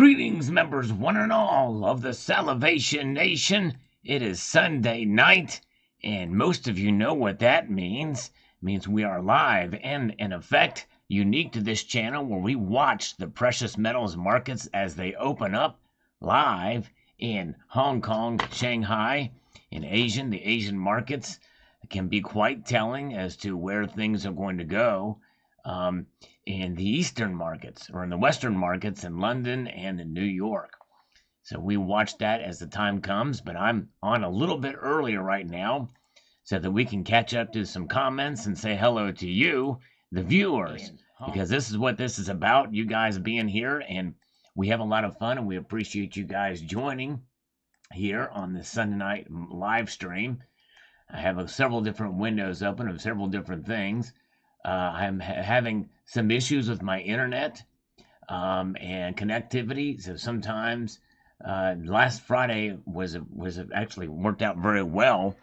Greetings, members one and all of the Salivation Nation. It is Sunday night, and most of you know what that means. It means we are live and, in effect, unique to this channel where we watch the precious metals markets as they open up live in Hong Kong, Shanghai, in the Asian markets can be quite telling as to where things are going to go. In the Eastern markets or in the Western markets in London and in New York. So we watch that as the time comes, but I'm on a little bit earlier right now so that we can catch up to some comments and say hello to you, the viewers, because this is what this is about, you guys being here, and we have a lot of fun, and we appreciate you guys joining here on the Sunday night live stream. I have several different windows open of several different things. I'm having some issues with my internet and connectivity. So sometimes last Friday was actually worked out very well,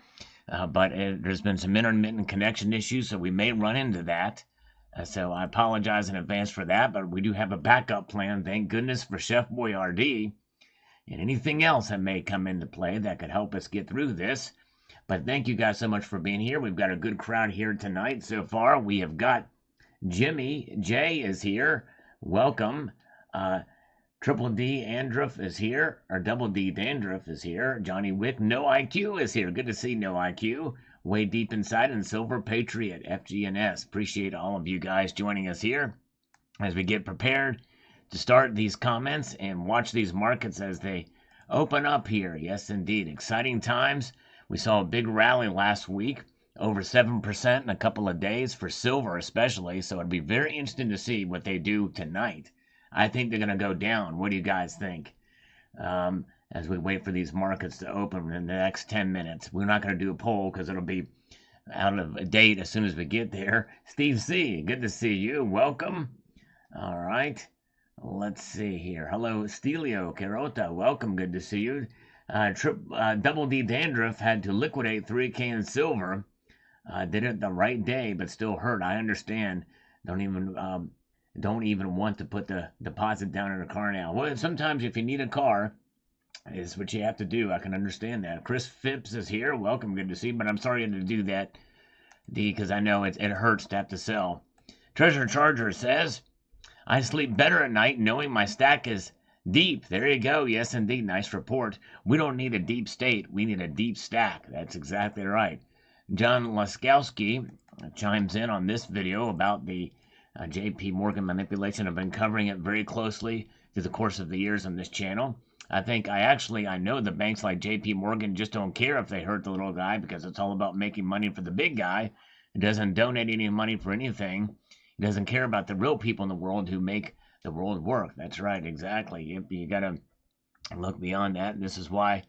but there's been some intermittent connection issues, so we may run into that. So I apologize in advance for that, but we do have a backup plan. Thank goodness for Chef Boyardee and anything else that may come into play that could help us get through this. But thank you guys so much for being here. We've got a good crowd here tonight so far. We have got Jimmy J is here. Welcome. Triple D Andruff is here. Or Double D Dandruff is here. Johnny Wick No IQ is here. Good to see No IQ. Way deep inside and Silver Patriot FGNS. Appreciate all of you guys joining us here as we get prepared to start these comments and watch these markets as they open up here. Yes, indeed. Exciting times. We saw a big rally last week, over 7% in a couple of days for silver especially, so it'd be very interesting to see what they do tonight. I think they're going to go down. What do you guys think? As we wait for these markets to open in the next 10 minutes. We're not going to do a poll because it'll be out of date as soon as we get there. Steve C., good to see you. Welcome. All right. Let's see here. Hello, Stelio Carota. Welcome. Good to see you. Double D Dandruff had to liquidate 3K in silver. Did it the right day, but still hurt. I understand. Don't even want to put the deposit down in a car now. Well, sometimes if you need a car, it's what you have to do. I can understand that. Chris Phipps is here. Welcome. Good to see you. But I'm sorry to do that, D, because I know it hurts to have to sell. Treasure Charger says, I sleep better at night knowing my stack is deep. There you go. Yes, indeed. Nice report. We don't need a deep state. We need a deep stack. That's exactly right. John Laskowski chimes in on this video about the JP Morgan manipulation. I've been covering it very closely through the course of the years on this channel. I know the banks like JP Morgan just don't care if they hurt the little guy because it's all about making money for the big guy. It doesn't donate any money for anything. It doesn't care about the real people in the world who make the world work. That's right, exactly. You got to look beyond that. And this is why,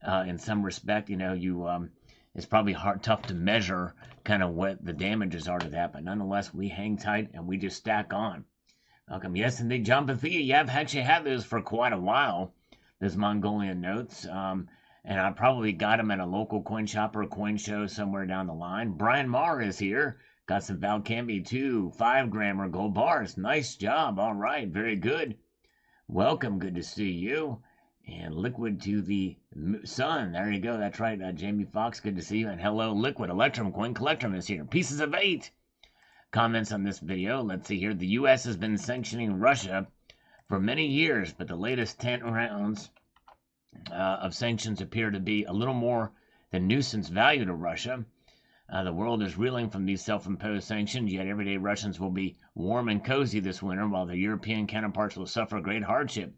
in some respect, it's probably tough to measure kind of what the damages are to that. But nonetheless, we hang tight and we just stack on. Welcome. Yes, indeed, John Bethia. You have actually had those for quite a while, those Mongolian notes. And I probably got them at a local coin shop or a coin show somewhere down the line. Brian Marr is here. Got some Valcambi 2 5-grammer gold bars. Nice job. All right. Very good. Welcome. Good to see you. And Liquid to the Sun. There you go. That's right. Jamie Fox. Good to see you. And hello, Liquid. Electrum Coin Collectrum is here. Pieces of 8. Comments on this video. Let's see here. The U.S. has been sanctioning Russia for many years, but the latest 10 rounds of sanctions appear to be a little more than nuisance value to Russia. The world is reeling from these self-imposed sanctions, yet everyday Russians will be warm and cozy this winter, while their European counterparts will suffer great hardship.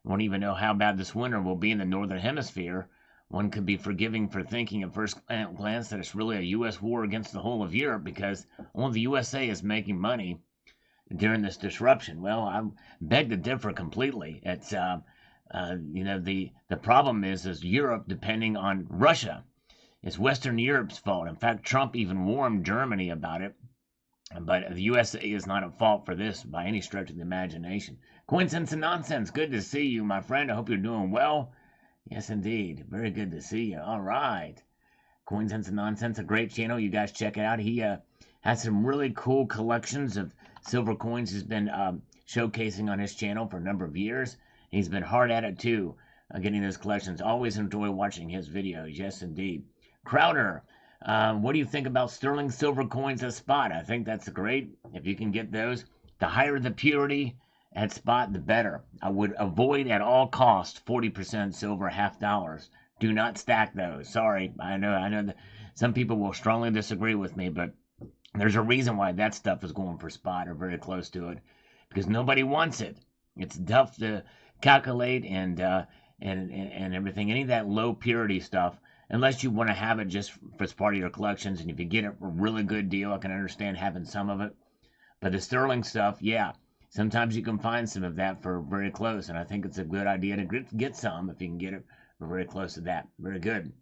Won't even know how bad this winter will be in the Northern Hemisphere. One could be forgiving for thinking at first glance that it's really a U.S. war against the whole of Europe, because only the USA is making money during this disruption. Well, I beg to differ completely. It's, the problem is Europe depending on Russia. It's Western Europe's fault. In fact, Trump even warned Germany about it. But the USA is not at fault for this by any stretch of the imagination. Coincidence and nonsense. Good to see you, my friend. I hope you're doing well. Yes, indeed. Very good to see you. All right. Coincidence and Nonsense, a great channel. You guys check it out. He has some really cool collections of silver coins he's been showcasing on his channel for a number of years. He's been hard at it too, getting those collections. Always enjoy watching his videos. Yes, indeed. Crowder, what do you think about sterling silver coins at spot? I think that's great. If you can get those, the higher the purity at spot, the better. I would avoid at all costs 40% silver half dollars. Do not stack those. Sorry, I know that some people will strongly disagree with me, but there's a reason why that stuff is going for spot or very close to it, because nobody wants it. It's tough to calculate and everything. Any of that low purity stuff, unless you want to have it just for as part of your collections, and if you get a really good deal, I can understand having some of it. But the sterling stuff, yeah, sometimes you can find some of that for very close, and I think it's a good idea to get some if you can get it for very close to that. Very good.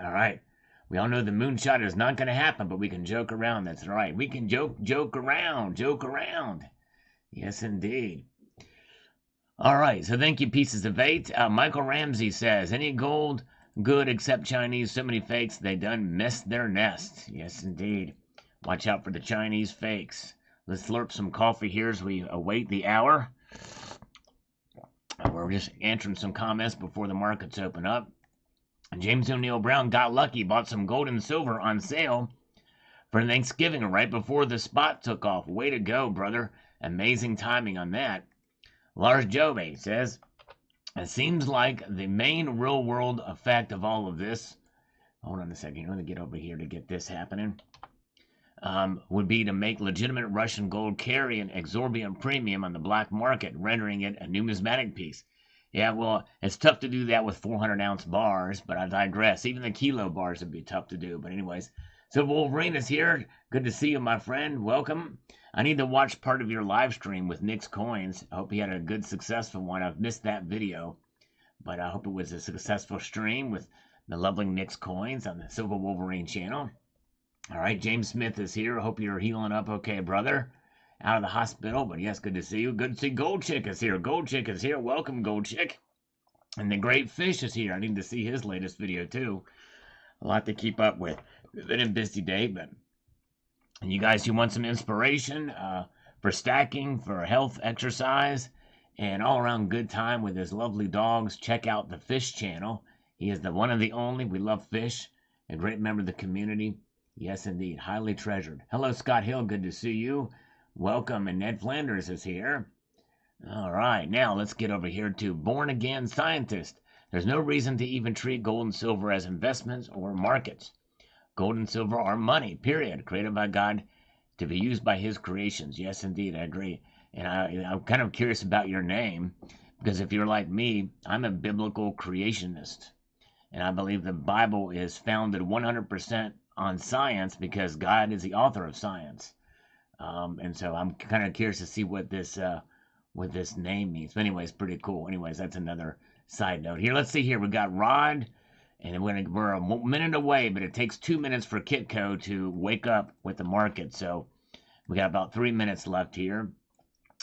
All right. We all know the moonshot is not going to happen, but we can joke around. That's right. We can joke around. Yes, indeed. All right. So thank you, Pieces of Eight. Michael Ramsey says, any gold good except Chinese? So many fakes, they done missed their nest. Yes, indeed. Watch out for the Chinese fakes. Let's slurp some coffee here as we await the hour. We're just answering some comments before the markets open up. James O'Neill Brown got lucky, bought some gold and silver on sale for Thanksgiving right before the spot took off. Way to go, brother. Amazing timing on that. Lars Jove says, it seems like the main real world effect of all of this, hold on a second, I'm going to get over here to get this happening, would be to make legitimate Russian gold carry an exorbitant premium on the black market, rendering it a numismatic piece. Yeah, well, it's tough to do that with 400-ounce bars, but I digress. Even the kilo bars would be tough to do. But anyways, so Wolverine is here. Good to see you, my friend. Welcome. I need to watch part of your live stream with Nick's Coins. I hope he had a good, successful one. I've missed that video, but I hope it was a successful stream with the lovely Nick's Coins on the Silver Wolverine channel. All right, James Smith is here. I hope you're healing up okay, brother. Out of the hospital, but yes, good to see you. Good to see Gold Chick is here. Gold Chick is here. Welcome, Gold Chick. And the Great Fish is here. I need to see his latest video, too. A lot to keep up with. It's been a busy day, but and you guys who want some inspiration for stacking, for health, exercise, and all-around good time with his lovely dogs, check out the Fish channel. He is the one and the only. We love Fish. A great member of the community. Yes, indeed. Highly treasured. Hello, Scott Hill. Good to see you. Welcome, and Ned Flanders is here. All right, now let's get over here to Born Again Scientist. There's no reason to even treat gold and silver as investments or markets. Gold and silver are money, period, created by God to be used by his creations. Yes, indeed, I agree. And I'm kind of curious about your name, because if you're like me, I'm a biblical creationist. And I believe the Bible is founded 100% on science because God is the author of science. And so I'm kind of curious to see what this name means. But anyways, pretty cool. Anyways, that's another side note here. Let's see here. We got Rod, and we're a minute away, but it takes 2 minutes for Kitco to wake up with the market. So we got about 3 minutes left here.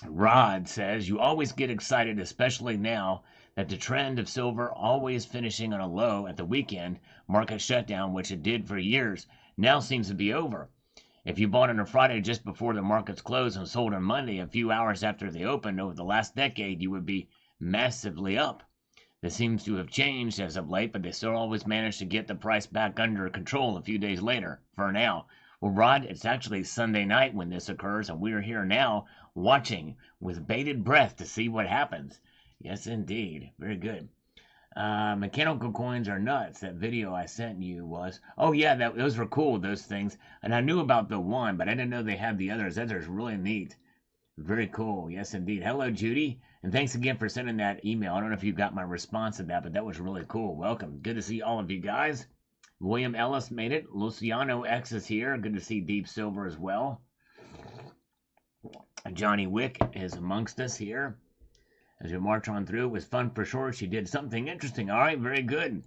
Rod says, you always get excited, especially now that the trend of silver always finishing on a low at the weekend market shutdown, which it did for years, now seems to be over. If you bought on a Friday just before the markets closed and sold on Monday a few hours after they opened over the last decade, you would be massively up. This seems to have changed as of late, but they still always manage to get the price back under control a few days later, for now. Well, Rod, it's actually Sunday night when this occurs, and we are here now watching with bated breath to see what happens. Yes, indeed. Very good. Mechanical coins are nuts. That video I sent you was, oh yeah, those were cool, those things. And I knew about the one, but I didn't know they had the others. That is really neat. Very cool. Yes, indeed. Hello, Judy. And thanks again for sending that email. I don't know if you got my response to that, but that was really cool. Welcome. Good to see all of you guys. William Ellis made it. Luciano X is here. Good to see Deep Silver as well. Johnny Wick is amongst us here. As we march on through, it was fun for sure. She did something interesting. All right, very good.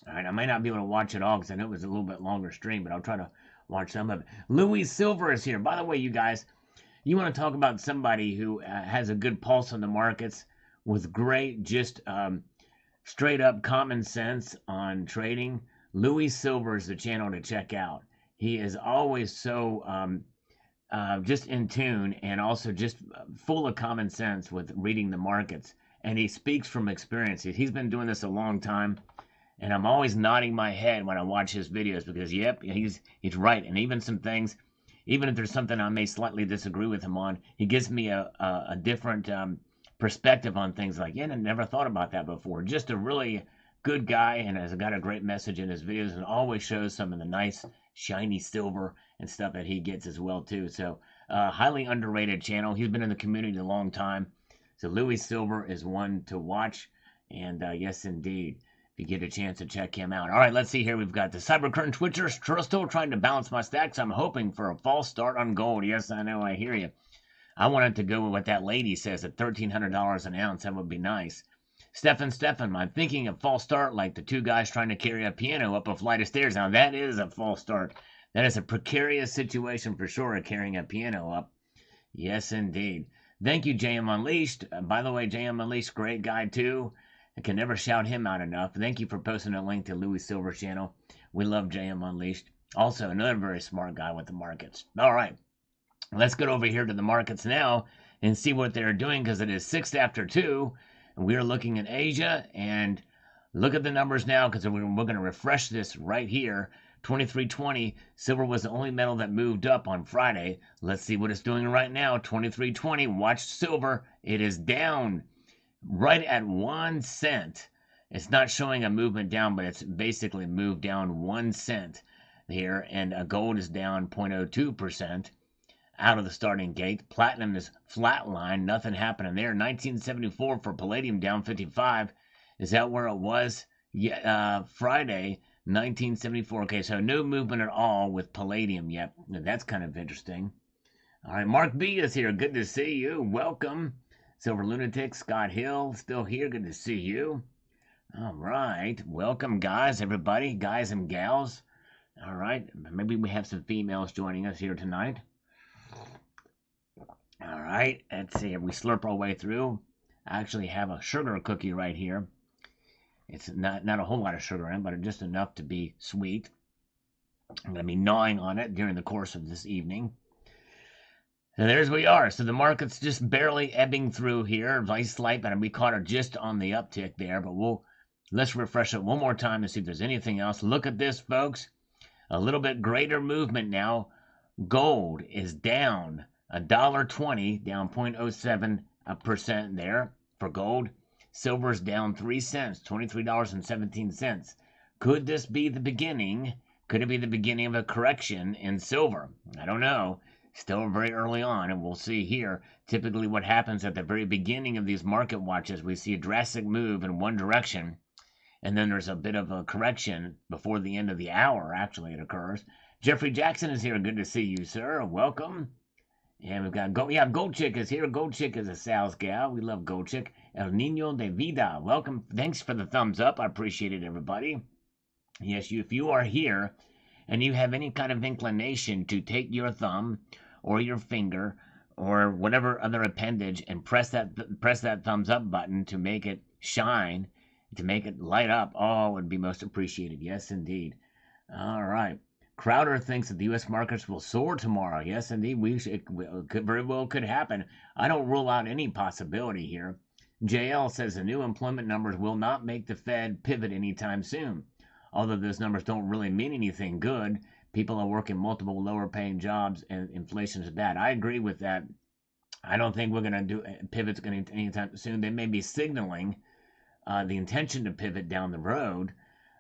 All right, I may not be able to watch it all because I know it was a little bit longer stream, but I'll try to watch some of it. Louis Silver is here. By the way, you guys, you want to talk about somebody who has a good pulse on the markets with great, just straight up common sense on trading. Louis Silver is the channel to check out. He is always so just in tune and also just full of common sense with reading the markets. and he speaks from experience. He's been doing this a long time, and I'm always nodding my head when I watch his videos because, yep, he's right. And even some things, even if there's something I may slightly disagree with him on, he gives me a different perspective on things. Like, yeah, I never thought about that before. Just a really good guy, and has got a great message in his videos, and always shows some of the nice shiny silver and stuff that he gets as well too. So highly underrated channel. He's been in the community a long time. So Louis Silver is one to watch, and yes indeed, if you get a chance to check him out. All right, let's see here. We've got the Cybercurrent Twitchers. Still trying to balance my stacks. I'm hoping for a false start on gold. Yes, I know, I hear you. I wanted to go with what that lady says at $1,300 an ounce. That would be nice. Stefan, I'm thinking of false start like the two guys trying to carry a piano up a flight of stairs. Now, that is a false start. That is a precarious situation for sure, carrying a piano up. Yes, indeed. Thank you, JM Unleashed. By the way, JM Unleashed, great guy too. I can never shout him out enough. Thank you for posting a link to Louis Silver's channel. We love JM Unleashed. Also, another very smart guy with the markets. All right, let's get over here to the markets now and see what they're doing, because it is 6 after 2. And we are looking at Asia, and look at the numbers now, because we're going to refresh this right here. 23.20. Silver was the only metal that moved up on Friday. Let's see what it's doing right now. 23.20. Watch silver. It is down right at 1 cent. It's not showing a movement down, but it's basically moved down 1 cent here. And gold is down 0.02%. Out of the starting gate. Platinum is flatline, nothing happening there. 1974 for palladium, down 55. Is that where it was? Yeah, Friday, 1974. Okay, so no movement at all with palladium yet. That's kind of interesting. All right, Mark B is here. Good to see you. Welcome. Silver Lunatic, Scott Hill, still here. Good to see you. All right, welcome, guys, everybody, guys and gals. All right, maybe we have some females joining us here tonight. All right, let's see if we slurp our way through. I actually have a sugar cookie right here. It's not a whole lot of sugar in it, but just enough to be sweet. I'm going to be gnawing on it during the course of this evening. So there's we are. So the market's just barely ebbing through here. Nice slight, but we caught her just on the uptick there. But let's refresh it one more time and see if there's anything else. Look at this, folks. A little bit greater movement now. Gold is down $1.20, down 0.07% there for gold. Silver's down 3 cents, $23.17. Could this be the beginning? Could it be the beginning of a correction in silver? I don't know. Still very early on, and we'll see here. Typically what happens at the very beginning of these market watches, we see a drastic move in one direction, and then there's a bit of a correction before the end of the hour. Actually, it occurs. Jeffrey Jackson is here. Good to see you, sir. Welcome. And we've got Gold Chick is here. Gold Chick is a sales gal. We love Gold Chick. El Nino de Vida. Welcome. Thanks for the thumbs up. I appreciate it, everybody. Yes, if you are here and you have any kind of inclination to take your thumb or your finger or whatever other appendage and press that thumbs up button to make it shine, to make it light up, oh, it would be most appreciated. Yes, indeed. All right. Crowder thinks that the U.S. markets will soar tomorrow. Yes, indeed, it very well could happen. I don't rule out any possibility here. JL says the new employment numbers will not make the Fed pivot anytime soon. Although those numbers don't really mean anything good, people are working multiple lower-paying jobs, and inflation is bad. I agree with that. I don't think we're going to do pivots anytime soon. They may be signaling the intention to pivot down the road,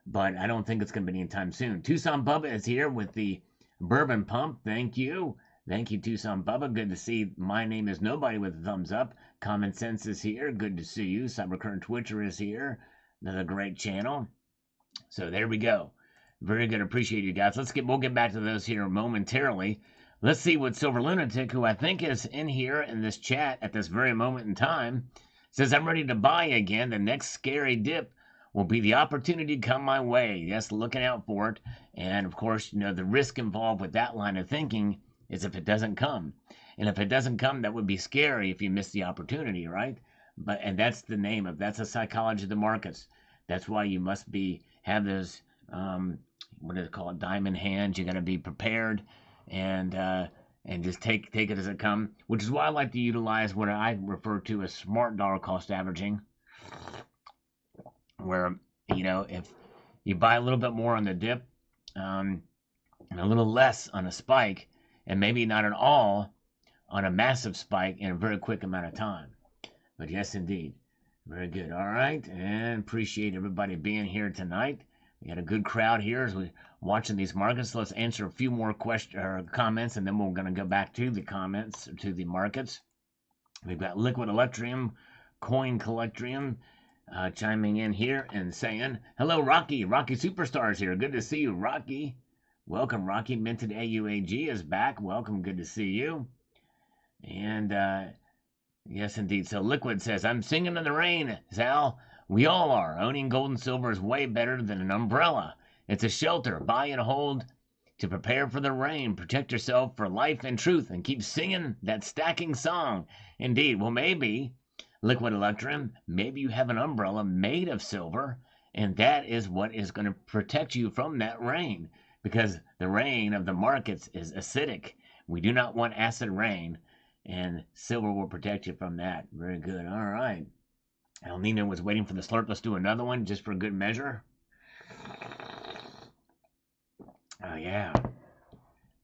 but I don't think it's going to be anytime soon. Tucson Bubba is here with the Bourbon Pump. Thank you. Thank you, Tucson Bubba. Good to see. My name is Nobody with a thumbs up. Common Sense is here. Good to see you. Cybercurrent Twitcher is here. Another great channel. So there we go. Very good. Appreciate you guys. We'll get back to those here momentarily. Let's see what Silver Lunatic, who I think is in here in this chat at this very moment in time, says, I'm ready to buy again. The next scary dip will be the opportunity to come my way. Yes, looking out for it. And of course, the risk involved with that line of thinking is if it doesn't come. And if it doesn't come, that would be scary if you miss the opportunity, right? And that's the psychology of the markets. That's why you must have those, what do they call it, diamond hands. You got to be prepared and just take it as it comes, which is why I like to utilize what I refer to as smart dollar cost averaging. where, if you buy a little bit more on the dip, and a little less on a spike, and maybe not at all on a massive spike in a very quick amount of time. But yes, indeed. Very good. All right. And appreciate everybody being here tonight. We had a good crowd here as we're watching these markets. Let's answer a few more comments, and then we're going to go back to the comments, to the markets. We've got Liquid Electrium, Coin Collectrium, chiming in here and saying, hello, Rocky. Rocky Superstars here. Good to see you, Rocky. Welcome, Rocky. Minted AUAG is back. Welcome. Good to see you. And, yes, indeed. So Liquid says, I'm singing in the rain, Sal. We all are. Owning gold and silver is way better than an umbrella. It's a shelter. Buy and hold to prepare for the rain. Protect yourself for life and truth, and keep singing that stacking song. Indeed. Well, maybe, Liquid Electrum, maybe you have an umbrella made of silver, and that is what is going to protect you from that rain, because the rain of the markets is acidic. We do not want acid rain, and silver will protect you from that. Very good. All right. El Nino was waiting for the slurp. Let's do another one just for good measure. Oh, yeah.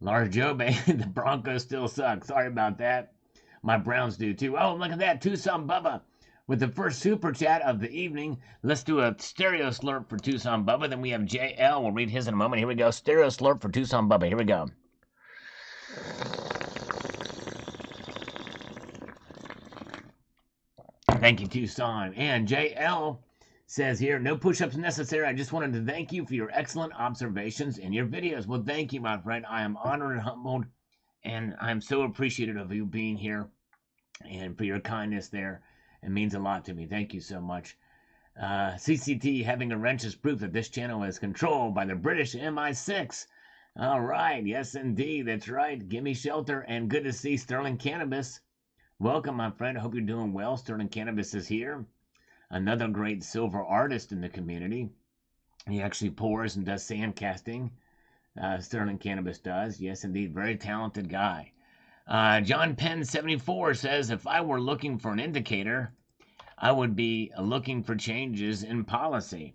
Large Joe, baby. The Broncos still suck. Sorry about that. My Browns do, too. Oh, look at that. Tucson Bubba with the first super chat of the evening. Let's do a stereo slurp for Tucson Bubba. Then we have JL. We'll read his in a moment. Here we go. Stereo slurp for Tucson Bubba. Here we go. Thank you, Tucson. And JL says here, no push-ups necessary. I just wanted to thank you for your excellent observations in your videos. Well, thank you, my friend. I am honored and humbled, and I'm so appreciative of you being here and for your kindness there. It means a lot to me. Thank you so much. CCT having a wrench is proof that this channel is controlled by the British MI6. All right. Yes, indeed. That's right. Gimme shelter, and good to see Sterling Cannabis. Welcome, my friend. I hope you're doing well. Sterling Cannabis is here. Another great silver artist in the community. He actually pours and does sand casting. Sterling Cannabis does. Yes, indeed. Very talented guy. John Penn 74 says, if I were looking for an indicator, I would be looking for changes in policy.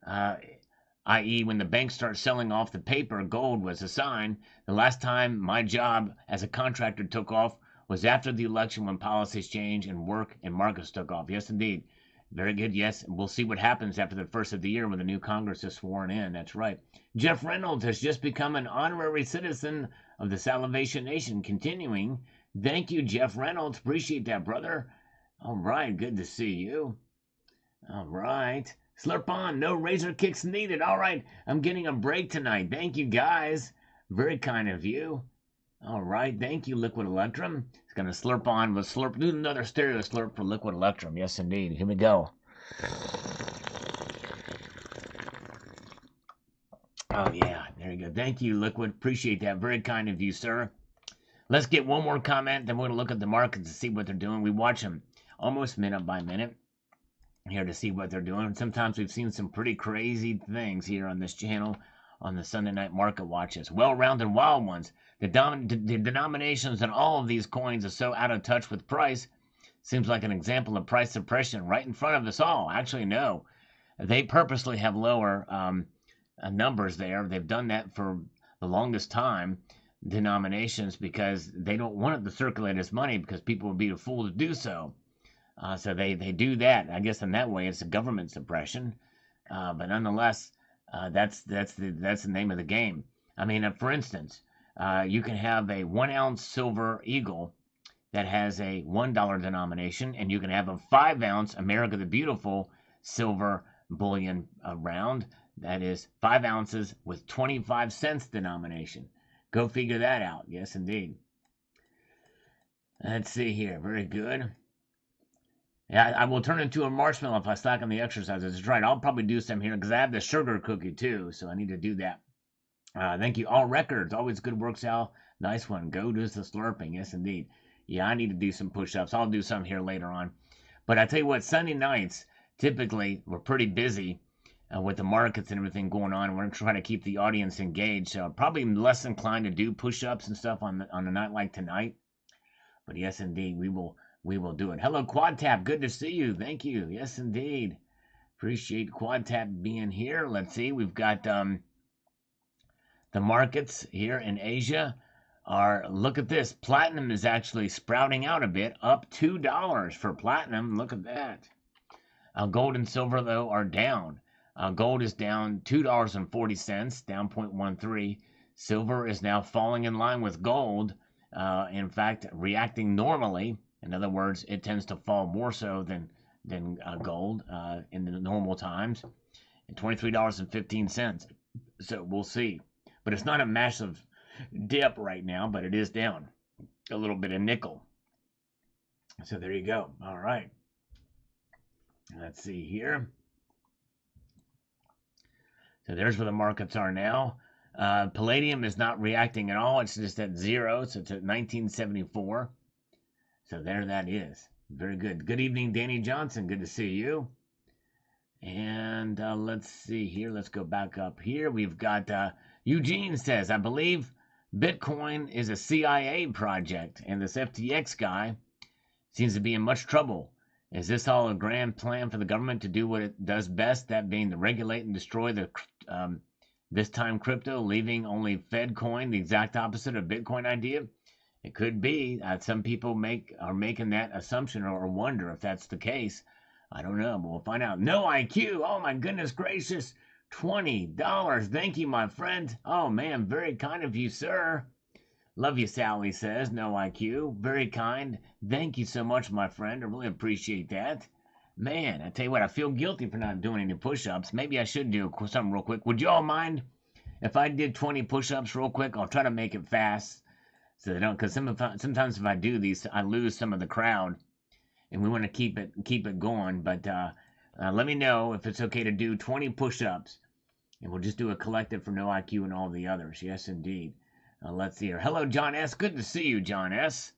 I.e., when the banks start selling off the paper, gold was a sign. The last time my job as a contractor took off was after the election, when policies changed and work and markets took off. Yes, indeed. Very good. Yes, we'll see what happens after the first of the year when the new Congress is sworn in. That's right. Jeff Reynolds has just become an honorary citizen of the Salivation Nation. Continuing. Thank you, Jeff Reynolds. Appreciate that, brother. All right. Good to see you. All right. Slurp on. No razor kicks needed. All right. I'm getting a break tonight. Thank you, guys. Very kind of you. All right, thank you, Liquid Electrum. It's going to slurp on. Let's slurp. Do another stereo slurp for Liquid Electrum. Yes, indeed. Here we go. Oh, yeah. There you go. Thank you, Liquid. Appreciate that. Very kind of you, sir. Let's get one more comment, then we're going to look at the markets to see what they're doing. We watch them almost minute by minute here to see what they're doing. Sometimes we've seen some pretty crazy things here on this channel on the Sunday Night Market Watches. Well-rounded wild ones. The denominations in all of these coins are so out of touch with price. Seems like an example of price suppression right in front of us all. Actually, no. They purposely have lower numbers there. They've done that for the longest time, denominations, because they don't want it to circulate as money because people would be a fool to do so. So they do that. I guess in that way it's a government suppression. But nonetheless, that's the name of the game. I mean, for instance, you can have a 1 ounce silver eagle that has a $1 denomination, and you can have a 5 ounce America the Beautiful silver bullion round that is 5 ounces with 25 cents denomination. Go figure that out. Yes, indeed. Let's see here. Very good. Yeah, I will turn into a marshmallow if I stock on the exercises. That's right. I'll probably do some here because I have the sugar cookie too, so I need to do that. Thank you. All records. Always good work, Sal. Nice one. Go do the slurping. Yes, indeed. Yeah, I need to do some push-ups. I'll do some here later on. But I tell you what, Sunday nights, typically, we're pretty busy with the markets and everything going on. We're going to try to keep the audience engaged. So probably less inclined to do push-ups and stuff on a night like tonight. But yes, indeed, we will we will do it. Hello, QuadTap. Good to see you. Thank you. Yes, indeed. Appreciate QuadTap being here. Let's see. We've got the markets here in Asia are, look at this. Platinum is actually sprouting out a bit, up $2 for platinum. Look at that. Gold and silver, though, are down. Gold is down $2.40, down 0.13. Silver is now falling in line with gold. In fact, reacting normally. In other words, it tends to fall more so than gold in the normal times. And $23.15. So we'll see. But it's not a massive dip right now, but it is down a little bit of nickel. So there you go. All right. Let's see here. So there's where the markets are now. Palladium is not reacting at all. It's just at 0. So it's at 1974. So there that is. Very good. Good evening, Danny Johnson. Good to see you. And let's see here. Let's go back up here. We've got Eugene says, I believe Bitcoin is a CIA project, and this FTX guy seems to be in much trouble. Is this all a grand plan for the government to do what it does best, that being to regulate and destroy the this time crypto, leaving only Fed coin, the exact opposite of Bitcoin idea? It could be. Some people are making that assumption or wonder if that's the case. I don't know, but we'll find out. No IQ. Oh my goodness gracious. $20. Thank you, my friend. Oh man, very kind of you, sir. Love you, Sally says. No IQ. Very kind. Thank you so much, my friend. I really appreciate that. Man, I tell you what, I feel guilty for not doing any push-ups. Maybe I should do something real quick. Would you all mind if I did 20 push-ups real quick? I'll try to make it fast so they don't, because sometimes if I do these, I lose some of the crowd, and we want to keep it going. But let me know if it's okay to do 20 push-ups, and we'll just do a collective for No IQ and all the others. Yes, indeed. Let's see here. Hello, John S. Good to see you, John S.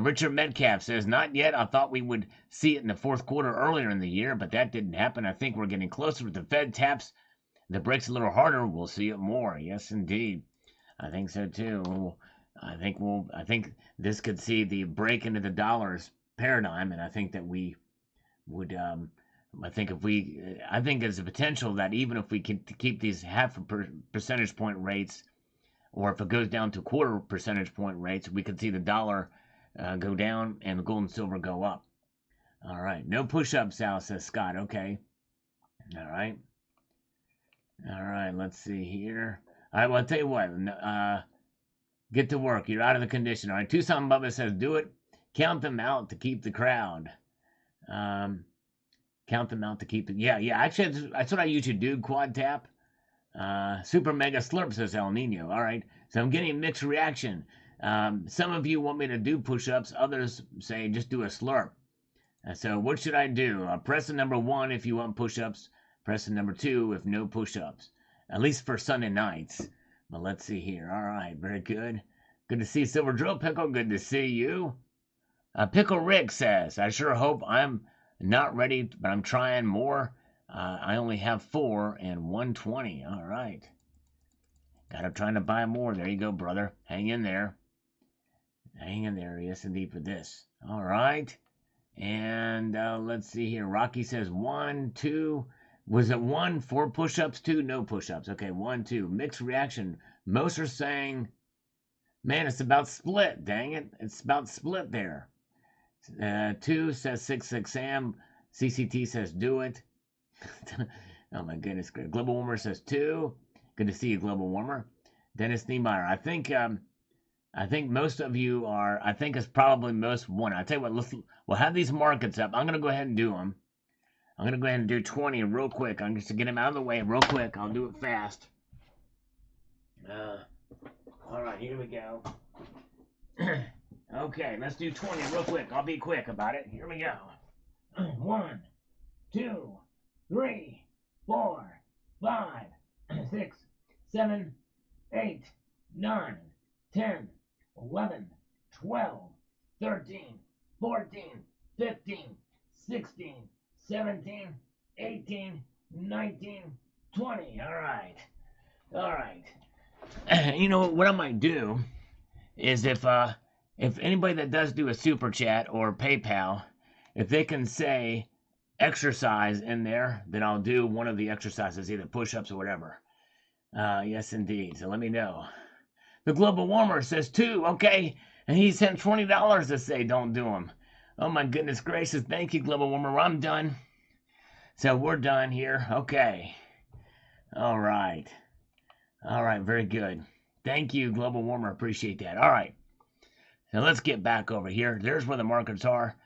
Richard Metcalf says, not yet. I thought we would see it in the fourth quarter earlier in the year, but that didn't happen. I think we're getting closer. With the Fed taps the brakes a little harder, we'll see it more. Yes, indeed. I think so I think this could see the break into the dollars paradigm, and I think that we would. I think there's a potential that even if we can keep these half a percentage point rates, or if it goes down to quarter percentage point rates, we could see the dollar go down and the gold and silver go up. All right. No push-ups, Sal, says Scott. Okay. All right. All right. Let's see here. All right. Well, I'll tell you what. Get to work. You're out of the condition. All right. Tucson Bubba says, do it. Count them out to keep the crowd. Count them out to keep the... Yeah. Actually, that's what I usually do, quad tap. Super Mega Slurp says El Nino. All right. So I'm getting mixed reaction. Some of you want me to do push-ups. Others say just do a slurp. So what should I do? Press the number 1 if you want push-ups. Press the number 2 if no push-ups. At least for Sunday nights. But let's see here. All right. Very good. Good to see Silver Drill Pickle. Good to see you. Pickle Rick says, I sure hope I'm not ready, but I'm trying more. I only have 4 and 120. All right. Got up trying to buy more. There you go, brother. Hang in there. Hang in there. Yes, indeed, for this. All right. And let's see here. Rocky says 1, 2. Was it 1, 4 push-ups, 2? No push-ups. Okay, 1, 2. Mixed reaction. Most are saying, man, it's about split. Dang it. It's about split there. 2 says 6 Sam. CCT says do it. Oh my goodness. Global Warmer says 2. Good to see you, Global Warmer. Dennis Niemeyer. I think most of you are. I think it's probably most 1. I tell you what. We'll have these markets up. I'm gonna go ahead and do them. I'm gonna go ahead and do 20 real quick. I'm just to get them out of the way real quick. I'll do it fast. All right. Here we go. Okay, let's do 20 real quick. I'll be quick about it. Here we go. 1, 2, 3, 4, 5, 6, 7, 8, 9, 10, 11, 12, 13, 14, 15, 16, 17, 18, 19, 20. All right. All right. You know what I might do is if if anybody that does do a super chat or PayPal, if they can say exercise in there, then I'll do one of the exercises, either push-ups or whatever. Yes, indeed. So let me know. The global warmer says 2. Okay. And he sent $20 to say don't do them. Oh my goodness gracious. Thank you, global warmer. I'm done. So we're done here. Okay. All right. All right. Very good. Thank you, global warmer. Appreciate that. All right. So let's get back over here. There's where the markets are.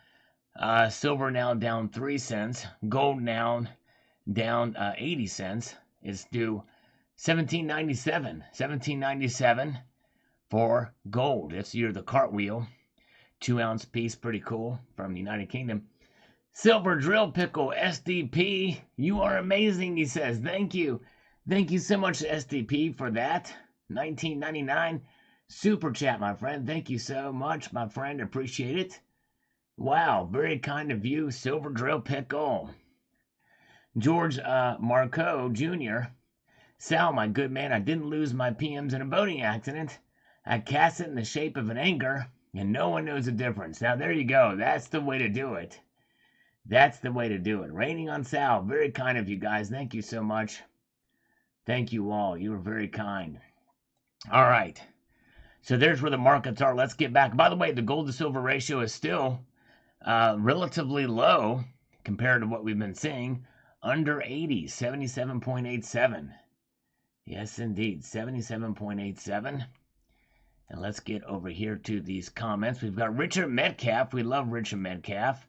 Silver now down 3 cents. Gold now down 80 cents. It's due $17.97 for gold. It's the cartwheel, 2-ounce piece, pretty cool, from the United Kingdom. Silver drill pickle SDP, you are amazing, he says. Thank you so much, SDP, for that. $19.99 super chat, my friend. Thank you so much, my friend. Appreciate it. Wow, very kind of you, silver drill pickle. George Marco Jr. Sal, my good man, I didn't lose my PMs in a boating accident. I cast it in the shape of an anchor, and no one knows the difference. Now, there you go. That's the way to do it. That's the way to do it. Raining on Sal. Very kind of you guys. Thank you so much. Thank you all. You were very kind. All right. So there's where the markets are. Let's get back. By the way, the gold to silver ratio is still relatively low compared to what we've been seeing. Under 80, 77.87. Yes, indeed, 77.87. And let's get over here to these comments. We've got Richard Metcalf. We love Richard Metcalf.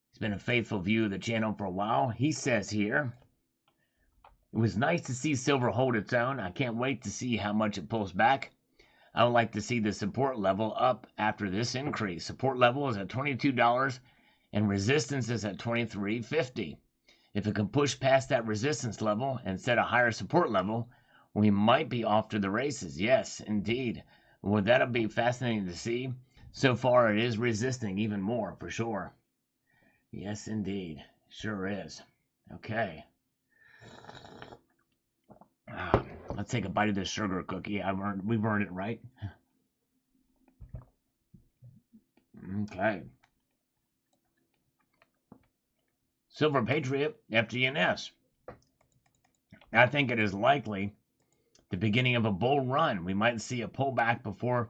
He's been a faithful viewer of the channel for a while. He says here, it was nice to see silver hold its own. I can't wait to see how much it pulls back. I would like to see the support level up after this increase. Support level is at $22 and resistance is at $23.50. If it can push past that resistance level and set a higher support level, we might be off to the races. Yes, indeed. Well, that'll be fascinating to see. So far, it is resisting even more, for sure. Yes, indeed. Sure is. Okay. Let's take a bite of this sugar cookie. We've earned it, right? Okay. Silver Patriot, FGNS. I think it is likely the beginning of a bull run. We might see a pullback before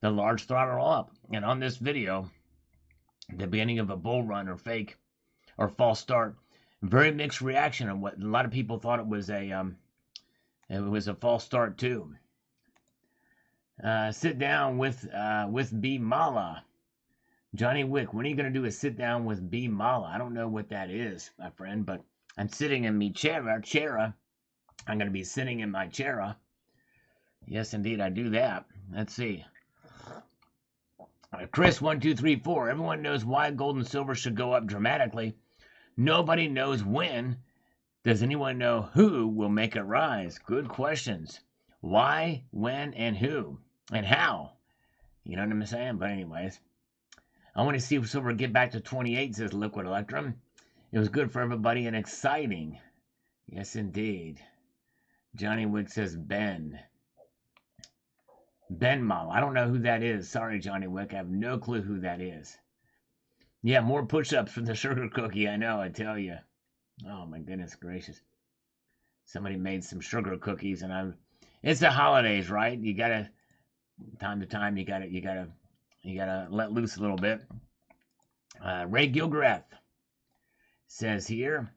the large throttle up. And on this video, the beginning of a bull run or fake or false start. Very mixed reaction on what a lot of people thought it was a false start too. Sit down with B Mala. Johnny Wick, when are you going to do a sit down with B Mala? I don't know what that is, my friend, but I'm sitting in my chair. I'm going to be sitting in my chair. Yes, indeed, I do that. Let's see. Chris, 1234. Everyone knows why gold and silver should go up dramatically. Nobody knows when. Does anyone know who will make it rise? Good questions. Why, when, and who? And how? You know what I'm saying? But anyways, I want to see if silver get back to 28, says Liquid Electrum. It was good for everybody and exciting. Yes, indeed. Johnny Wick says Ben. Ben Mal. I don't know who that is. Sorry, Johnny Wick. I have no clue who that is. Yeah, more push-ups for the sugar cookie. I know, I tell you. Oh, my goodness gracious. Somebody made some sugar cookies, and it's the holidays, right? You gotta, time to time, you gotta let loose a little bit. Ray Gilgrath says here,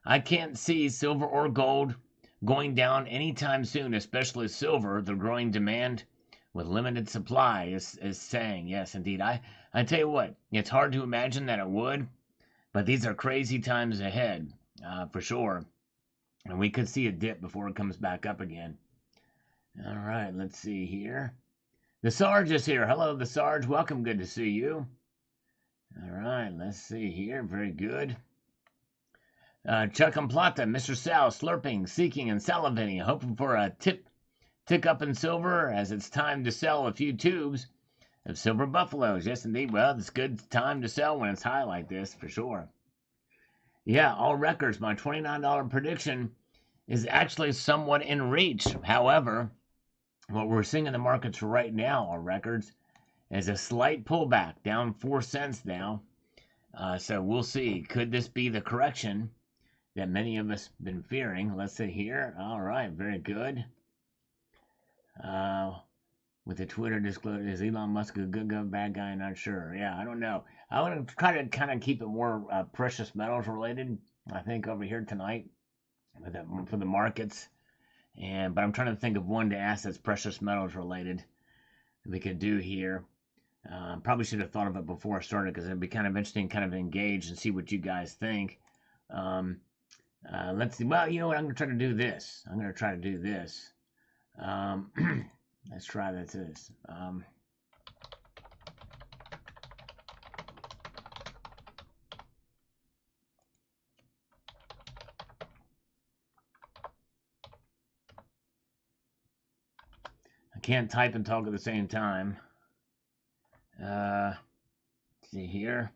I can't see silver or gold going down anytime soon, especially silver. The growing demand with limited supply is saying. Yes, indeed. I tell you what, it's hard to imagine that it would, but these are crazy times ahead, for sure. And we could see a dip before it comes back up again. All right, let's see here. The Sarge is here. Hello, the Sarge. Welcome. Good to see you. All right, let's see here. Very good. Chuck and Plata, Mr. Sal, slurping, seeking, and salivating, hoping for a tick up in silver as it's time to sell a few tubes of silver buffaloes. Yes, indeed. Well, it's a good time to sell when it's high like this, for sure. Yeah, all records. My $29 prediction is actually somewhat in reach. However, what we're seeing in the markets right now, our records, is a slight pullback, down 4 cents now. So we'll see. Could this be the correction that many of us have been fearing? Let's see here. All right, very good. With the Twitter disclosure, is Elon Musk a good guy, bad guy? Not sure. Yeah, I don't know. I want to try to kind of keep it more precious metals related, I think, over here tonight for the markets. But I'm trying to think of one to ask that's precious metals related we could do here. Probably should have thought of it before I started, because it'd be kind of interesting, kind of engage and see what you guys think. Let's see. Well, you know what? I'm going to try to do this. Let's try this. I can't type and talk at the same time. See here.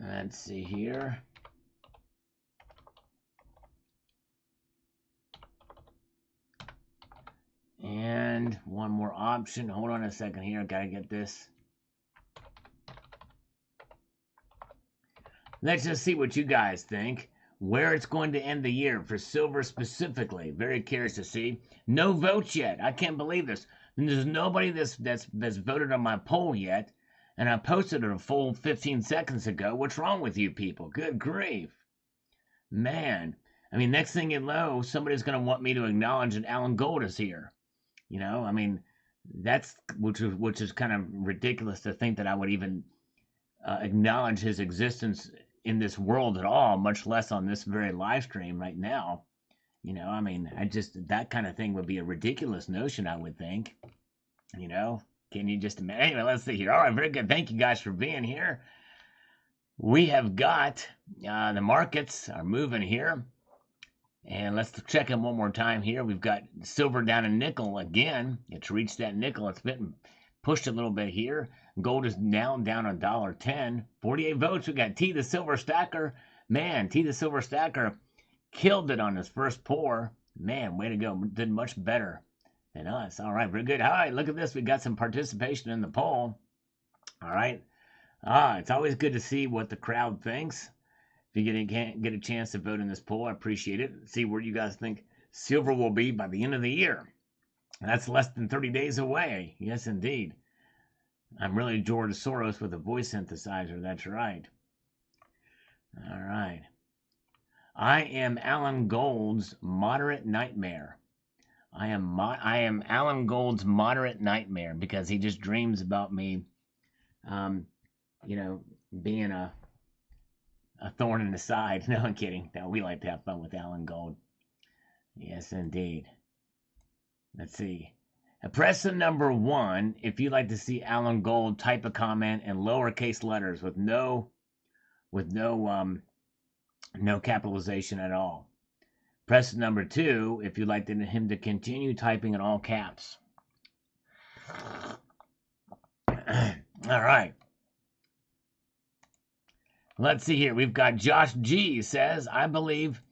Let's see here. And one more option. Hold on a second here. Gotta get this. Let's just see what you guys think. Where it's going to end the year for silver specifically. Very curious to see. No votes yet. I can't believe this. There's nobody that's voted on my poll yet. And I posted it a full 15 seconds ago. What's wrong with you people? Good grief. Man. I mean, next thing you know, somebody's going to want me to acknowledge that Alan Gold is here. You know, I mean, that's which is kind of ridiculous to think that I would even acknowledge his existence in this world at all, much less on this very live stream right now. You know, I mean, that kind of thing would be a ridiculous notion, I would think. You know, can you just imagine? Anyway, let's see here. All right, very good. Thank you guys for being here. We have got the markets are moving here. And let's check in one more time here. We've got silver down in nickel again. It's reached that nickel. It's been pushed a little bit here. Gold is down $1.10. 48 votes. We got T the Silver Stacker. Man, T the Silver Stacker killed it on his first pour. Man, way to go. Did much better than us. All right, very good. All right, look at this. We got some participation in the poll. All right. It's always good to see what the crowd thinks. If you get a chance to vote in this poll, I appreciate it. See where you guys think silver will be by the end of the year. That's less than 30 days away. Yes, indeed. I'm really George Soros with a voice synthesizer. That's right. All right. I am Alan Gold's moderate nightmare. I am Alan Gold's moderate nightmare, because he just dreams about me, you know, being a thorn in the side. No, I'm kidding. No, we like to have fun with Alan Gold. Yes, indeed. Let's see. Press the number 1 if you'd like to see Alan Gold type a comment in lowercase letters with no capitalization at all. Press number 2 if you'd like him to continue typing in all caps. All right. Let's see here. We've got Josh G says, I believe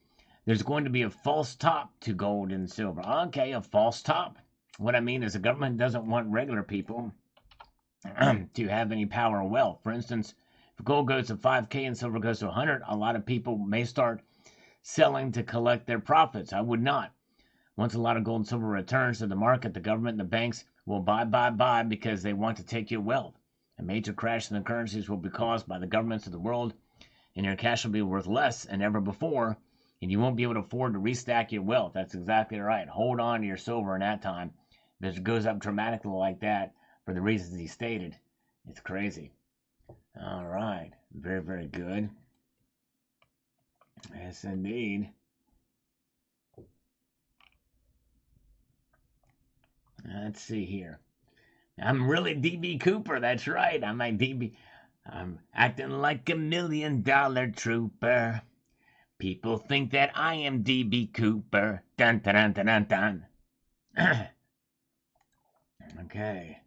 there's going to be a false top to gold and silver. Okay, a false top. What I mean is the government doesn't want regular people to have any power or wealth. For instance, if gold goes to 5K and silver goes to 100, a lot of people may start selling to collect their profits. I would not. Once a lot of gold and silver returns to the market, the government and the banks will buy because they want to take your wealth. A major crash in the currencies will be caused by the governments of the world, and your cash will be worth less than ever before, and you won't be able to afford to restack your wealth. That's exactly right. Hold on to your silver in that time. If it goes up dramatically like that for the reasons he stated, it's crazy. All right. Very, very good. Yes, indeed. Let's see here. I'm really DB Cooper. That's right. I'm acting like $1 million trooper. People think that I am DB Cooper. Dun dun dun dun dun. Okay.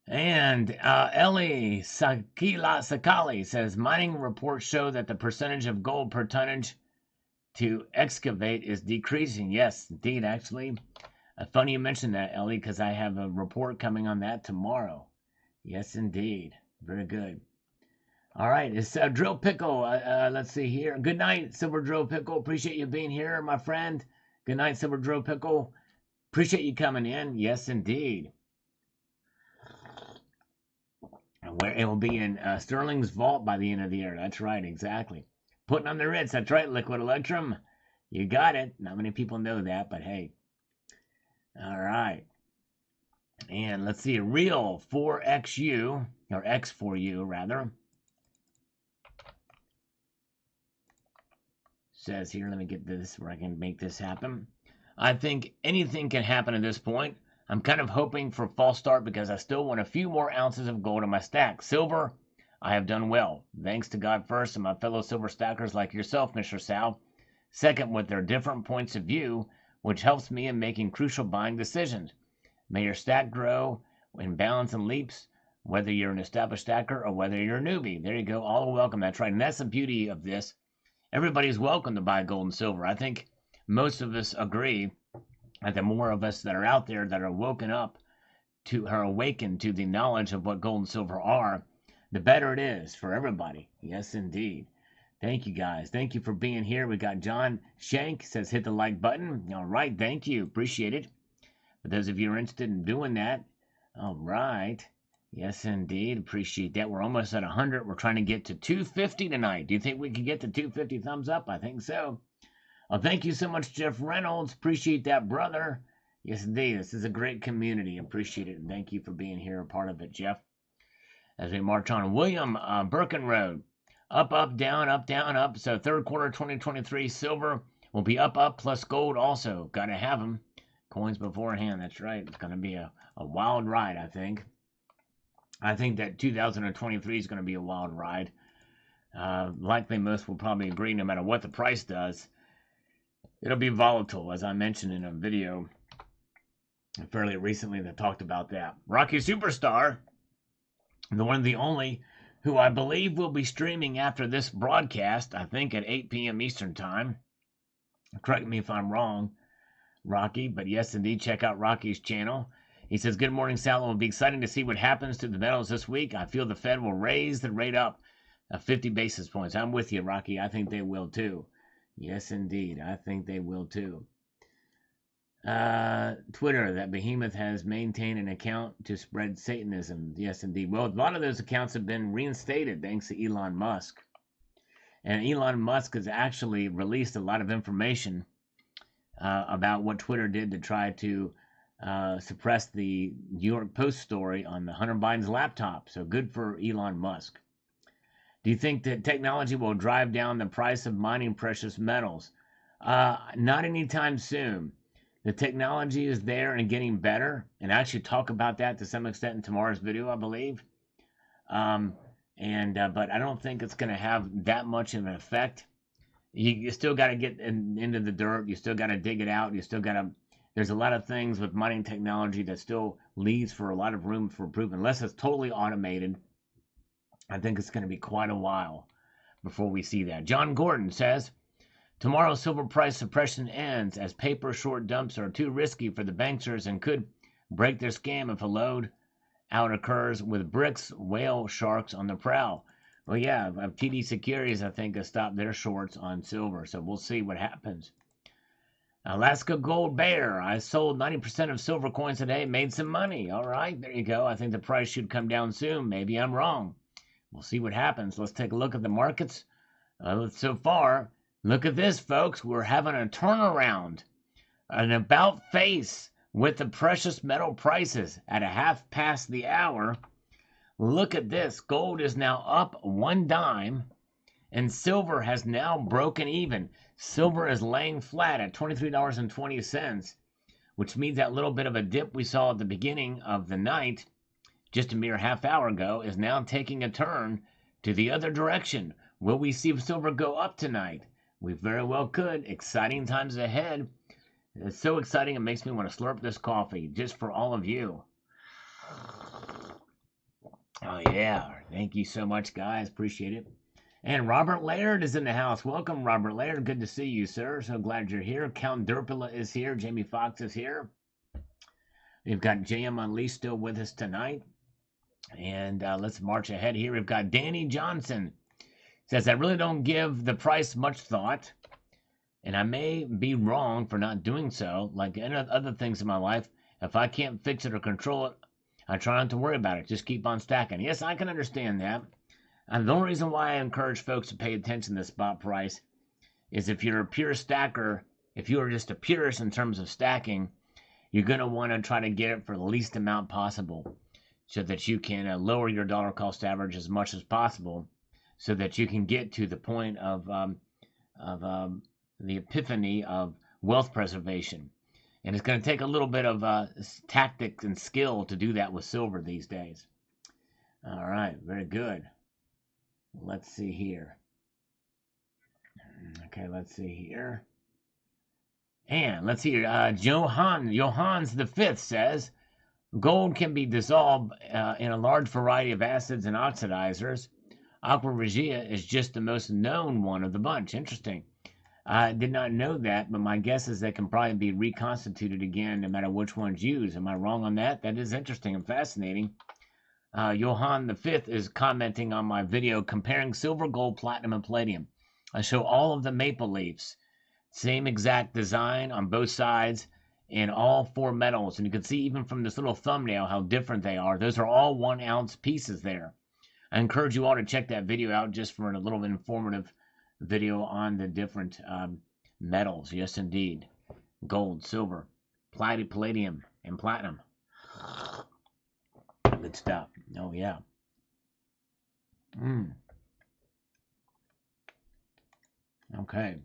And Ellie Sakali says mining reports show that the percentage of gold per tonnage to excavate is decreasing. Yes, indeed, actually. Funny you mentioned that, Ellie, because I have a report coming on that tomorrow. Yes, indeed. Very good. All right, it's Drill Pickle. Let's see here. Good night, Silver Drill Pickle. Appreciate you being here, my friend. Good night, Silver Drill Pickle. Appreciate you coming in. Yes, indeed. Where it will be in Sterling's vault by the end of the year. That's right, exactly. Putting on the Ritz. That's right, Liquid Electrum. You got it. Not many people know that, but hey. All right. And let's see, real 4XU, or X4U rather. Says here, let me get this where I can make this happen. I think anything can happen at this point. I'm kind of hoping for a false start because I still want a few more ounces of gold in my stack. Silver, I have done well. Thanks to God first and my fellow silver stackers like yourself, Mr. Sal. Second, with their different points of view, which helps me in making crucial buying decisions. May your stack grow in balance and leaps, whether you're an established stacker or whether you're a newbie. There you go. All are welcome. That's right. And that's the beauty of this. Everybody's welcome to buy gold and silver. I think most of us agree that the more of us that are out there that are awakened to the knowledge of what gold and silver are, the better it is for everybody. Yes, indeed. Thank you, guys. Thank you for being here. We got John Shank says hit the like button. All right, thank you. Appreciate it. For those of you who are interested in doing that, all right. Yes, indeed. Appreciate that. We're almost at 100. We're trying to get to 250 tonight. Do you think we can get to 250 thumbs up? I think so. Oh, thank you so much, Jeff Reynolds. Appreciate that, brother. Yes, indeed. This is a great community. Appreciate it. And thank you for being here, a part of it, Jeff. As we march on, William Birken Road. Up, up, down, up, down, up. So third quarter 2023, silver will be up, up, plus gold also. Got to have them. Coins beforehand. That's right. It's going to be a wild ride, I think. I think that 2023 is going to be a wild ride. Likely most will probably agree no matter what the price does. It'll be volatile, as I mentioned in a video fairly recently that talked about that. Rocky Superstar, the one and the only, who I believe will be streaming after this broadcast, I think at 8 p.m. Eastern Time. Correct me if I'm wrong, Rocky, but yes, indeed, check out Rocky's channel. He says, good morning, Sal. It will be exciting to see what happens to the metals this week. I feel the Fed will raise the rate up 50 basis points. I'm with you, Rocky. I think they will too. Yes, indeed. I think they will too. Twitter, that behemoth has maintained an account to spread Satanism. Yes, indeed. Well, a lot of those accounts have been reinstated thanks to Elon Musk. And Elon Musk has actually released a lot of information about what Twitter did to try to suppress the New York Post story on the Hunter Biden's laptop. So good for Elon Musk. Do you think that technology will drive down the price of mining precious metals? Not anytime soon. The technology is there and getting better, and I actually talk about that to some extent in tomorrow's video, I believe. But I don't think it's going to have that much of an effect. You still got to get into the dirt. You still got to dig it out. You still got to. There's a lot of things with mining technology that still leaves for a lot of room for improvement. Unless it's totally automated, I think it's going to be quite a while before we see that. John Gordon says, tomorrow silver price suppression ends as paper short dumps are too risky for the banksters and could break their scam if a load out occurs with BRICS whale sharks on the prowl. Well, yeah, TD Securities, I think, has stopped their shorts on silver, so we'll see what happens. Alaska Gold Bear, I sold 90% of silver coins today, made some money. All right, there you go. I think the price should come down soon. Maybe I'm wrong. We'll see what happens. Let's take a look at the markets. So far, look at this, folks. We're having a turnaround, an about face with the precious metal prices at a half past the hour. Look at this. Gold is now up 1 dime, and silver has now broken even. Silver is laying flat at $23.20, which means that little bit of a dip we saw at the beginning of the night, just a mere half hour ago, is now taking a turn to the other direction. Will we see silver go up tonight? We very well could. Exciting times ahead. It's so exciting, it makes me want to slurp this coffee just for all of you. Oh, yeah. Thank you so much, guys. Appreciate it. And Robert Laird is in the house. Welcome, Robert Laird. Good to see you, sir. So glad you're here. Count Derpula is here. Jamie Foxx is here. We've got JM Unleashed still with us tonight. And let's march ahead here. We've got Danny Johnson. Says, I really don't give the price much thought. And I may be wrong for not doing so. Like other things in my life, if I can't fix it or control it, I try not to worry about it. Just keep on stacking. Yes, I can understand that. And the only reason why I encourage folks to pay attention to the spot price is if you're a pure stacker, if you are just a purist in terms of stacking, you're going to want to try to get it for the least amount possible so that you can lower your dollar cost average as much as possible so that you can get to the point of the epiphany of wealth preservation. And it's going to take a little bit of tactics and skill to do that with silver these days. All right, very good. Let's see here. Okay, let's see here. And let's see here. Johans the Fifth says, gold can be dissolved in a large variety of acids and oxidizers. Aqua regia is just the most known one of the bunch. Interesting. I did not know that, but my guess is they can probably be reconstituted again no matter which one's used. Am I wrong on that? That is interesting and fascinating. Johan the Fifth is commenting on my video comparing silver, gold, platinum, and palladium. I show all of the maple leaves. Same exact design on both sides in all four metals. And you can see even from this little thumbnail how different they are. Those are all 1 ounce pieces there. I encourage you all to check that video out just for a little informative video on the different metals. Yes, indeed. Gold, silver, palladium, and platinum. Good stuff. Oh, yeah. Okay.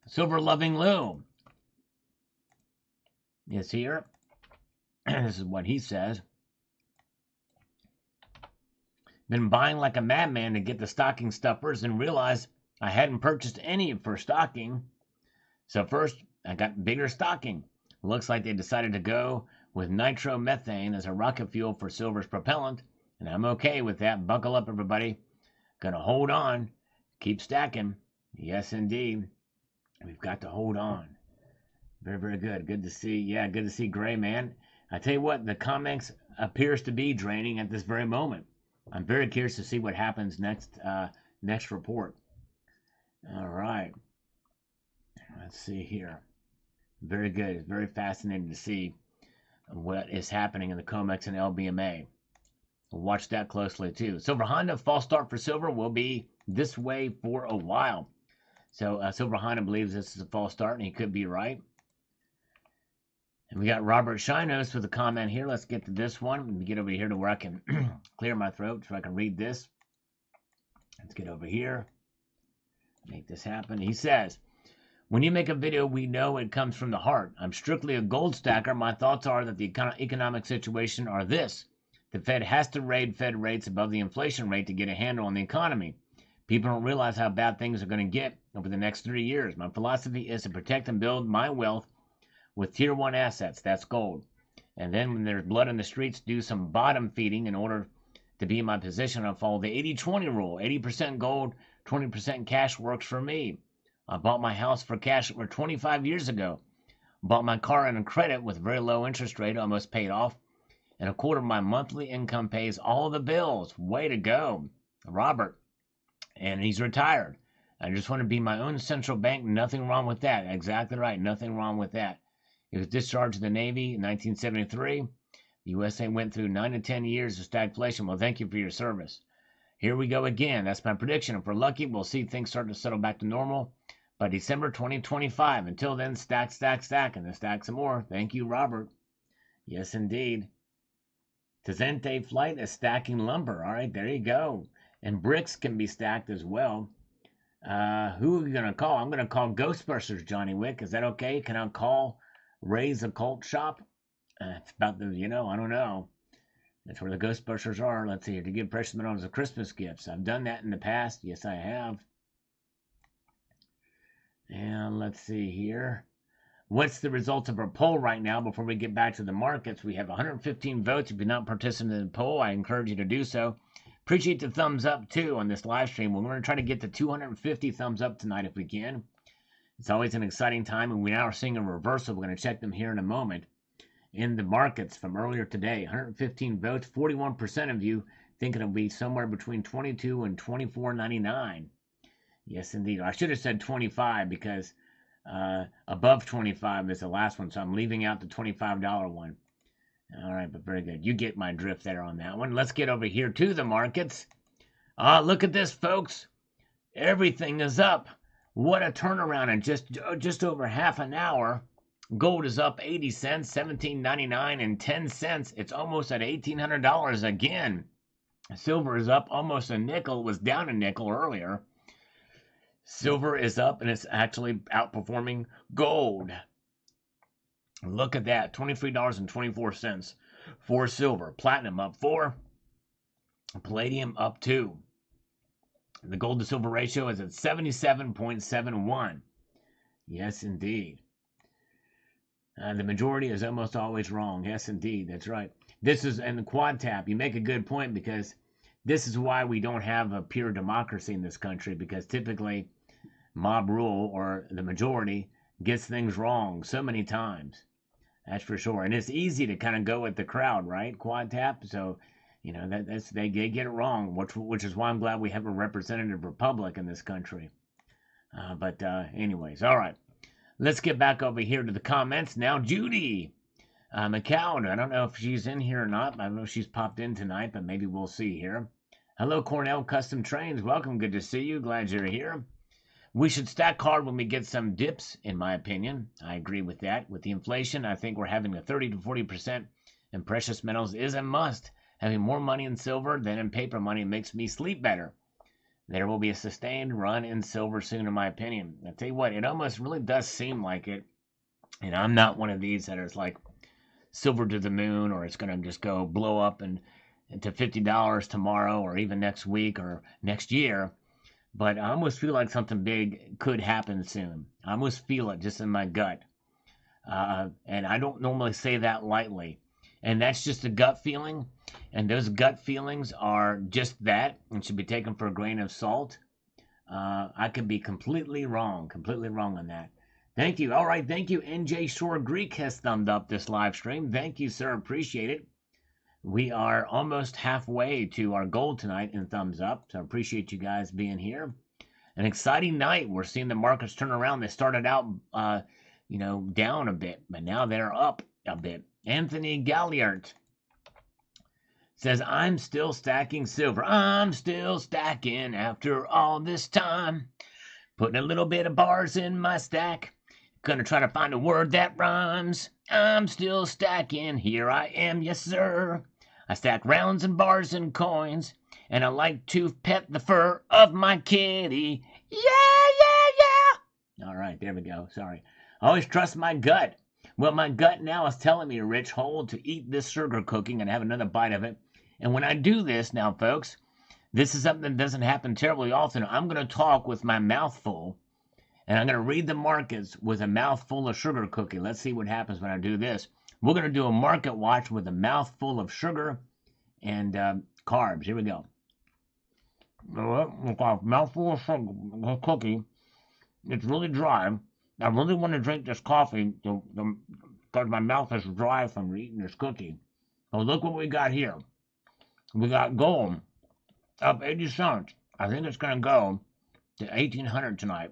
Silver Loving Lou is here. This is what he says. Been buying like a madman to get the stocking stuffers and realized I hadn't purchased any for stocking. So first, I got bigger stocking. Looks like they decided to go with nitromethane as a rocket fuel for silver's propellant, and I'm okay with that. Buckle up, everybody. Gonna hold on. Keep stacking. Yes, indeed. We've got to hold on. Very, very good. Good to see. Yeah, good to see Gray, man. I tell you what, the COMEX appears to be draining at this very moment. I'm very curious to see what happens next report. All right. Let's see here. Very good. It's very fascinating to see what is happening in the COMEX and LBMA. We'll watch that closely too. Silver Honda, false start for silver will be this way for a while. So Silver Honda believes this is a false start, and he could be right. And we got Robert Shinos with a comment here. Let's get to this one. Let me get over here to where I can clear my throat so I can read this. Let's get over here. Make this happen. He says, when you make a video, we know it comes from the heart. I'm strictly a gold stacker. My thoughts are that the economic situation are this. The Fed has to raise Fed rates above the inflation rate to get a handle on the economy. People don't realize how bad things are going to get over the next 3 years. My philosophy is to protect and build my wealth with tier 1 assets. That's gold. And then when there's blood in the streets, do some bottom feeding in order to be in my position. I'll follow the 80-20 rule. 80% gold, 20% cash works for me. I bought my house for cash over 25 years ago. Bought my car on credit with very low interest rate, almost paid off. And a quarter of my monthly income pays all the bills. Way to go, Robert. And he's retired. I just want to be my own central bank. Nothing wrong with that. Exactly right. Nothing wrong with that. He was discharged from the Navy in 1973. The USA went through 9 to 10 years of stagflation. Well, thank you for your service. Here we go again. That's my prediction. If we're lucky, we'll see things start to settle back to normal by December 2025. Until then, stack, stack, stack, and then stack some more. Thank you, Robert. Yes, indeed. Tezente Flight is stacking lumber. All right, there you go. And bricks can be stacked as well. Who are you going to call? I'm going to call Ghostbusters, Johnny Wick. Is that okay? Can I call Ray's Occult Shop? It's about the, I don't know. That's where the Ghostbusters are. Let's see here. To give precious metals as Christmas gifts. I've done that in the past. Yes, I have. And let's see here. What's the results of our poll right now before we get back to the markets? We have 115 votes. If you're not participating in the poll, I encourage you to do so. Appreciate the thumbs up, too, on this live stream. We're going to try to get to 250 thumbs up tonight if we can. It's always an exciting time, and we now are seeing a reversal. We're going to check them here in a moment. In the markets from earlier today, 115 votes, 41% of you think it'll be somewhere between 22 and 24.99. Yes, indeed. I should have said 25 because above 25 is the last one, so I'm leaving out the $25 one. All right, but very good. You get my drift there on that one. Let's get over here to the markets. Look at this, folks. Everything is up. What a turnaround in just over half an hour. Gold is up 80 cents, $17.99 and 10 cents. It's almost at $1,800 again. Silver is up almost a nickel. It was down a nickel earlier. Silver is up, and it's actually outperforming gold. Look at that, $23.24 for silver. Platinum up 4. Palladium up 2. The gold to silver ratio is at 77.71. Yes, indeed. The majority is almost always wrong. Yes, indeed. That's right. This is in the quad tap. You make a good point because this is why we don't have a pure democracy in this country, because typically mob rule or the majority gets things wrong so many times. That's for sure. And it's easy to kind of go with the crowd, right? Quad tap. So, you know, they get it wrong, which is why I'm glad we have a representative republic in this country. Anyways, all right. Let's get back over here to the comments now. Judy McCown, I don't know if she's in here or not. I don't know if she's popped in tonight, but maybe we'll see here. Hello, Cornell Custom Trains. Welcome. Good to see you. Glad you're here. We should stack hard when we get some dips, in my opinion. I agree with that. With the inflation, I think we're having a 30 to 40% in precious metals is a must. Having more money in silver than in paper money makes me sleep better. There will be a sustained run in silver soon, in my opinion. I tell you what, it almost really does seem like it. And I'm not one of these that is like silver to the moon, or it's going to just go blow up and to $50 tomorrow or even next week or next year. But I almost feel like something big could happen soon. I almost feel it just in my gut. And I don't normally say that lightly. And that's just a gut feeling. And those gut feelings are just that and should be taken for a grain of salt. I could be completely wrong on that. Thank you. All right, thank you. NJ Shore Greek has thumbed up this live stream. Thank you, sir. Appreciate it. We are almost halfway to our goal tonight in thumbs up. So I appreciate you guys being here. An exciting night. We're seeing the markets turn around. They started out, down a bit, but now they're up a bit. Anthony Galliard says, I'm still stacking silver. I'm still stacking after all this time. Putting a little bit of bars in my stack. Gonna try to find a word that rhymes. I'm still stacking. Here I am, yes, sir. I stack rounds and bars and coins. And I like to pet the fur of my kitty. Yeah. All right, there we go. Sorry. I always trust my gut. Well, my gut now is telling me, Rich Hold, to eat this sugar cookie and have another bite of it. And when I do this now, folks, this is something that doesn't happen terribly often. I'm going to talk with my mouth full, and I'm going to read the markets with a mouthful of sugar cookie. Let's see what happens when I do this. We're going to do a market watch with a mouthful of sugar and carbs. Here we go. Mouthful of sugar cookie. It's really dry. I really want to drink this coffee because my mouth is dry from eating this cookie. So look what we got here. We got gold up 80 cents. I think it's going to go to 1,800 tonight.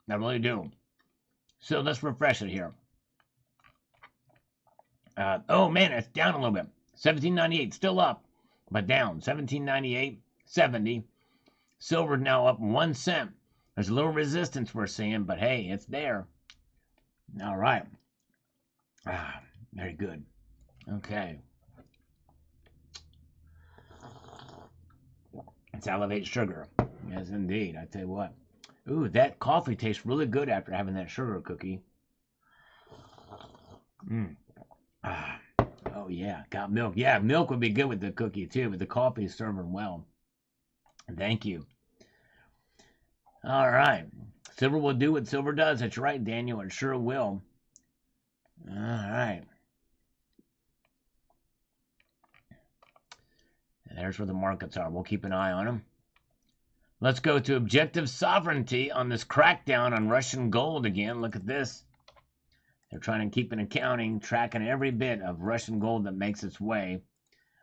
I really do. So let's refresh it here. Oh man, it's down a little bit. 17.98, still up, but down. 17.98, 70. Silver now up 1 cent. There's a little resistance we're seeing, but hey, it's there. All right. Very good. Okay. It's Elevate Sugar. Yes, indeed. I tell you what. Ooh, that coffee tastes really good after having that sugar cookie. Oh, yeah. Got milk. Yeah, milk would be good with the cookie, too, but the coffee is serving well. Thank you. All right. Silver will do what silver does. That's right, Daniel. It sure will. All right. There's where the markets are. We'll keep an eye on them. Let's go to objective sovereignty on this crackdown on Russian gold again. Look at this. They're trying to keep an accounting, tracking every bit of Russian gold that makes its way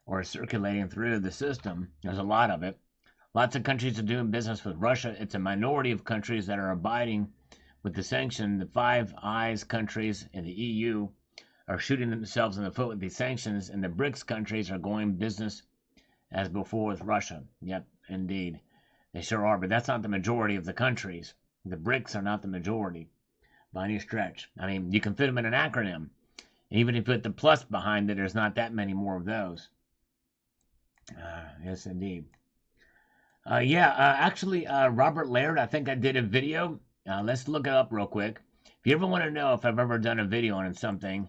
or is circulating through the system. There's a lot of it. Lots of countries are doing business with Russia. It's a minority of countries that are abiding with the sanction. The Five Eyes countries in the EU are shooting themselves in the foot with these sanctions, and the BRICS countries are going business as before with Russia. Yep, indeed. They sure are, but that's not the majority of the countries. The BRICS are not the majority by any stretch. I mean, you can fit them in an acronym. Even if you put the plus behind it, there's not that many more of those. Yes, indeed. Actually, Robert Laird, I think I did a video. Let's look it up real quick. If you ever want to know if I've ever done a video on something,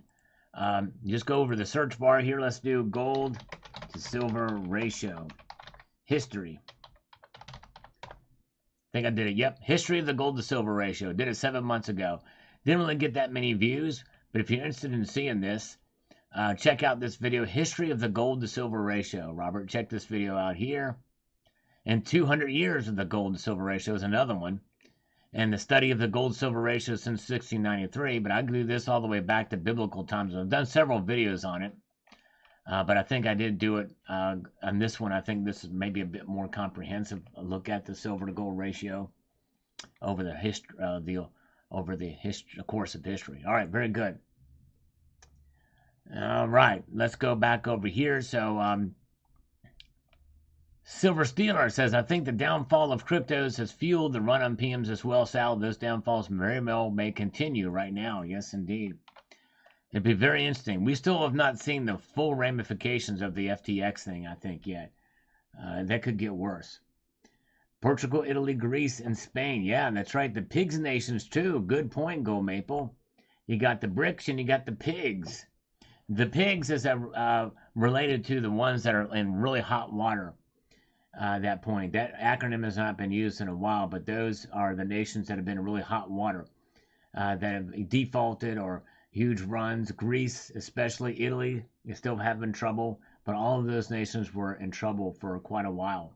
just go over the search bar here. Let's do gold to silver ratio. History. I think I did it. Yep. History of the gold to silver ratio. Did it 7 months ago. Didn't really get that many views, but if you're interested in seeing this, check out this video, History of the Gold to Silver Ratio. Robert, check this video out here. And 200 years of the gold to silver ratio is another one. And the study of the gold silver ratio since 1693. But I can do this all the way back to biblical times. I've done several videos on it. But I think I did do it on this one. I think this is maybe a bit more comprehensive. A look at the silver to gold ratio over the history, course of history. All right, very good. All right, let's go back over here. So, Silver Steeler says, I think the downfall of cryptos has fueled the run on PMs as well. Sal, those downfalls very well may continue right now. Yes, indeed. It'd be very interesting. We still have not seen the full ramifications of the FTX thing, I think, yet. That could get worse. Portugal, Italy, Greece, and Spain. Yeah, that's right. The pigs nations, too. Good point, Gold Maple. You got the BRICS and you got the pigs. The pigs is related to the ones that are in really hot water. That point. That acronym has not been used in a while, but those are the nations that have been in really hot water, that have defaulted or huge runs. Greece, especially Italy, is still having trouble, but all of those nations were in trouble for quite a while.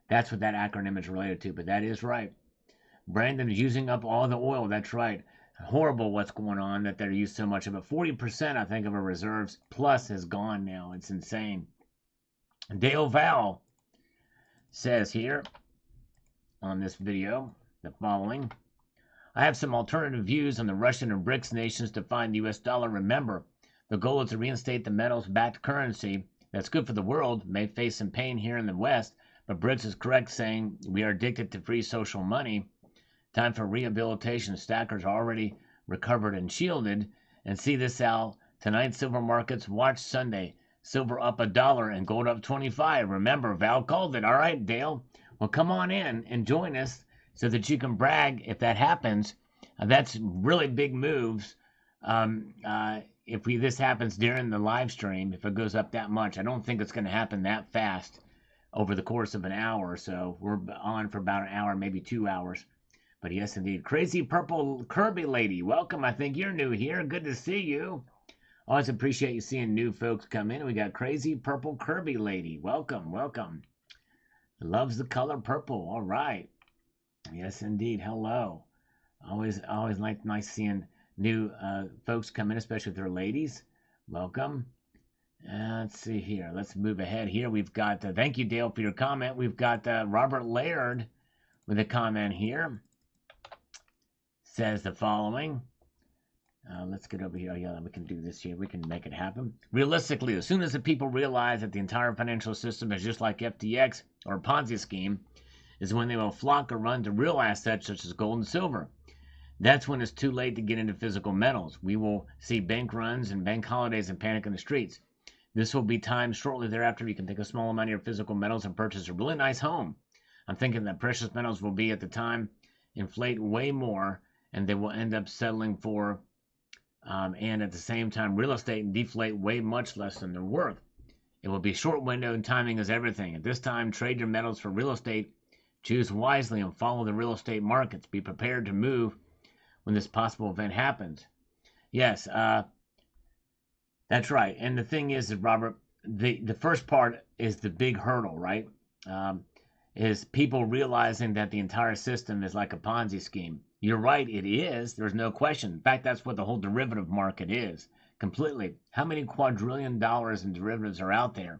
That's what that acronym is related to, but that is right. Brandon is using up all the oil. That's right. Horrible what's going on that they're using so much of it. 40%, I think, of our reserves plus is gone now. It's insane. Dale Val says here on this video the following. I have some alternative views on the Russian and BRICS nations to find the US dollar. Remember, the goal is to reinstate the metals-backed currency that's good for the world. May face some pain here in the West, but BRICS is correct saying we are addicted to free social money. Time for rehabilitation. Stackers already recovered and shielded. And see this, Al. Tonight, silver markets. Watch Sunday. Silver up $1 and gold up 25. Remember, Val called it. All right, Dale. Well, come on in and join us so that you can brag if that happens. That's really big moves. If this happens during the live stream, if it goes up that much, I don't think it's going to happen that fast over the course of an hour or so. We're on for about an hour, maybe 2 hours. But yes, indeed. Crazy Purple Kirby Lady, welcome. I think you're new here. Good to see you. Always appreciate you seeing new folks come in. We got Crazy Purple Kirby Lady. Welcome, welcome. Loves the color purple. All right. Yes, indeed. Hello. Always like nice seeing new folks come in, especially if they're ladies. Welcome. Let's see here. Let's move ahead here. We've got, thank you, Dale, for your comment. We've got Robert Laird with a comment here. Says the following. Let's get over here. Yeah, we can do this here. We can make it happen. Realistically, as soon as the people realize that the entire financial system is just like FTX or a Ponzi scheme, is when they will flock or run to real assets such as gold and silver. That's when it's too late to get into physical metals. We will see bank runs and bank holidays and panic in the streets. This will be timed shortly thereafter. You can take a small amount of your physical metals and purchase a really nice home. I'm thinking that precious metals will be at the time inflate way more, and they will end up settling for, and at the same time, real estate and deflate way much less than they're worth. It will be a short window, and timing is everything. At this time, trade your metals for real estate. Choose wisely and follow the real estate markets. Be prepared to move when this possible event happens. Yes, that's right. And the thing is, Robert, the first part is the big hurdle, right? Um, is people realizing that the entire system is like a Ponzi scheme. You're right, it is. There's no question. In fact, that's what the whole derivative market is completely. How many quadrillion dollars in derivatives are out there?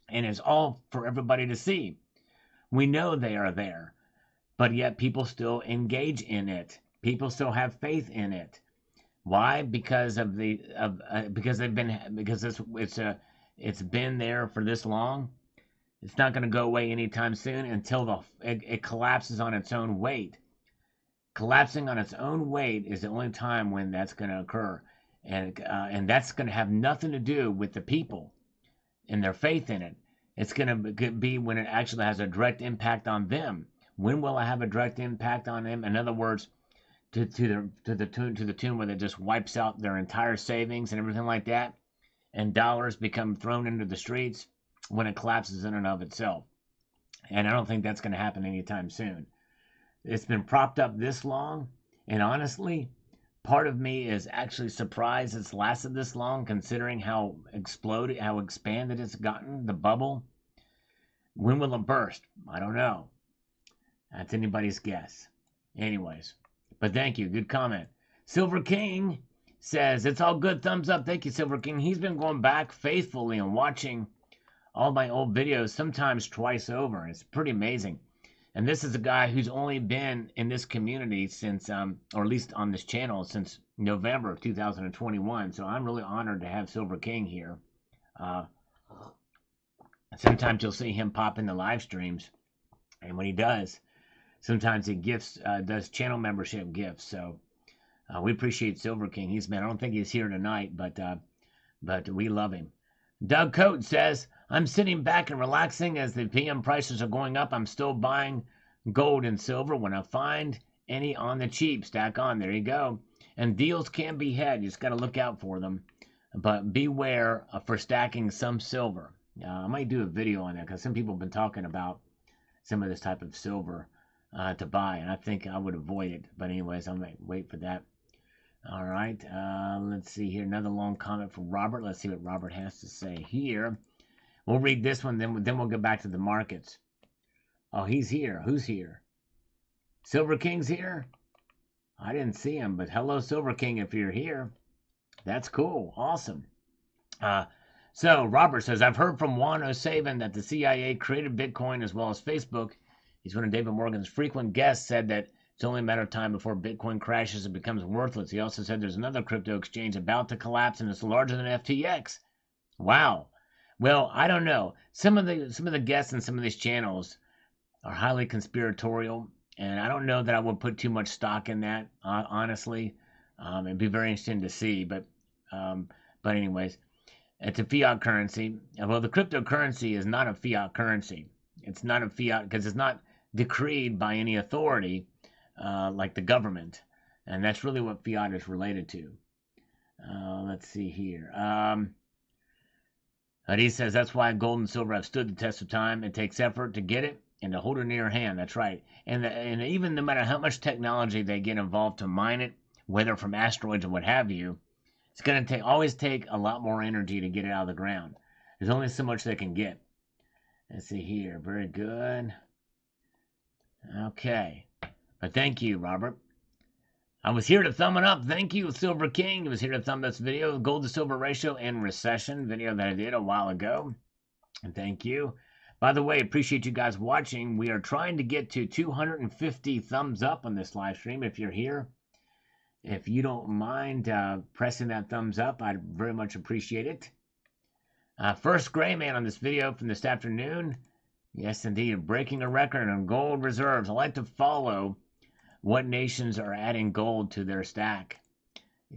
And it's all for everybody to see. We know they are there, but yet people still engage in it. People still have faith in it. Why? Because of because they've been because it's been there for this long. It's not going to go away anytime soon until it collapses on its own weight. Collapsing on its own weight is the only time when that's going to occur, and that's going to have nothing to do with the people and their faith in it. It's going to be when it actually has a direct impact on them. When will it have a direct impact on them? In other words, to the tune where it just wipes out their entire savings and everything like that, and dollars become thrown into the streets when it collapses in and of itself. And I don't think that's going to happen anytime soon. It's been propped up this long, and honestly, part of me is actually surprised it's lasted this long, considering how expanded it's gotten, the bubble. When will it burst? I don't know. That's anybody's guess. Anyways, but thank you. Good comment. Silver King says, it's all good. Thumbs up. Thank you, Silver King. He's been going back faithfully and watching all my old videos, sometimes twice over. It's pretty amazing. And this is a guy who's only been in this community since, or at least on this channel, since November of 2021. So I'm really honored to have Silver King here. Sometimes you'll see him pop in the live streams. And when he does, sometimes he does channel membership gifts. So we appreciate Silver King. I don't think he's here tonight, but we love him. Doug Coate says, I'm sitting back and relaxing as the PM prices are going up. I'm still buying gold and silver when I find any on the cheap. Stack on. There you go. And deals can be had. You just got to look out for them. But beware for stacking some silver. I might do a video on that because some people have been talking about some of this type of silver to buy. And I think I would avoid it. But anyways, I might wait for that. All right, let's see here. Another long comment from Robert. Let's see what Robert has to say here. We'll read this one, then we'll get back to the markets. Oh, he's here. Who's here? Silver King's here? I didn't see him, but hello, Silver King, if you're here. That's cool. Awesome. So Robert says, I've heard from Juan O'Savin that the CIA created Bitcoin as well as Facebook. He's one of David Morgan's frequent guests, said that it's only a matter of time before Bitcoin crashes and becomes worthless. He also said there's another crypto exchange about to collapse and it's larger than FTX. Wow. Well, I don't know. Some of the guests in some of these channels are highly conspiratorial, and I don't know that I would put too much stock in that. Honestly, it'd be very interesting to see. But anyways, it's a fiat currency. Well, the cryptocurrency is not a fiat currency. It's not a fiat because it's not decreed by any authority. Like the government, and that's really what fiat is related to. Let's see here. He says that's why gold and silver have stood the test of time. It takes effort to get it and to hold it near your hand. That's right. And even no matter how much technology they get involved to mine it, whether from asteroids or what have you, it's going to always take a lot more energy to get it out of the ground. There's only so much they can get. Let's see here. Very good. Okay. But thank you, Robert. I was here to thumb it up. Thank you, Silver King. I was here to thumb this video, gold to silver ratio and recession video that I did a while ago. And thank you. By the way, appreciate you guys watching. We are trying to get to 250 thumbs up on this live stream. If you're here, if you don't mind pressing that thumbs up, I'd very much appreciate it. First gray man on this video from this afternoon. Yes, indeed, breaking a record on gold reserves. I like to follow what nations are adding gold to their stack,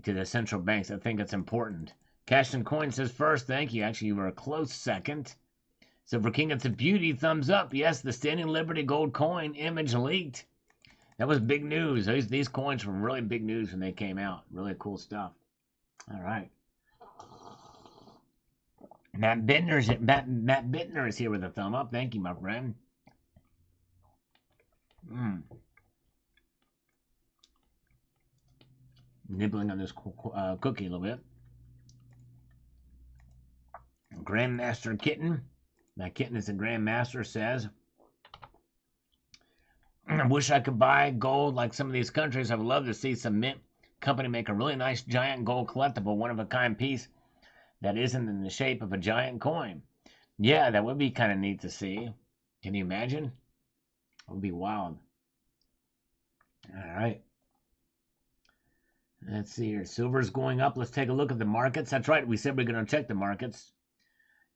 to the central banks. I think it's important. Cash and Coin says first, thank you. Actually, you were a close second. Silver King, it's a beauty. Thumbs up. Yes, the Standing Liberty gold coin image leaked. That was big news. These coins were really big news when they came out. Really cool stuff. All right. Matt Bittner is here with a thumb up. Thank you, my friend. Nibbling on this cookie a little bit. Grandmaster Kitten. That kitten is a Grandmaster, says, I wish I could buy gold like some of these countries. I would love to see some mint company make a really nice giant gold collectible, one-of-a-kind piece that isn't in the shape of a giant coin. Yeah, that would be kind of neat to see. Can you imagine? It would be wild. All right. Let's see here. Silver's going up. Let's take a look at the markets. That's right. We said we're going to check the markets.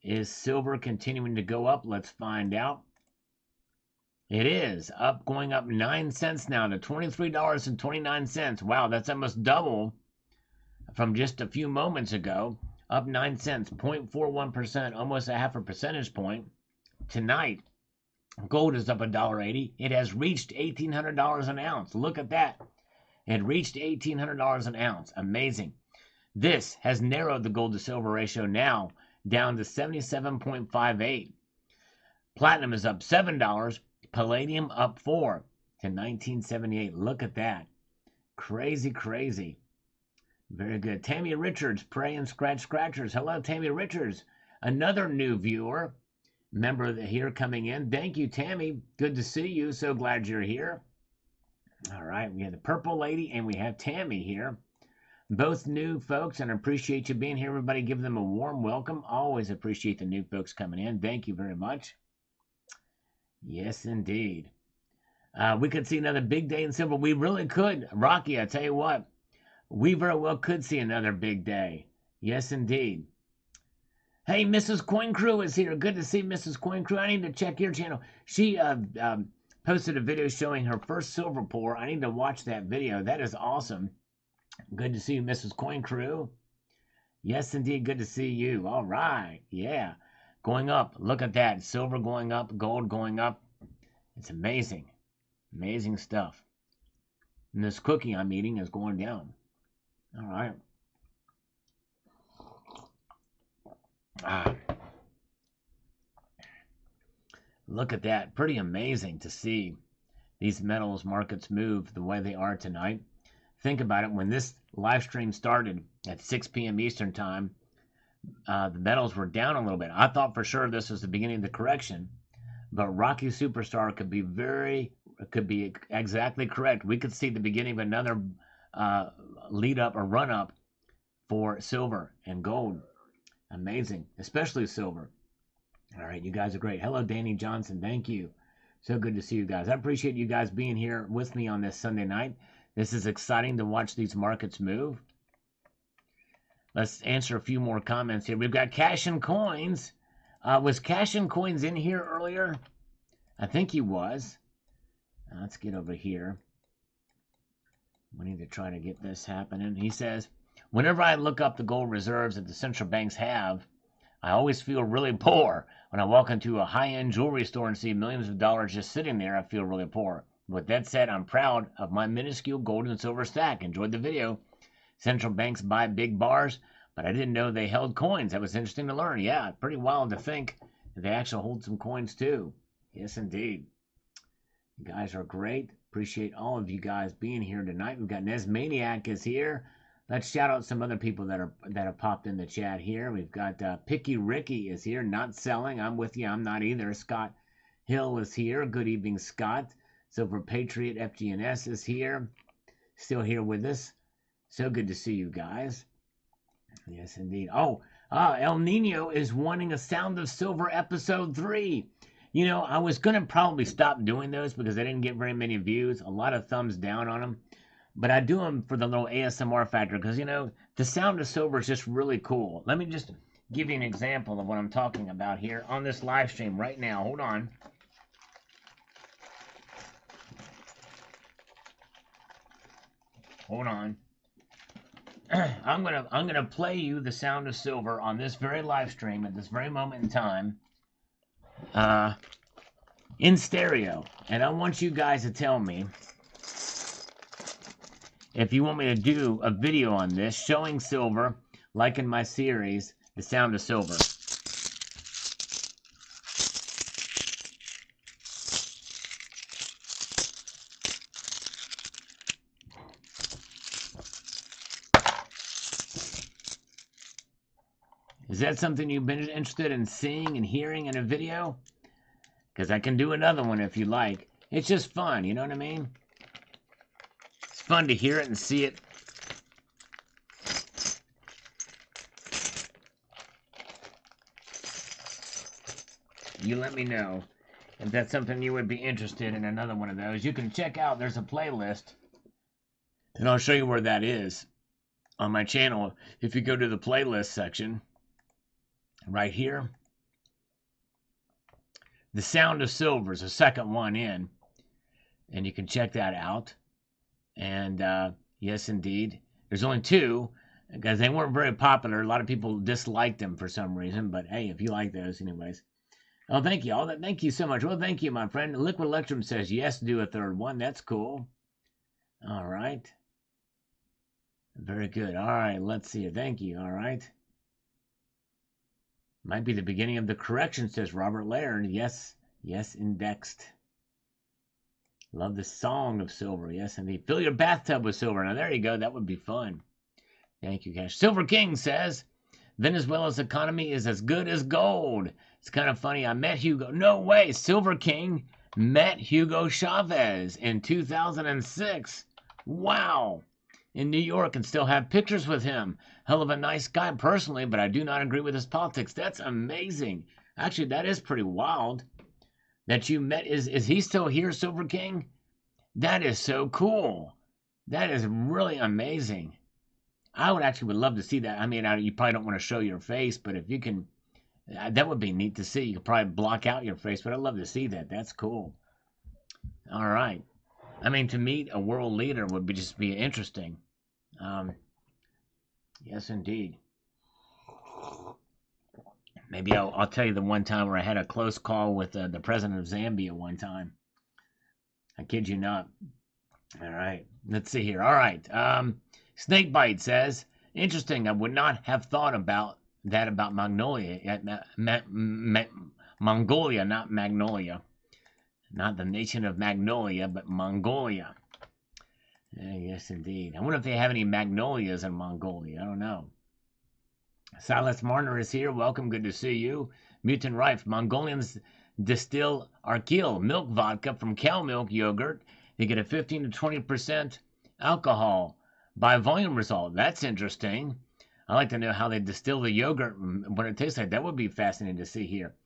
Is silver continuing to go up? Let's find out. It is up, going up 9 cents now to $23.29. Wow, that's almost double from just a few moments ago. Up 9 cents, 0.41%, almost a half a percentage point. Tonight, gold is up $1.80. It has reached $1,800 an ounce. Look at that. It reached $1,800 an ounce. Amazing. This has narrowed the gold to silver ratio now down to 77.58. Platinum is up $7. Palladium up 4 to 1978. Look at that. Crazy, crazy. Very good. Tammy Richards, Pray and Scratch Scratchers. Hello, Tammy Richards. Another new viewer. Member here coming in. Thank you, Tammy. Good to see you. So glad you're here. All right. We have the Purple Lady and we have Tammy here. Both new folks, and I appreciate you being here. Everybody give them a warm welcome. Always appreciate the new folks coming in. Thank you very much. Yes, indeed. We could see another big day in silver. We really could. Rocky, I tell you what, we very well could see another big day. Yes, indeed. Hey, Mrs. Coin Crew is here. Good to see Mrs. Coin Crew. I need to check your channel. She posted a video showing her first silver pour. I need to watch that video. That is awesome. Good to see you, Mrs. Coin Crew. Yes, indeed. Good to see you. All right. Yeah. Going up. Look at that. Silver going up. Gold going up. It's amazing. Amazing stuff. And this cookie I'm eating is going down. All right. Look at that. Pretty amazing to see these metals markets move the way they are tonight. Think about it. When this live stream started at 6 p.m. Eastern time, the metals were down a little bit. I thought for sure this was the beginning of the correction, but Rocky Superstar could be exactly correct. We could see the beginning of another lead up or run up for silver and gold. Amazing, especially silver. All right, you guys are great. Hello, Danny Johnson. Thank you. So good to see you guys. I appreciate you guys being here with me on this Sunday night. This is exciting to watch these markets move. Let's answer a few more comments here. We've got Cash and Coins. Was Cash and Coins in here earlier? I think he was. Let's get over here. We need to try to get this happening. He says, whenever I look up the gold reserves that the central banks have, I always feel really poor. When I walk into a high-end jewelry store and see millions of dollars just sitting there, I feel really poor. With that said, I'm proud of my minuscule gold and silver stack. Enjoyed the video. Central banks buy big bars, but I didn't know they held coins. That was interesting to learn. Yeah, pretty wild to think that they actually hold some coins too. Yes, indeed. You guys are great. Appreciate all of you guys being here tonight. We've got Nesmaniac is here. Let's shout out some other people that have popped in the chat here. We've got Picky Ricky is here. Not selling. I'm with you. I'm not either. Scott Hill is here. Good evening, Scott. Silver Patriot FGNS is here. Still here with us. So good to see you guys. Yes, indeed. El Nino is wanting a Sound of Silver episode 3. You know, I was going to probably stop doing those because they didn't get very many views. A lot of thumbs down on them. But I do them for the little ASMR factor because, you know, the Sound of Silver is just really cool. Let me just give you an example of what I'm talking about here on this live stream right now. Hold on. Hold on. I'm gonna play you the Sound of Silver on this very live stream at this very moment in time, in stereo, and I want you guys to tell me if you want me to do a video on this showing silver, like in my series, The Sound of Silver. that something you've been interested in seeing and hearing in a video? Because I can do another one if you like. It's just fun, you know what I mean? It's fun to hear it and see it. You let me know if that's something you would be interested in another one of those. You can check out, there's a playlist, and I'll show you where that is on my channel. If you go to the playlist section, right here, The Sound of Silver is the second one in, and you can check that out. And yes, indeed, there's only two, because they weren't very popular. A lot of people disliked them for some reason, but hey, if you like those, anyways. Oh, thank you. Thank you so much. Well, thank you, my friend. Liquid Electrum says yes, do a third one. That's cool. All right. Very good. All right, let's see it. Thank you. All right. Might be the beginning of the correction, says Robert Laird. Yes, yes, indexed. Love the Song of Silver. Yes, indeed. Fill your bathtub with silver. Now, there you go. That would be fun. Thank you, Cash. Silver King says, Venezuela's economy is as good as gold. It's kind of funny. I met Hugo. No way. Silver King met Hugo Chavez in 2006. Wow. In New York, and still have pictures with him. Hell of a nice guy personally, but I do not agree with his politics. That's amazing. Actually, that is pretty wild that you met. Is he still here, Silver King? That is so cool. That is really amazing. I would love to see that. I mean, you probably don't want to show your face, but if you can, that would be neat to see. You could probably block out your face, but I'd love to see that. That's cool. All right. I mean, to meet a world leader would just be interesting. Yes, indeed. Maybe I'll tell you the one time where I had a close call with the president of Zambia one time. I kid you not. All right. Let's see here. All right. Snakebite says, interesting. I would not have thought about that about Mongolia. Mongolia, not Magnolia. Not the nation of Magnolia, but Mongolia. Yes, indeed. I wonder if they have any magnolias in Mongolia. I don't know. Silas Marner is here. Welcome. Good to see you. Mutant Rife. Mongolians distill Arkil milk vodka from cow milk yogurt. They get a 15 to 20% alcohol by volume result. That's interesting. I'd like to know how they distill the yogurt, what it tastes like. That would be fascinating to see here.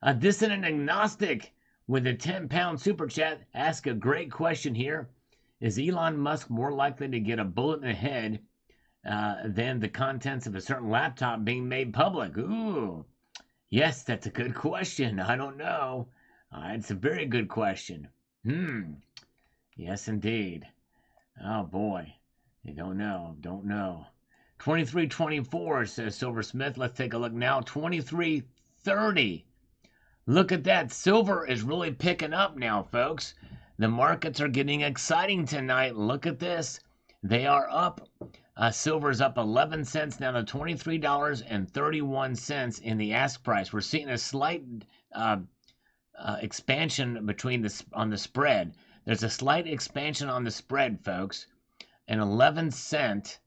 A Dissident Agnostic with a 10-pound super chat asks a great question here. Is Elon Musk more likely to get a bullet in the head than the contents of a certain laptop being made public? Ooh, yes, that's a good question. I don't know. It's a very good question. Yes, indeed. Oh, boy. I don't know. 2324 says Silversmith. Let's take a look now. 2330. Look at that. Silver is really picking up now, folks. The markets are getting exciting tonight. Look at this. They are up. Silver's up 11 cents now to $23.31 in the ask price. We're seeing a slight expansion on the spread. There's a slight expansion on the spread, folks. An 11-cent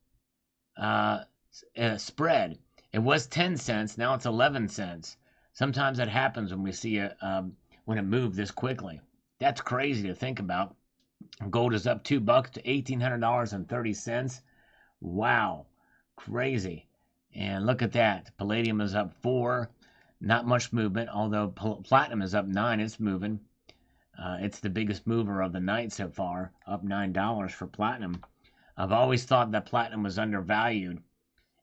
spread. It was 10 cents. Now it's 11 cents. Sometimes that happens when we see when it moved this quickly. That's crazy to think about. Gold is up $2 to $1,800.30. Wow, crazy. And look at that. Palladium is up 4. Not much movement, although platinum is up 9. It's moving. It's the biggest mover of the night so far, up $9 for platinum. I've always thought that platinum was undervalued,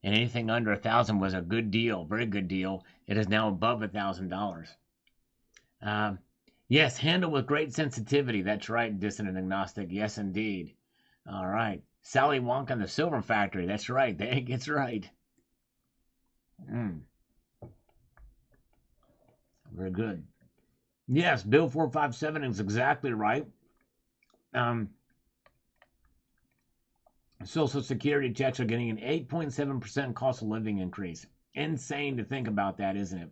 and anything under 1,000 was a good deal, very good deal. It is now above $1,000. Yes, handle with great sensitivity. That's right, Dissident Agnostic. Yes, indeed. All right. Sally Wonka and the Silver Factory. That's right. That gets right. Very good. Yes, Bill 457 is exactly right. Social Security checks are getting an 8.7% cost of living increase. Insane to think about that, isn't it?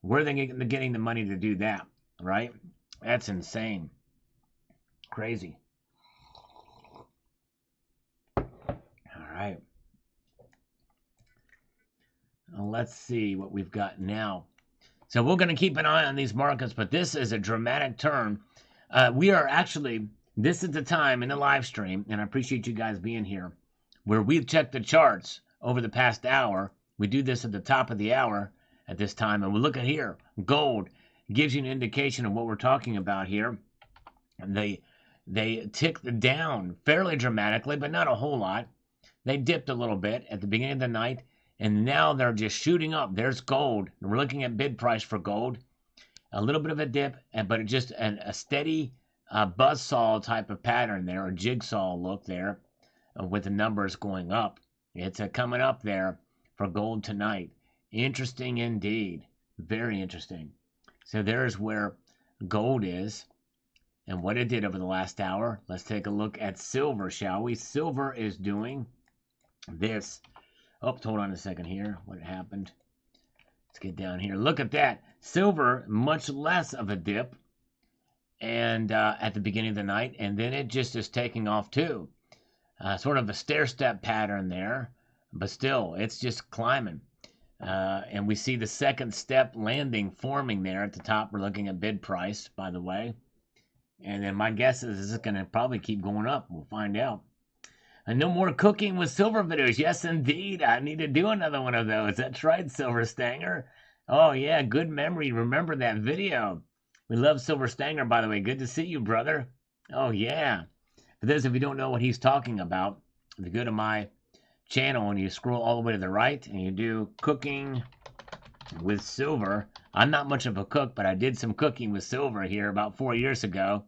Where are they getting the money to do that, right? That's insane. Crazy. All right. Let's see what we've got now. So we're going to keep an eye on these markets, but this is a dramatic turn. This is the time in the live stream, and I appreciate you guys being here, where we've checked the charts over the past hour. We do this at the top of the hour at this time, and we look at here. Gold gives you an indication of what we're talking about here. And they ticked down fairly dramatically, but not a whole lot. They dipped a little bit at the beginning of the night, and now they're just shooting up. There's gold. We're looking at bid price for gold. A little bit of a dip, but it just a steady buzzsaw type of pattern there, a jigsaw look there, with the numbers going up. It's coming up there for gold tonight. Interesting indeed. Very interesting. So there's where gold is and what it did over the last hour. Let's take a look at silver, shall we? Silver is doing this. Oh, hold on a second here. What happened? Let's get down here. Look at that. Silver, much less of a dip and at the beginning of the night, and then it just is taking off too. Sort of a stair-step pattern there, but still, it's just climbing. And we see the second step landing forming there at the top. We're looking at bid price, by the way. And then my guess is this is going to probably keep going up. We'll find out. And no more cooking with silver videos. Yes, indeed. I need to do another one of those. That's right, Silver Stanger. Oh, yeah, good memory. Remember that video. We love Silver Stanger, by the way. Good to see you, brother. Oh, yeah. For those of you who don't know what he's talking about, if you go to my channel and you scroll all the way to the right and you do cooking with silver. I'm not much of a cook, but I did some cooking with silver here about 4 years ago.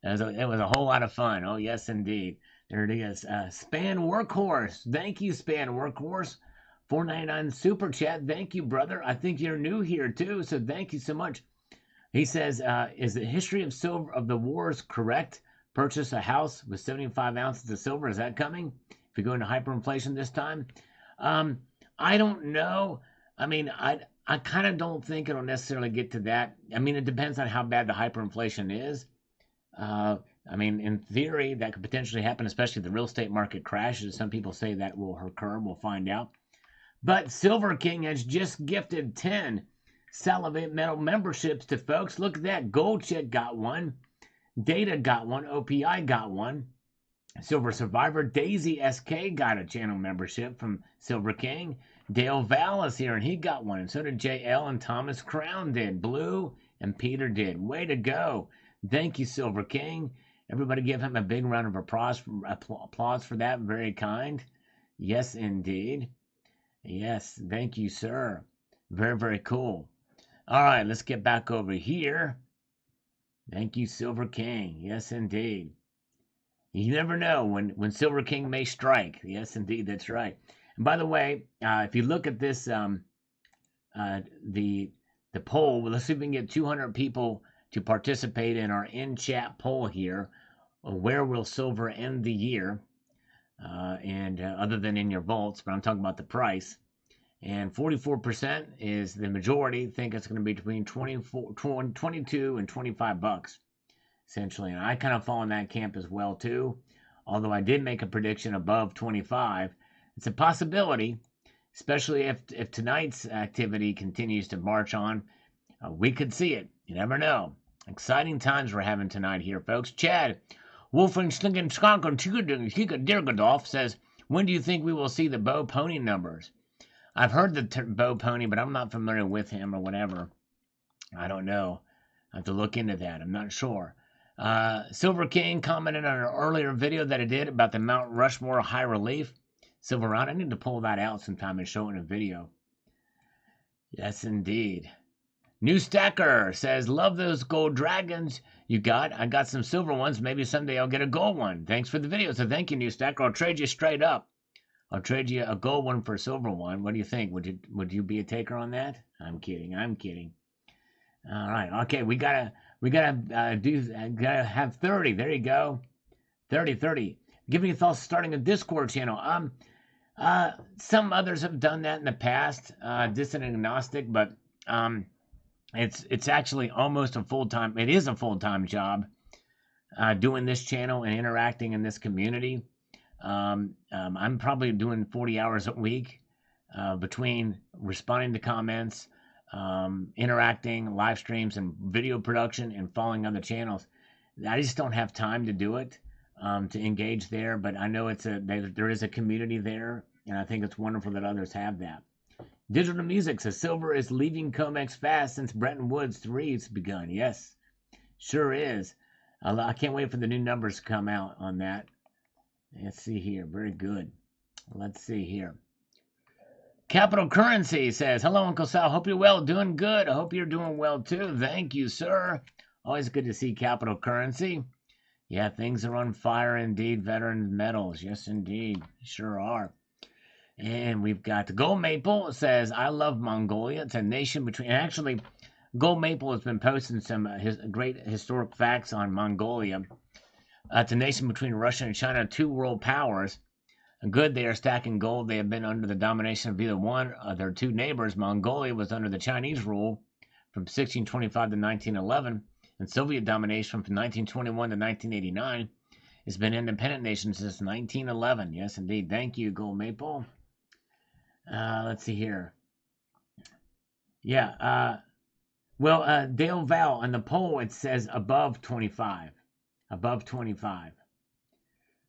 It was a whole lot of fun. Oh, yes, indeed. There it is. Span Workhorse. Thank you, Span Workhorse. $4.99 super chat. Thank you, brother. I think you're new here, too, so thank you so much. He says, is the history of silver of the wars correct? Purchase a house with 75 ounces of silver. Is that coming? If you go into hyperinflation this time? I don't know. I mean, I kind of don't think it'll necessarily get to that. I mean, it depends on how bad the hyperinflation is. I mean, in theory, that could potentially happen, especially if the real estate market crashes. Some people say that will occur. We'll find out. But Silver King has just gifted 10 Salivate Metal memberships to folks. Look at that. Gold Chick got one. Data got one. OPI got one. Silver Survivor. Daisy SK got a channel membership from Silver King. Dale Val is here, and he got one. And so did JL, and Thomas Crown did. Blue and Peter did. Way to go. Thank you, Silver King. Everybody give him a big round of applause for that. Very kind. Yes, indeed. Yes, thank you, sir. Very, very cool. All right, let's get back over here. Thank you, Silver King. Yes, indeed. You never know when Silver King may strike. Yes, indeed, that's right. And by the way, if you look at this, the poll, let's see if we can get 200 people to participate in our in-chat poll here. Where will silver end the year? Other than in your vaults, but I'm talking about the price. And 44% is the majority think it's going to be between 22 and 25 bucks, essentially. And I kind of fall in that camp as well, too. Although I did make a prediction above 25. It's a possibility, especially if tonight's activity continues to march on. We could see it. You never know. Exciting times we're having tonight here, folks. Chad, Wolfenschlingenschlanken says, when do you think we will see the Bo Pony numbers? I've heard the Bo Pony, but I'm not familiar with him or whatever. I don't know. I have to look into that. I'm not sure. Silver King commented on an earlier video that I did about the Mount Rushmore high relief. Silverado, I need to pull that out sometime and show it in a video. Yes, indeed. New Stacker says, love those gold dragons you got. I got some silver ones. Maybe someday I'll get a gold one. Thanks for the video. So thank you, New Stacker. I'll trade you straight up. I'll trade you a gold one for a silver one. What do you think? Would you be a taker on that? I'm kidding. I'm kidding. All right. Okay. We gotta have 30. There you go. 30. Give me your thoughts starting a Discord channel. Some others have done that in the past. Dissident agnostic, but it's actually almost a full-time. It is a full-time job. Doing this channel and interacting in this community. I'm probably doing 40 hours a week. between responding to comments, interacting, live streams, and video production, and following other channels. I just don't have time to do it, to engage there. But I know there is a community there, and I think it's wonderful that others have that. Digital Music says silver is leaving COMEX fast since Bretton Woods 3's begun. Yes, sure is. I can't wait for the new numbers to come out on that. Let's see here. Very good. Let's see here. Capital Currency says, hello, Uncle Sal. Hope you're well. Doing good. I hope you're doing well, too. Thank you, sir. Always good to see Capital Currency. Yeah, things are on fire indeed. Veteran Metals. Yes, indeed. Sure are. And we've got the Gold Maple. It says, I love Mongolia. It's a nation between... Actually, Gold Maple has been posting some great historic facts on Mongolia. It's a nation between Russia and China, two world powers. Good, they are stacking gold. They have been under the domination of either one of their two neighbors. Mongolia was under the Chinese rule from 1625 to 1911, and Soviet domination from 1921 to 1989. It's been an independent nation since 1911. Yes, indeed. Thank you, Gold Maple. Let's see here. Yeah, Dale Val, on the poll, it says above 25. Above 25.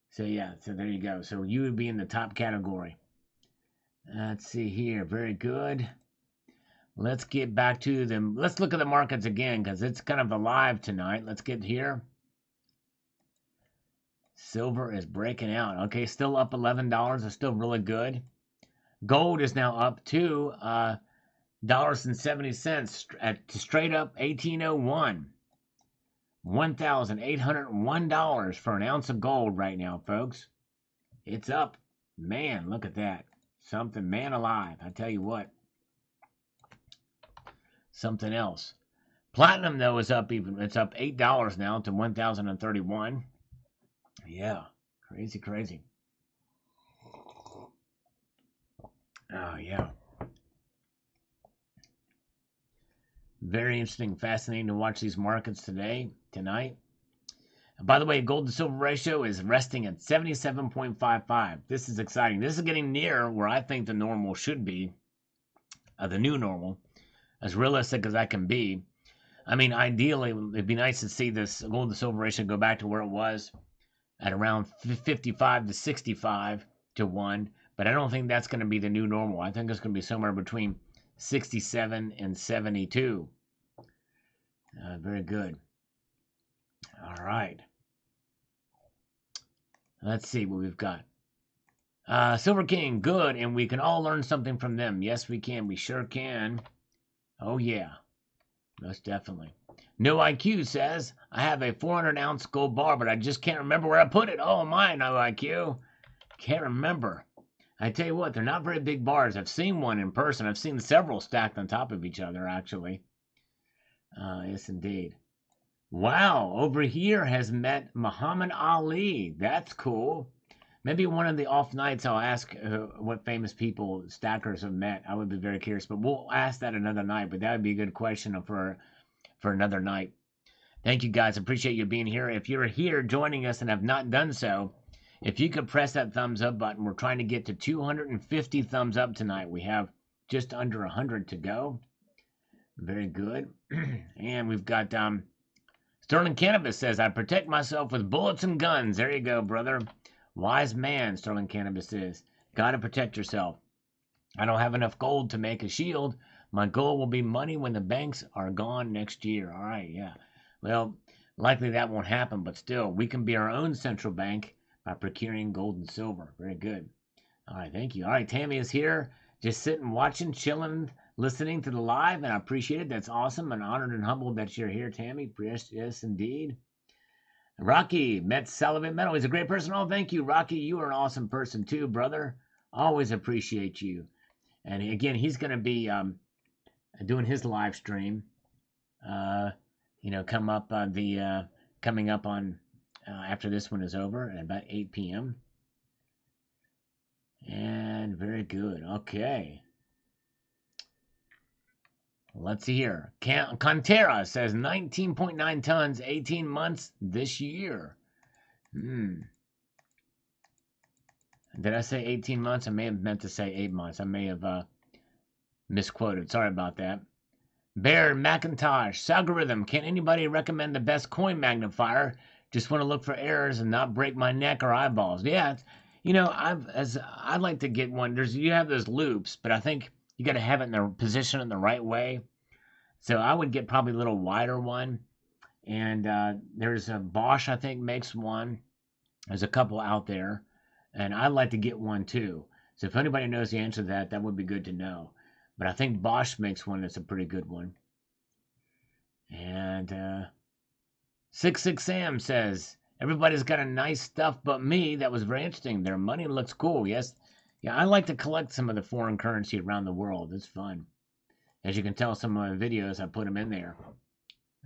So, yeah, so there you go. So you would be in the top category. Let's see here. Very good. Let's get back to them. Let's look at the markets again because it's kind of alive tonight. Let's get here. Silver is breaking out. Okay, still up $11. It's still really good. Gold is now up to $1.70 at straight up 1801. $1,801 for an ounce of gold right now, folks. It's up. Man, look at that. Something, man alive. I tell you what. Something else. Platinum, though, is up even. It's up $8 now to $1,031. Yeah. Crazy, crazy. Oh, yeah. Very interesting, fascinating to watch these markets tonight. By the way, gold to silver ratio is resting at 77.55. This is exciting. This is getting near where I think the normal should be, the new normal, as realistic as I can be. I mean, ideally, it'd be nice to see this gold to silver ratio go back to where it was at around 55 to 65 to 1, but I don't think that's going to be the new normal. I think it's going to be somewhere between 67 and 72. Very good. All right. Let's see what we've got. Silver King, good, and we can all learn something from them. Yes, we can. We sure can. Oh, yeah. Most definitely. No IQ says, I have a 400-ounce gold bar, but I just can't remember where I put it. Oh, my, no IQ. Can't remember. I tell you what, they're not very big bars. I've seen one in person. I've seen several stacked on top of each other, actually. Yes, indeed. Wow, over here has met Muhammad Ali. That's cool. Maybe one of the off nights I'll ask what famous people stackers have met. I would be very curious, but we'll ask that another night. But that would be a good question for another night. Thank you, guys. Appreciate you being here. If you're here joining us and have not done so, if you could press that thumbs up button. We're trying to get to 250 thumbs up tonight. We have just under 100 to go. Very good. And we've got Sterling Cannabis says, I protect myself with bullets and guns. There you go, brother. Wise man, Sterling Cannabis is. Gotta protect yourself. I don't have enough gold to make a shield. My goal will be money when the banks are gone next year. All right, yeah. Well, likely that won't happen, but still, we can be our own central bank by procuring gold and silver. Very good. All right, thank you. All right, Tammy is here, just sitting, watching, chilling, listening to the live, and I appreciate it. That's awesome. I'm honored and humbled that you're here, Tammy. Yes, indeed. Rocky, met Sullivan Metal. He's a great person. Oh, thank you, Rocky. You are an awesome person, too, brother. Always appreciate you. And again, he's going to be doing his live stream. Coming up on after this one is over at about 8 p.m. And very good. Okay. Let's see here. Contera says 19.9 tons, 18 months this year. Did I say 18 months? I may have meant to say 8 months. I may have misquoted. Sorry about that. Bear McIntosh, algorithm. Can anybody recommend the best coin magnifier? Just want to look for errors and not break my neck or eyeballs. Yeah, I'd like to get one. You have those loops, but I think you got to have it in the position in the right way. So I would get probably a little wider one. And there's a Bosch, I think, makes one. There's a couple out there, and I'd like to get one too. So if anybody knows the answer to that, that would be good to know. But I think Bosch makes one that's a pretty good one. And 66 Sam says, everybody's got a nice stuff but me. That was very interesting. Their money looks cool. Yes. Yeah, I like to collect some of the foreign currency around the world. It's fun. As you can tell, some of my videos, I put them in there.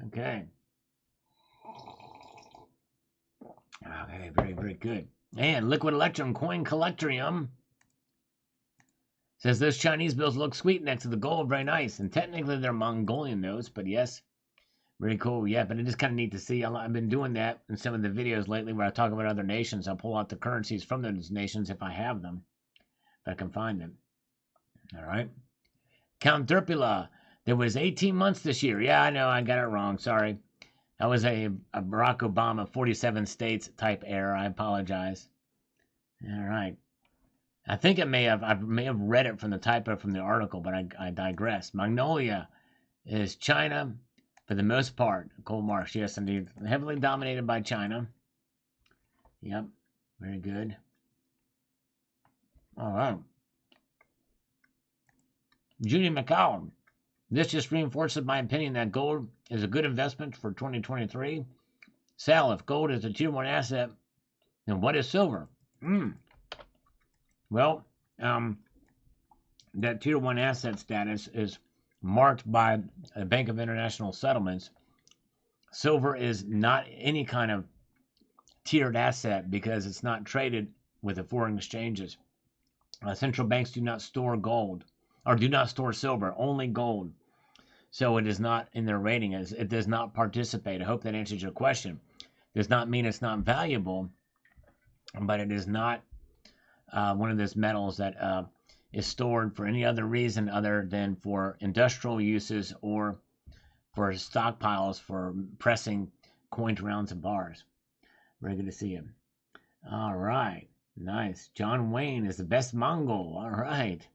Okay. Okay, very, very good. And Liquid Electrum Coin Collectorium says those Chinese bills look sweet next to the gold. Very nice. And technically they're Mongolian notes, but yes, very cool. Yeah, but it is kind of neat to see. I've been doing that in some of the videos lately where I talk about other nations. I'll pull out the currencies from those nations if I have them, if I can find them. All right. Count Derpula. There was 18 months this year. Yeah, I know. I got it wrong. Sorry. That was a Barack Obama 47 states type error. I apologize. All right. I think I may have read it from the typo from the article, but I digress. Magnolia is China for the most part. Gold marks, yes, indeed. Heavily dominated by China. Yep. Very good. All right. Judy McCollum. This just reinforces my opinion that gold is a good investment for 2023. Sal, if gold is a tier 1 asset, then what is silver? Well, that tier 1 asset status is marked by the Bank of International Settlements. Silver is not any kind of tiered asset because it's not traded with the foreign exchanges. Central banks do not store gold or do not store silver, only gold. So it is not in their rating. It does not participate. I hope that answers your question. Does not mean it's not valuable, but it is not one of those metals that is stored for any other reason other than for industrial uses or for stockpiles for pressing coins, rounds, and bars. Very good to see you. All right. Nice. John Wayne is the best Mongol. All right.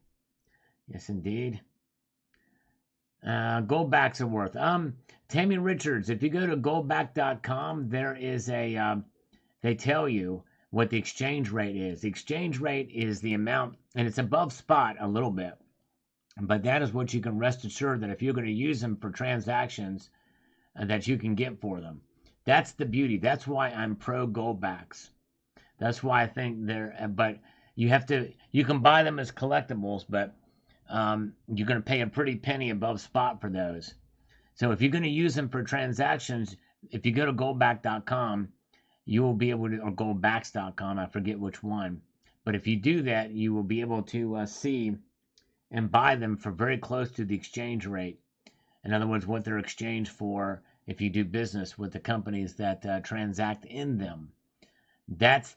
Yes, indeed. Goldbacks are worth. Tammy Richards, if you go to goldback.com, there is they tell you what the exchange rate is. The exchange rate is the amount, and it's above spot a little bit, but that is what you can rest assured that if you're going to use them for transactions, that you can get for them. That's the beauty. That's why I'm pro goldbacks. That's why I think but you can buy them as collectibles, but you're going to pay a pretty penny above spot for those. So if you're going to use them for transactions, if you go to goldback.com, you will be able to, or goldbacks.com, I forget which one. But if you do that, you will be able to see and buy them for very close to the exchange rate. In other words, what they're exchanged for if you do business with the companies that transact in them. That's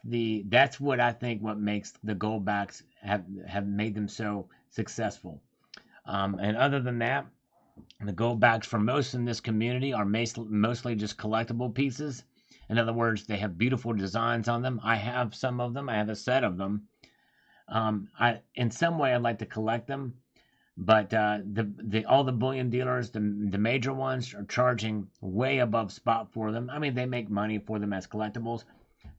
what I think what makes the goldbacks have made them so successful. And other than that, the goldbacks for most in this community are mostly just collectible pieces. In other words, they have beautiful designs on them. I have some of them. I have a set of them. In some way, I'd like to collect them, but all the bullion dealers, the major ones, are charging way above spot for them. I mean, they make money for them as collectibles,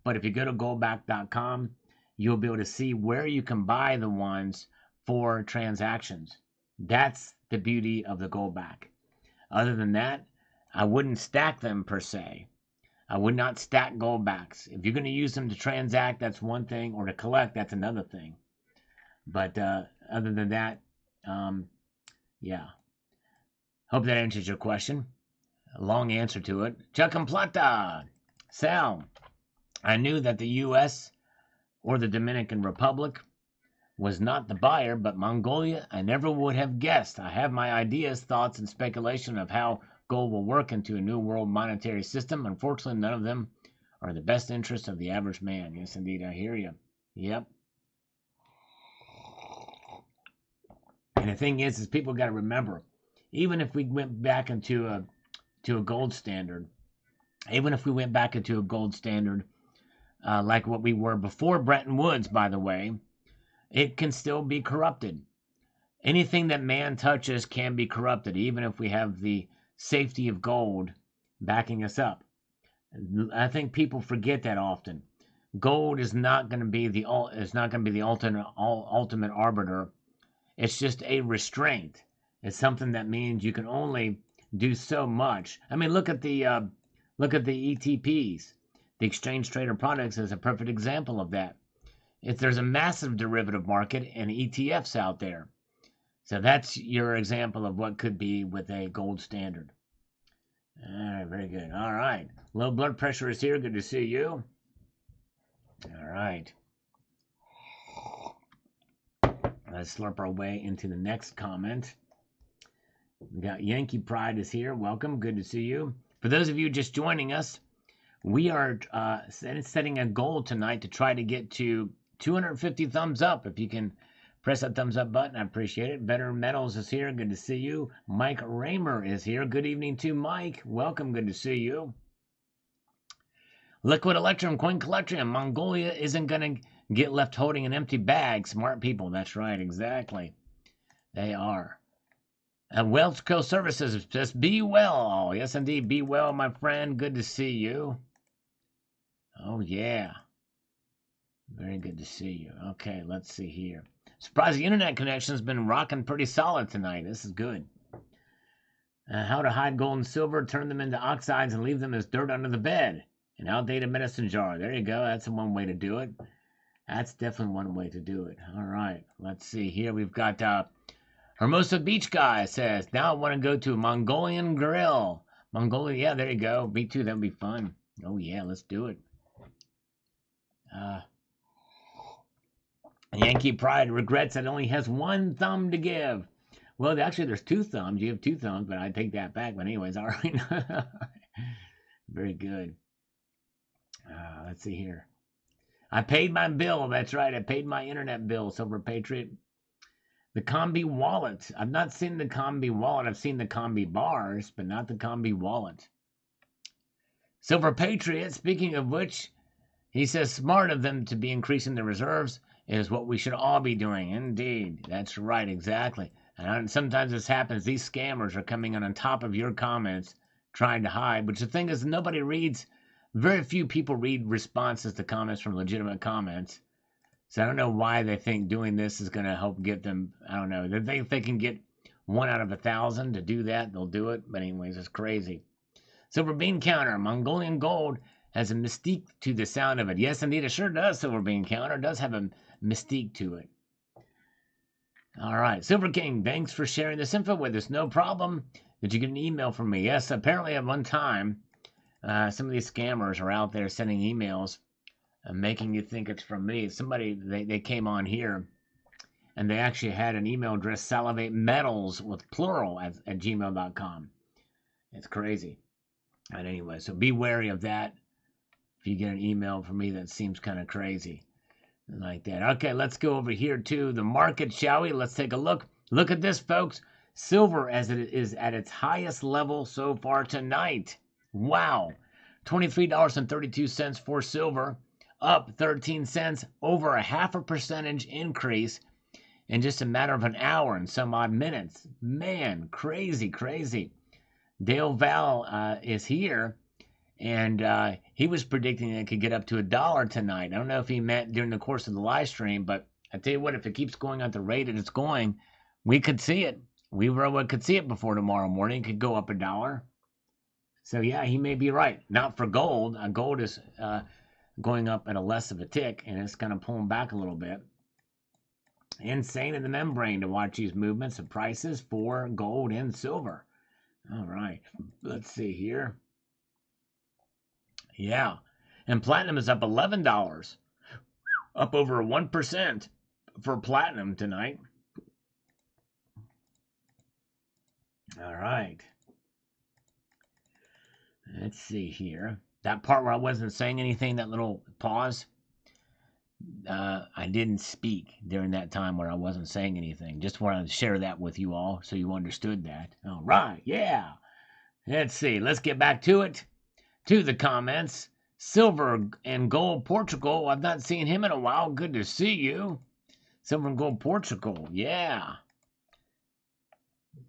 but if you go to goldback.com, you'll be able to see where you can buy the ones for transactions. That's the beauty of the goldback. Other than that, I wouldn't stack them per se. I would not stack goldbacks. If you're going to use them to transact, that's one thing, or to collect, that's another thing. But other than that, yeah. Hope that answers your question. A long answer to it. Chuck and Plata. Sal, I knew that the U.S. or the Dominican Republic was not the buyer, but Mongolia, I never would have guessed. I have my ideas, thoughts, and speculation of how gold will work into a new world monetary system. Unfortunately, none of them are in the best interest of the average man. Yes, indeed, I hear you. Yep. And the thing is people got to remember, even if we went back into a gold standard, even if we went back into a gold standard, like what we were before Bretton Woods, by the way, it can still be corrupted. Anything that man touches can be corrupted, even if we have the safety of gold backing us up. I think people forget that often. Gold is not going to be the ultimate arbiter. It's just a restraint. It's something that means you can only do so much. I mean, look at the ETPs. The exchange traded products is a perfect example of that. There's a massive derivative market and ETFs out there. So that's your example of what could be with a gold standard. All right, very good. All right. Low blood pressure is here. Good to see you. All right. Let's slurp our way into the next comment. We got Yankee Pride is here. Welcome. Good to see you. For those of you just joining us, we are setting a goal tonight to try to get to 250 thumbs up. If you can press that thumbs up button, I appreciate it. Better Metals is here. Good to see you. Mike Raymer is here. Good evening to Mike. Welcome. Good to see you. Liquid Electrum, Coin Collector, Mongolia isn't going to get left holding an empty bag. Smart people. That's right. Exactly. They are. Wealth Co Services says, be well. Yes, indeed. Be well, my friend. Good to see you. Oh, yeah. Very good to see you. Okay, let's see here. Surprised the internet connection's been rocking pretty solid tonight. This is good. How to hide gold and silver, turn them into oxides and leave them as dirt under the bed. An outdated medicine jar. There you go. That's one way to do it. That's definitely one way to do it. All right. Let's see here. We've got Hermosa Beach Guy says, now I want to go to a Mongolian grill. Mongolia, yeah, there you go. Me too. That'd be fun. Oh, yeah. Let's do it. Yankee Pride regrets that it only has one thumb to give. Well, actually, there's two thumbs. You have two thumbs, but I take that back. But anyways, all right. Very good. Let's see here. I paid my bill. That's right. I paid my internet bill, Silver Patriot. The Combi wallet. I've not seen the Combi wallet. I've seen the Combi bars, but not the Combi wallet. Silver Patriot, speaking of which, he says smart of them to be increasing the reserves is what we should all be doing. Indeed. That's right. Exactly. And sometimes this happens. These scammers are coming on top of your comments trying to hide. But the thing is, nobody reads. Very few people read responses to comments from legitimate comments. So I don't know why they think doing this is going to help get them. I don't know. They think if they can get 1 out of 1,000 to do that, they'll do it. But anyways, it's crazy. Silver Bean Counter. Mongolian gold has a mystique to the sound of it. Yes, indeed, it sure does. Silver Bean Counter does have a mystique to it. All right. Silver King, thanks for sharing this info with us. No problem. Did you get an email from me? Yes, apparently at one time, some of these scammers are out there sending emails making you think it's from me. Somebody, they came on here and they actually had an email address, salivate metals with plural at gmail.com. It's crazy. But anyway, so be wary of that. If you get an email from me that seems kind of crazy like that. Okay, let's go over here to the market, shall we? Let's take a look. Look at this, folks. Silver as it is at its highest level so far tonight. Wow. $23.32 for silver, up 13 cents, over a 0.5% increase in just a matter of an hour and some odd minutes. Man, crazy, crazy. Dale Val is here, and he was predicting it could get up to $1 tonight. I don't know if he meant during the course of the live stream, but I tell you what, if it keeps going at the rate that it's going, we could see it. We could see it before tomorrow morning. It could go up $1. So yeah, he may be right. Not for gold. Gold is going up at a less of a tick, and it's kind of pulling back a little bit. Insane in the membrane to watch these movements of prices for gold and silver. All right, let's see here. Yeah, and platinum is up $11, up over 1% for platinum tonight. All right. Let's see here. That part where I wasn't saying anything, that little pause. I didn't speak during that time where I wasn't saying anything. Just wanted to share that with you all so you understood that. All right, yeah. Let's see. Let's get back to it. To the comments. Silver and Gold Portugal. I've not seen him in a while. Good to see you. Silver and Gold Portugal. Yeah.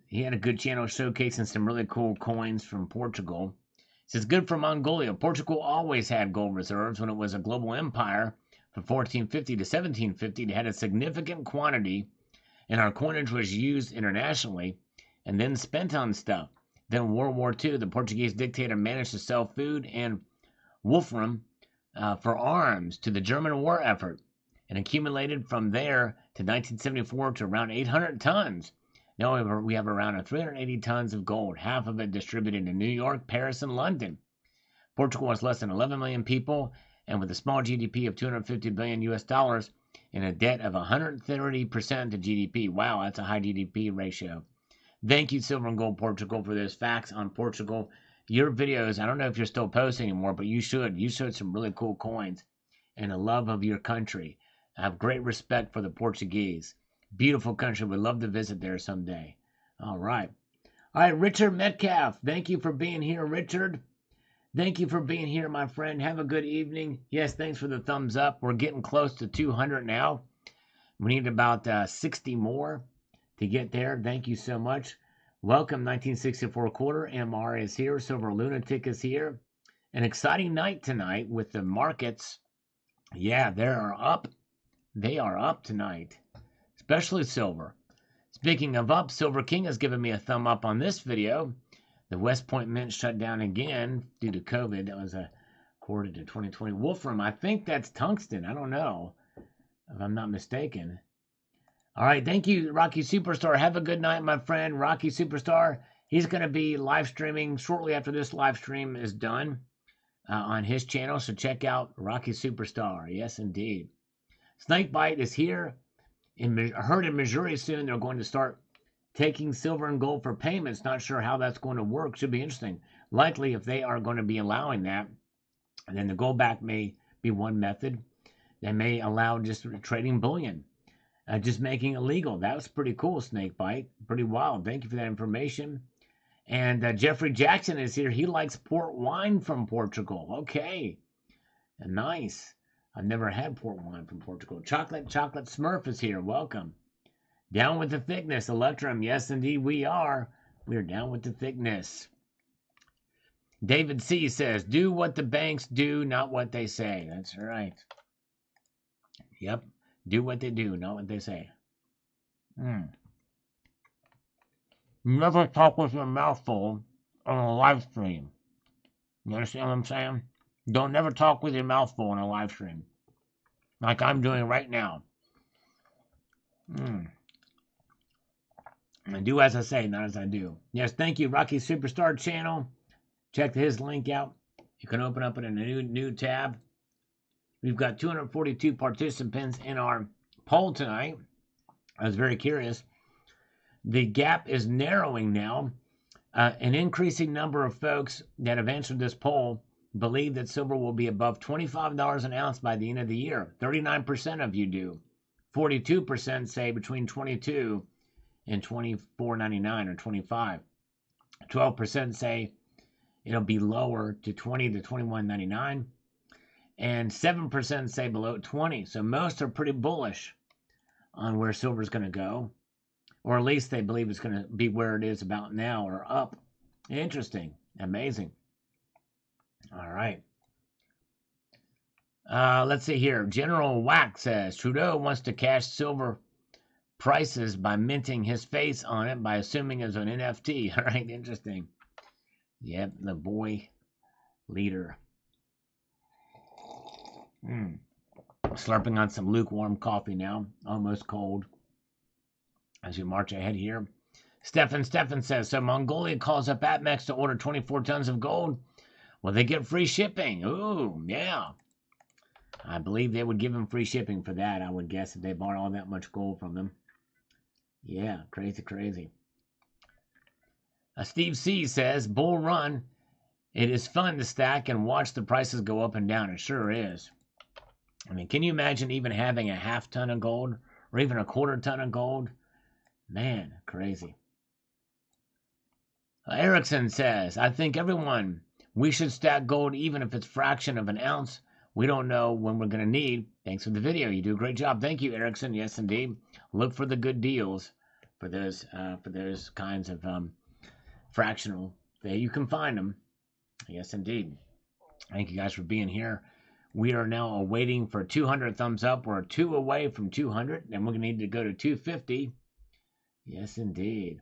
He had a good channel showcasing some really cool coins from Portugal. It says, good for Mongolia. Portugal always had gold reserves when it was a global empire. From 1450 to 1750, it had a significant quantity, and our coinage was used internationally and then spent on stuff. Then World War II, the Portuguese dictator managed to sell food and wolfram for arms to the German war effort, and accumulated from there to 1974 to around 800 tons. Now we have around 380 tons of gold, half of it distributed in New York, Paris, and London. Portugal has less than 11 million people, and with a small GDP of 250 billion US dollars and a debt of 130% to GDP. Wow, that's a high GDP ratio. Thank you, Silver and Gold Portugal, for those facts on Portugal. Your videos, I don't know if you're still posting anymore, but you should. You showed some really cool coins and a love of your country. I have great respect for the Portuguese. Beautiful country. Would love to visit there someday. All right. All right, Richard Metcalf. Thank you for being here, Richard. Thank you for being here, my friend. Have a good evening. Yes, thanks for the thumbs up. We're getting close to 200 now. We need about 60 more to get there. Thank you so much. Welcome, 1964 quarter. MR is here. Silver Lunatic is here. An exciting night tonight with the markets. Yeah, they are up. They are up tonight, especially silver. Speaking of up, Silver King has given me a thumb up on this video. The West Point Mint shut down again due to COVID. That was according to 2020. Wolfram, I think that's tungsten. I don't know if I'm not mistaken. All right, thank you, Rocky Superstar. Have a good night, my friend. Rocky Superstar, he's going to be live streaming shortly after this live stream is done on his channel, so check out Rocky Superstar. Yes, indeed. Snakebite is here. Heard in Missouri soon they're going to start taking silver and gold for payments. Not sure how that's going to work. Should be interesting. Likely, if they are going to be allowing that, then the gold back may be one method. They may allow just trading bullion. Just making it legal. That was pretty cool, Snakebite. Pretty wild. Thank you for that information. And Jeffrey Jackson is here. He likes port wine from Portugal. Okay. Nice. I've never had port wine from Portugal. Chocolate Smurf is here. Welcome. Down with the thickness. Electrum. Yes, indeed, we are. We are down with the thickness. David C. says, do what the banks do, not what they say. That's right. Yep. Do what they do, not what they say. Never talk with your mouth full on a live stream. You understand what I'm saying? Don't never talk with your mouth full on a live stream. Like I'm doing right now. And do as I say, not as I do. Yes, thank you, Rocky Superstar channel. Check his link out. You can open up in a new tab. We've got 242 participants in our poll tonight. I was very curious. The gap is narrowing now. An increasing number of folks that have answered this poll believe that silver will be above $25 an ounce by the end of the year. 39% of you do. 42% say between $22 and $24.99 or $25. 12% say it'll be lower to $20 to $21.99. And 7% say below 20. So most are pretty bullish on where silver is going to go. Or at least they believe it's going to be where it is about now or up. Interesting. Amazing. All right. Let's see here. General Wack says, Trudeau wants to cash silver prices by minting his face on it by assuming it's an NFT. All right. Interesting. Yep. The boy leader. Slurping on some lukewarm coffee now, almost cold. As we march ahead here, Stefan says, so Mongolia calls up APMEX to order 24 tons of gold. Will they get free shipping? Ooh, yeah. I believe they would give them free shipping for that, I would guess, if they bought all that much gold from them. Yeah, crazy. Steve C says, bull run. It is fun to stack and watch the prices go up and down. It sure is. I mean, can you imagine even having a half ton of gold or even a quarter ton of gold? Man, crazy. Erickson says, I think we should stack gold even if it's fraction of an ounce. We don't know when we're going to need. Thanks for the video. You do a great job. Thank you, Erickson. Yes, indeed. Look for the good deals for those kinds of fractional. There you can find them. Yes, indeed. Thank you guys for being here. We are now awaiting for 200 thumbs up. We're 2 away from 200, and we're going to need to go to 250. Yes, indeed.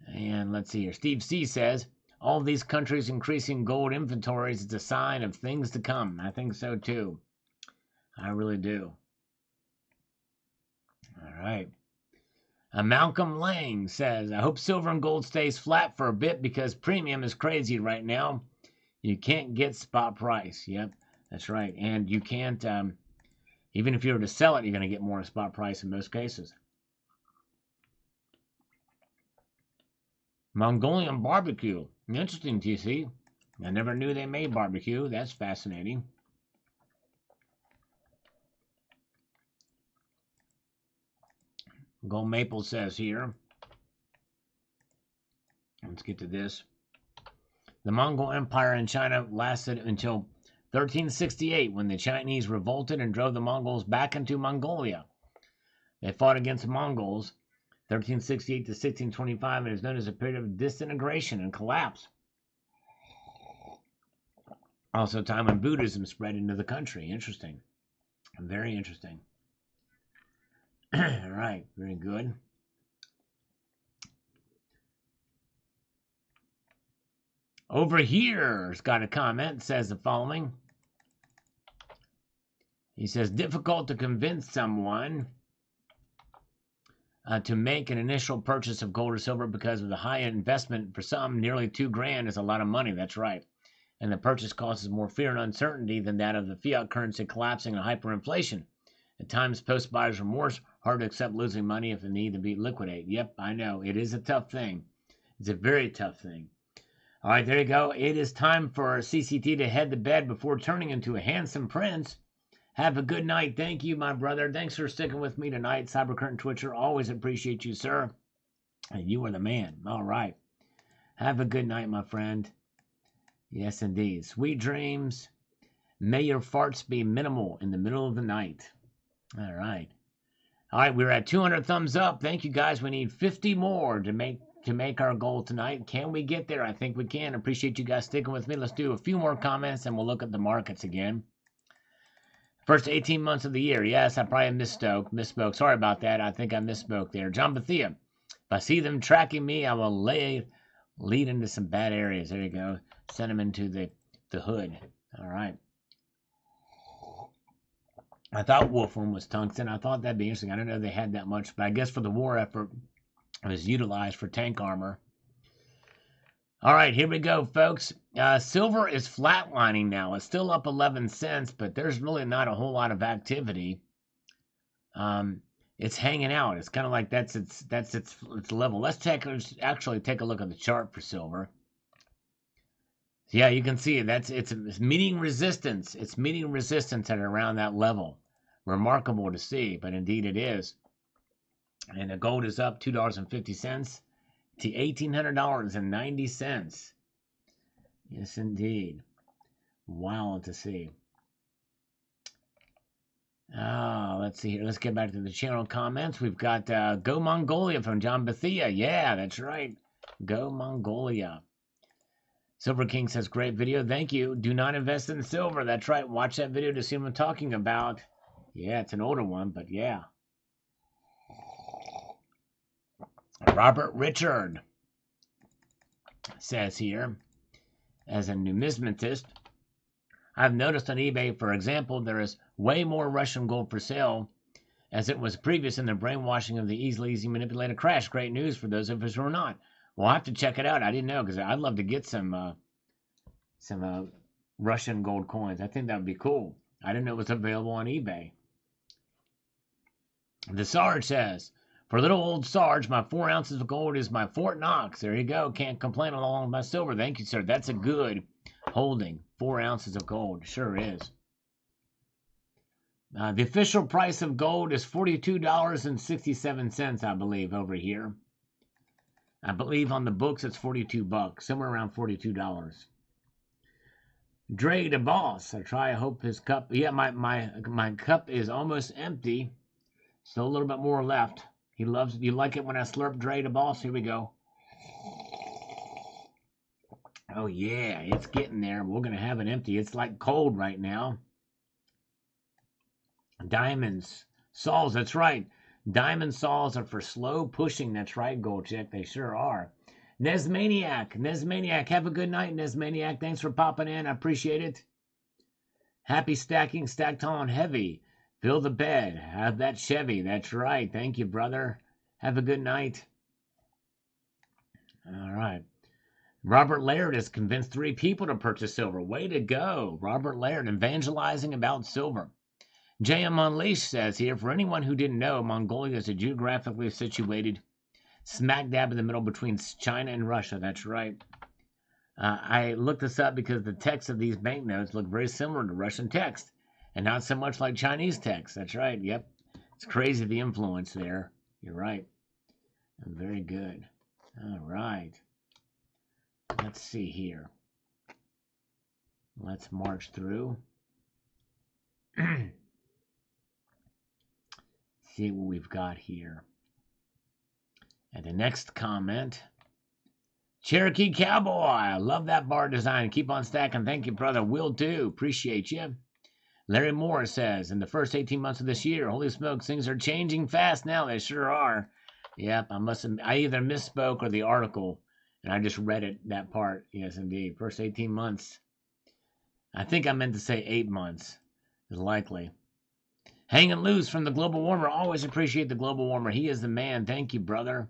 And let's see here. Steve C says, all these countries increasing gold inventories is a sign of things to come. I think so too. I really do. All right. Malcolm Lang says, I hope silver and gold stays flat for a bit because premium is crazy right now. You can't get spot price. Yep, that's right. And you can't, even if you were to sell it, you're going to get more spot price in most cases. Mongolian barbecue. Interesting, TC. I never knew they made barbecue. That's fascinating. Gold Maple says here. Let's get to this. The Mongol Empire in China lasted until 1368 when the Chinese revolted and drove the Mongols back into Mongolia. They fought against the Mongols 1368 to 1625 and is known as a period of disintegration and collapse. Also, time when Buddhism spread into the country. Interesting. Very interesting. All right, very good. Over here's got a comment, says the following. He says, difficult to convince someone to make an initial purchase of gold or silver because of the high investment. For some, nearly $2,000 is a lot of money. That's right. And the purchase cost is more fear and uncertainty than that of the fiat currency collapsing and hyperinflation. At times, post buyer's remorse, hard to accept losing money if the need to be liquidate. Yep, I know. It is a tough thing. It's a very tough thing. All right, there you go. It is time for CCT to head to bed before turning into a handsome prince. Have a good night. Thank you, my brother. Thanks for sticking with me tonight. Cybercurrent Twitcher, always appreciate you, sir. And you are the man. All right. Have a good night, my friend. Yes, indeed. Sweet dreams. May your farts be minimal in the middle of the night. All right. All right, we're at 200 thumbs up. Thank you, guys. We need 50 more to make our goal tonight. Can we get there? I think we can. Appreciate you guys sticking with me. Let's do a few more comments, and we'll look at the markets again. First 18 months of the year. Yes, I probably misspoke. Sorry about that. I think I misspoke there. John Bethia. If I see them tracking me, I will lead into some bad areas. There you go. Send them into the hood. All right. I thought Wolfram was tungsten. I thought that'd be interesting. I didn't know they had that much, but I guess for the war effort, it was utilized for tank armor. All right, here we go, folks. Silver is flatlining now. It's still up 11 cents, but there's really not a whole lot of activity. It's hanging out. It's kind of like that's its level. Let's actually take a look at the chart for silver. Yeah, you can see it's meeting resistance. It's meeting resistance at around that level. Remarkable to see, but indeed it is. And the gold is up $2.50 to $1,800.90. Yes, indeed. Wild to see. Let's see here. Let's get back to the channel comments. We've got Go Mongolia from John Bethia. Yeah, that's right. Go Mongolia. Silver King says, great video. Thank you. Do not invest in silver. That's right. Watch that video to see what I'm talking about. Yeah, it's an older one, but yeah. Robert Richard says here, as a numismatist, I've noticed on eBay, for example, there is way more Russian gold for sale as it was previous in the brainwashing of the easily manipulated crash. Great news for those of us who are not. Well, I'll have to check it out. I didn't know because I'd love to get some Russian gold coins. I think that would be cool. I didn't know it was available on eBay. The Sarge says, for little old Sarge, my 4 ounces of gold is my Fort Knox. There you go. Can't complain along with my silver. Thank you, sir. That's a good holding. 4 ounces of gold. Sure is. The official price of gold is $42.67, I believe, over here. I believe on the books it's 42 bucks, somewhere around $42. Dre the boss. I hope his cup. Yeah, my cup is almost empty. Still a little bit more left. He loves. You like it when I slurp Dre the boss? Here we go. Oh yeah, it's getting there. We're gonna have it empty. It's like cold right now. Diamonds, saws. That's right. Diamond saws are for slow pushing. That's right, Gold Check. They sure are. Nesmaniac. Have a good night, Nesmaniac. Thanks for popping in. I appreciate it. Happy stacking, stacked on heavy. Fill the bed. Have that Chevy. That's right. Thank you, brother. Have a good night. All right. Robert Laird has convinced 3 people to purchase silver. Way to go. Robert Laird evangelizing about silver. JM Unleashed says here, for anyone who didn't know, Mongolia is a geographically situated smack dab in the middle between China and Russia. That's right. I looked this up because the text of these banknotes look very similar to Russian text and not so much like Chinese text. That's right. Yep. It's crazy the influence there. You're right. Very good. All right. Let's see here. Let's march through. See what we've got here. And the next comment, Cherokee Cowboy. I love that bar design. Keep on stacking. Thank you, brother. Will do. Appreciate you. Larry Moore says, in the first 18 months of this year, holy smokes, things are changing fast now. They sure are. Yep, I either misspoke or the article, and I just read it, that part. Yes, indeed. First 18 months. I think I meant to say 8 months. Is likely. Hanging loose from the Global Warmer. Always appreciate the Global Warmer. He is the man. Thank you, brother.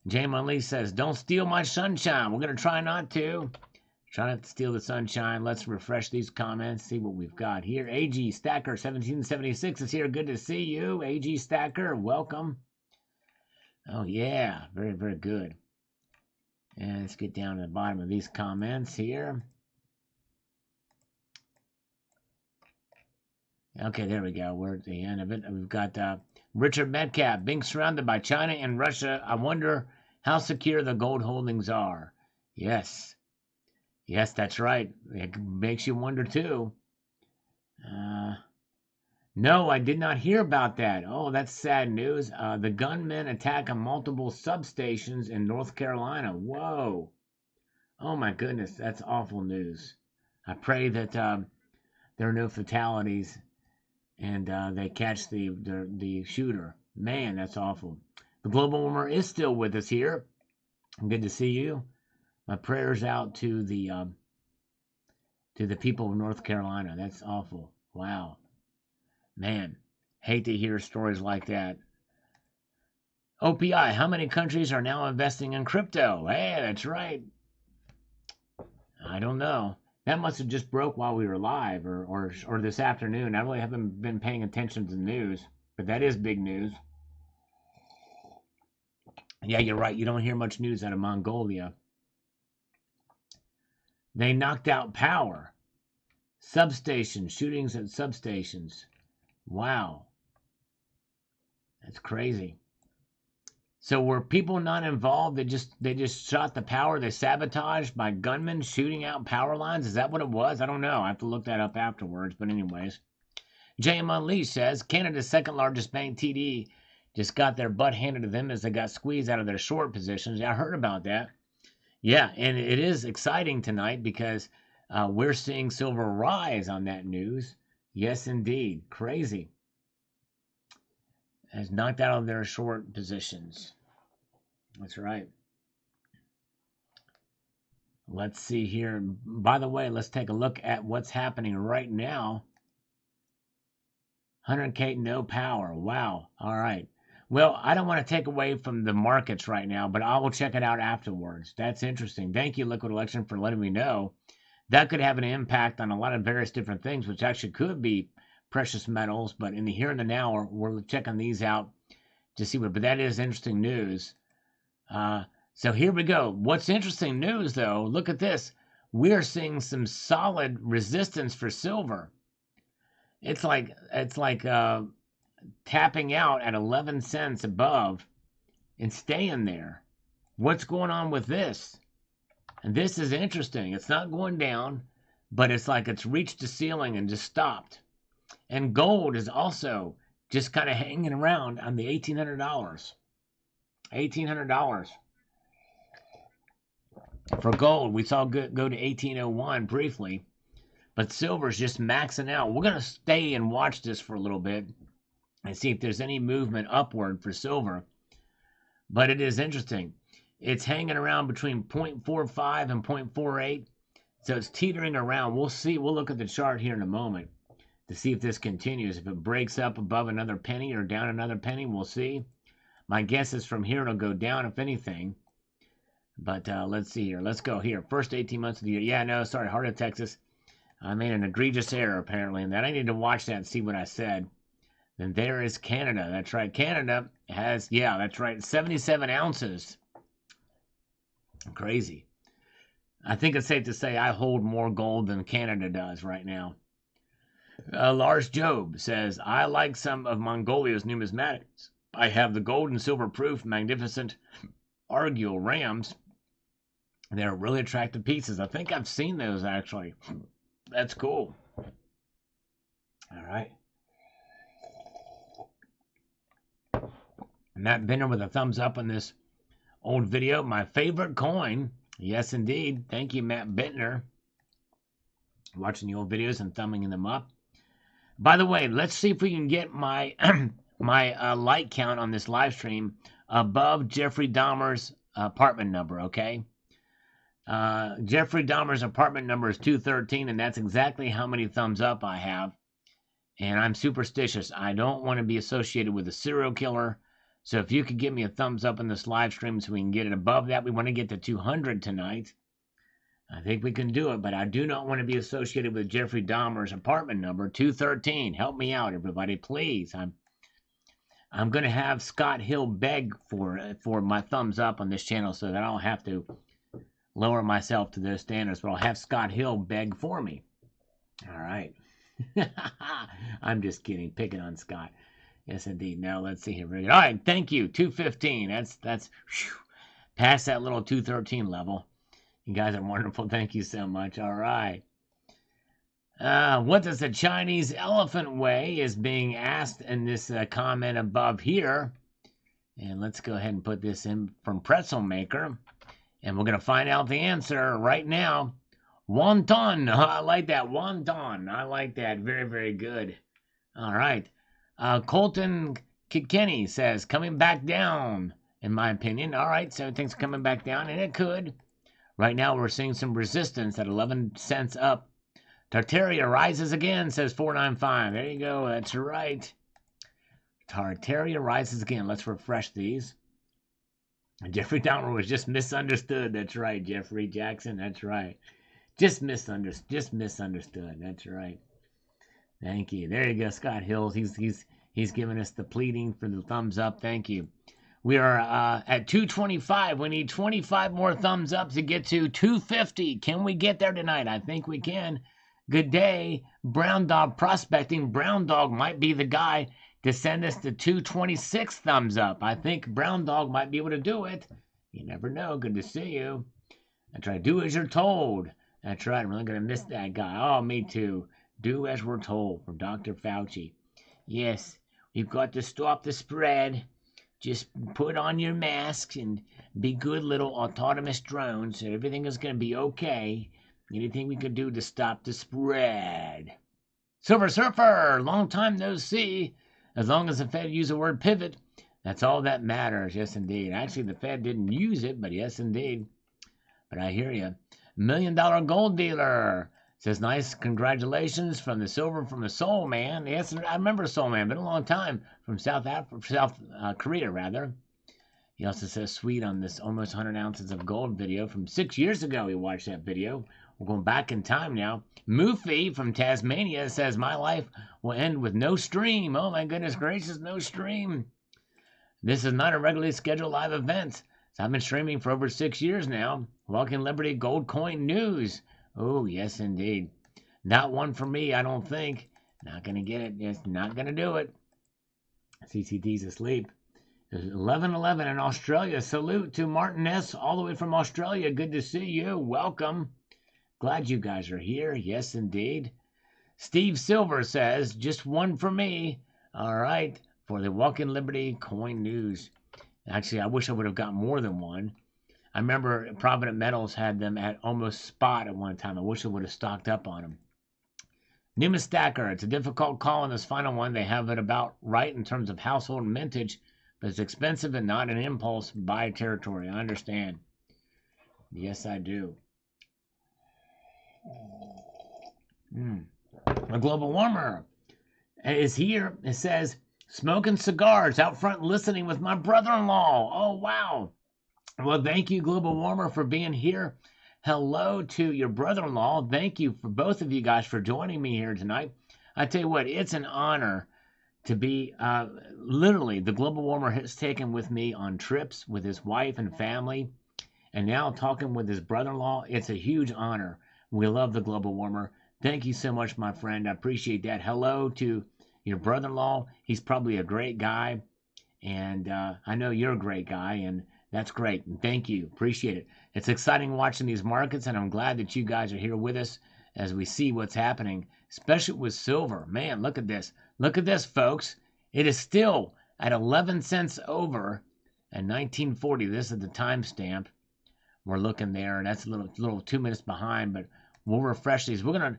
Jaymon Lee says, don't steal my sunshine. We're going to try not to. Try not to steal the sunshine. Let's refresh these comments. See what we've got here. AG Stacker 1776 is here. Good to see you. AG Stacker, welcome. Oh, yeah. Very, very good. And let's get down to the bottom of these comments here. Okay, there we go. We're at the end of it. We've got Richard Metcalf. Being surrounded by China and Russia, I wonder how secure the gold holdings are. Yes. Yes, that's right. It makes you wonder, too. No, I did not hear about that. Oh, that's sad news. The gunmen attack on multiple substations in North Carolina. Whoa. Oh, my goodness. That's awful news. I pray that there are no fatalities and they catch the shooter. Man, that's awful. The Global Warmer is still with us here. Good to see you. My prayers out to the people of North Carolina. That's awful. Wow. Man, hate to hear stories like that. OPI, how many countries are now investing in crypto? Hey, that's right. I don't know. That must have just broke while we were live or this afternoon. I really haven't been paying attention to the news, but that is big news. Yeah, you're right. You don't hear much news out of Mongolia. They knocked out power. Substations, shootings at substations. Wow. That's crazy. So were people not involved? They just shot the power. They sabotaged by gunmen shooting out power lines. Is that what it was? I don't know. I have to look that up afterwards. But anyways, JM Unleashed says Canada's second largest bank, TD, just got their butt handed to them as they got squeezed out of their short positions. Yeah, I heard about that. Yeah, and it is exciting tonight because we're seeing silver rise on that news. Yes, indeed. Crazy. Has knocked out of their short positions. That's right. Let's see here. By the way, let's take a look at what's happening right now. 100K no power. Wow. All right. Well, I don't want to take away from the markets right now, but I will check it out afterwards. That's interesting. Thank you, Liquid Election, for letting me know. That could have an impact on a lot of various different things, which actually could be precious metals, but in the here and the now, we're checking these out to see what. But that is interesting news. So here we go. What's interesting news, though? Look at this. We're seeing some solid resistance for silver. it's like tapping out at 11 cents above and staying there. What's going on with this? And this is interesting. It's not going down, but it's like it's reached the ceiling and just stopped. And gold is also just kind of hanging around on the $1,800. $1,800 for gold. We saw go to 1801 briefly, but silver's just maxing out. We're going to stay and watch this for a little bit and see if there's any movement upward for silver. But it is interesting. It's hanging around between 0.45 and 0.48. So it's teetering around. We'll see. We'll look at the chart here in a moment to see if this continues. If it breaks up above another penny or down another penny, we'll see. My guess is from here it'll go down, if anything. But let's see here. Let's go here. First 18 months of the year. Yeah, no, sorry. Heart of Texas. I made an egregious error, apparently, in that. I need to watch that and see what I said. Then there is Canada. That's right. Canada has, yeah, that's right, 77 ounces. Crazy. I think it's safe to say I hold more gold than Canada does right now. Lars Job says, I like some of Mongolia's numismatics. I have the gold and silver proof magnificent Argyle rams. They're really attractive pieces. I think I've seen those, actually. That's cool. All right. Matt Bender with a thumbs up on this old video. My favorite coin. Yes, indeed. Thank you, Matt Bittner. Watching the old videos and thumbing them up. By the way, let's see if we can get my my like count on this live stream above Jeffrey Dahmer's apartment number, okay? Jeffrey Dahmer's apartment number is 213, and that's exactly how many thumbs up I have. And I'm superstitious. I don't want to be associated with a serial killer. So if you could give me a thumbs up in this live stream so we can get it above that. We want to get to 200 tonight. I think we can do it, but I do not want to be associated with Jeffrey Dahmer's apartment number, 213. Help me out, everybody, please. I'm going to have Scott Hill beg for my thumbs up on this channel so that I don't have to lower myself to those standards, but I'll have Scott Hill beg for me. All right. I'm just kidding, picking on Scott. Yes, indeed. Now, let's see here. All right, thank you. 215. That's whew, past that little 213 level. You guys are wonderful. Thank you so much. All right. What does the Chinese elephant weigh is being asked in this comment above here. And let's go ahead and put this in from Pretzel Maker. And we're going to find out the answer right now. Wonton. I like that. Wonton. I like that. Very, very good. All right. Colton Kilkenny says, coming back down, in my opinion. All right, so everything's coming back down, and it could. Right now, we're seeing some resistance at 11 cents up. Tartaria rises again, says 495. There you go. That's right. Tartaria rises again. Let's refresh these. Jeffrey Dahmer was just misunderstood. That's right, Jeffrey Jackson. That's right. Just misunderstood. That's right. Thank you. There you go, Scott Hills. He's giving us the pleading for the thumbs up. Thank you. We are at 225. We need 25 more thumbs up to get to 250. Can we get there tonight? I think we can. Good day, Brown Dog Prospecting. Brown Dog might be the guy to send us to 226 thumbs up. I think Brown Dog might be able to do it. You never know. Good to see you. That's right. Do as you're told. That's right. I'm really going to miss that guy. Oh, me too. Do as we're told from Dr. Fauci. Yes, we've got to stop the spread. Just put on your masks and be good little autonomous drones. And everything is going to be okay. Anything we can do to stop the spread. Silver Surfer, long time no see. As long as the Fed use the word pivot, that's all that matters. Yes, indeed. Actually, the Fed didn't use it, but yes, indeed. But I hear you. $1 Million Gold Dealer says, nice congratulations from the Silver from the Soul Man. Yes, I remember Soul Man. Been a long time. From South Korea, rather. He also says, sweet on this almost 100 ounces of gold video from 6 years ago. He watched that video. We're going back in time now. Moofy from Tasmania says, my life will end with no stream. Oh, my goodness gracious, no stream. This is not a regularly scheduled live event. So I've been streaming for over 6 years now. Walking Liberty Gold Coin News. Oh, yes, indeed. Not one for me, I don't think. Not going to get it. It's not going to do it. CCT's asleep. It's 11:11 in Australia. Salute to Martin S. all the way from Australia. Good to see you. Welcome. Glad you guys are here. Yes, indeed. Steve Silver says, just one for me. All right. For the Walk in Liberty coin news. Actually, I wish I would have got more than one. I remember Provident Metals had them at almost spot at one time. I wish I would have stocked up on them. Newman Stacker, it's a difficult call in this final one. They have it about right in terms of household and mintage, but it's expensive and not an impulse buy territory. I understand. Yes, I do. A global warmer is here. It says, smoking cigars out front listening with my brother-in-law. Oh, wow. Well, thank you, global warmer, for being here. Hello to your brother-in-law. Thank you for both of you guys for joining me here tonight. I tell you what, it's an honor to be literally the global warmer has taken with me on trips with his wife and family, and now talking with his brother-in-law. It's a huge honor. We love the global warmer. Thank you so much, my friend. I appreciate that. Hello to your brother-in-law. He's probably a great guy, and I know you're a great guy, and that's great. And thank you. Appreciate it. It's exciting watching these markets, and I'm glad that you guys are here with us as we see what's happening, especially with silver. Man, look at this. Look at this, folks. It is still at 11 cents over at 1940. This is the timestamp. We're looking there, and that's a little 2 minutes behind, but we'll refresh these. We're gonna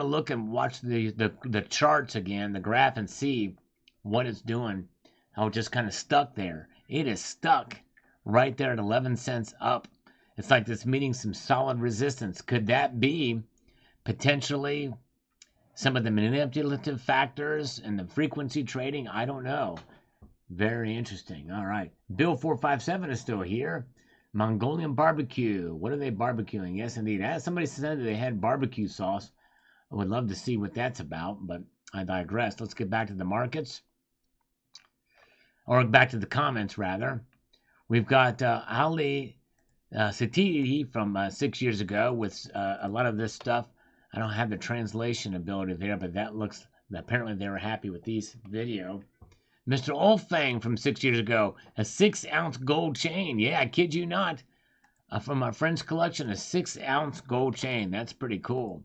look and watch the charts again, the graph, and see what it's doing. How it just kind of stuck there. It is stuck right there at 11 cents up. It's like it's meeting some solid resistance. Could that be potentially some of the manipulative factors and the frequency trading? I don't know. Very interesting. All right. Bill 457 is still here. Mongolian barbecue. What are they barbecuing? Yes, indeed. As somebody said that they had barbecue sauce. I would love to see what that's about, but I digress. Let's get back to the markets. Or back to the comments, rather. We've got Ali Satiti from 6 years ago with a lot of this stuff. I don't have the translation ability there, but that looks, apparently they were happy with these video. Mr. Olfang from 6 years ago, a 6-ounce gold chain. Yeah, I kid you not. From my friend's collection, a 6-ounce gold chain. That's pretty cool.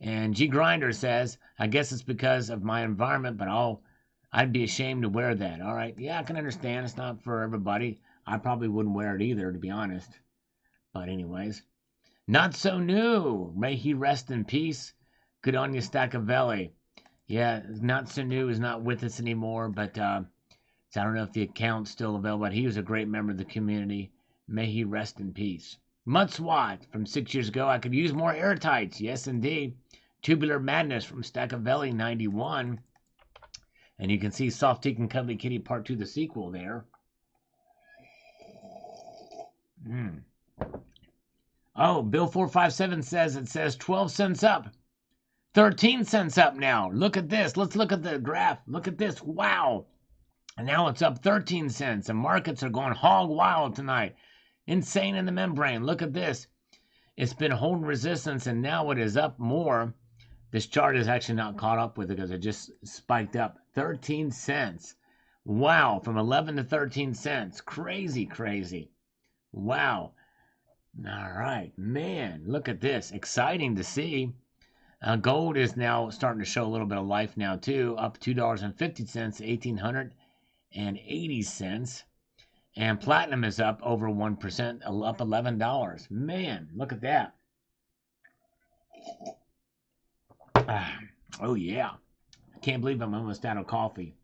And G Grinder says, I guess it's because of my environment, but I'd be ashamed to wear that. All right. Yeah, I can understand. It's not for everybody. I probably wouldn't wear it either, to be honest. But anyways. Not so new. May he rest in peace. Good on you, Staccavelli. Yeah, Not so new is not with us anymore, but so I don't know if the account's still available, but he was a great member of the community. May he rest in peace. Mudswat from 6 years ago. I could use more airtights. Yes, indeed. Tubular Madness from Staccavelli 91. And you can see Soft Teak and Cuddly Kitty Part 2, the sequel there. Oh, Bill 457 says it says 12 cents up. 13 cents up now. Look at this. Let's look at the graph. Look at this. Wow. And now it's up 13 cents. And markets are going hog wild tonight. Insane in the membrane. Look at this. It's been holding resistance, and now it is up more. This chart is actually not caught up with it because it just spiked up 13 cents. Wow, from 11 to 13 cents. Crazy, crazy. Wow. All right, man, look at this. Exciting to see. Gold is now starting to show a little bit of life now, too. Up $2.50, $1,880. And platinum is up over 1%, up $11. Man, look at that. Oh, yeah. I can't believe I'm almost out of coffee.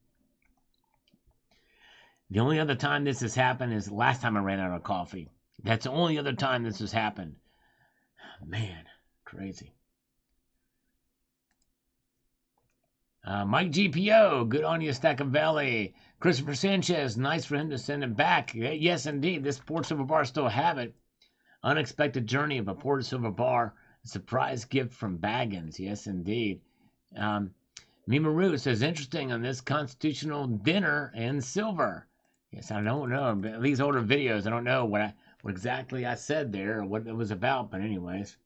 The only other time this has happened is the last time I ran out of coffee. That's the only other time this has happened. Man, crazy. Mike GPO, good on you, Staccavelli. Christopher Sanchez, nice for him to send it back. Yes, indeed, this Port Silver Bar still have it. Unexpected journey of a Port Silver Bar. A surprise gift from Baggins. Yes, indeed. Mimaru says, interesting on this constitutional dinner in silver. Yes, I don't know. These older videos, I don't know what exactly I said there or what it was about, but anyways.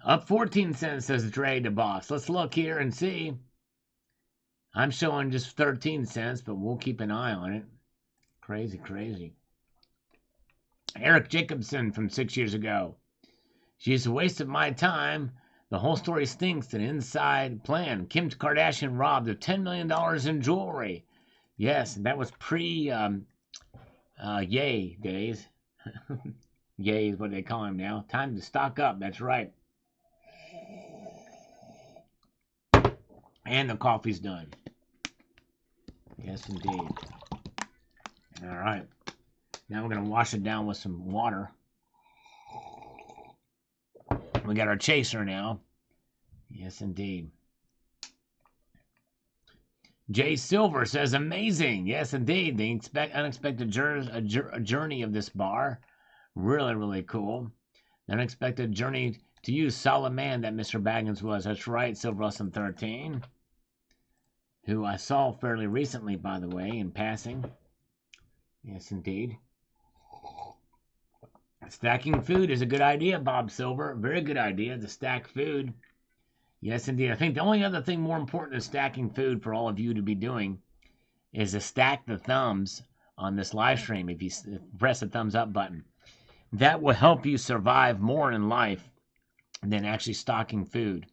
Up 14 cents, says Dre the boss. Let's look here and see. I'm showing just 13 cents, but we'll keep an eye on it. Crazy, crazy. Eric Jacobson from 6 years ago. She's a waste of my time. The whole story stinks. An inside plan. Kim Kardashian robbed of $10 million in jewelry. Yes, that was pre Yay days. Yay is what they call him now. Time to stock up. That's right. And the coffee's done. Yes, indeed. All right. Now we're going to wash it down with some water. We got our chaser now. Yes, indeed. Jay Silver says, amazing. Yes, indeed. The unexpected journey of this bar. Really, really cool. The unexpected journey to you, solid man that Mr. Baggins was. That's right, Silver Lesson 13. Who I saw fairly recently, by the way, in passing. Yes, indeed. Stacking food is a good idea, Bob Silver. Very good idea to stack food. Yes, indeed. I think the only other thing more important than stacking food for all of you to be doing is to stack the thumbs on this live stream. If you press the thumbs up button, that will help you survive more in life than actually stocking food.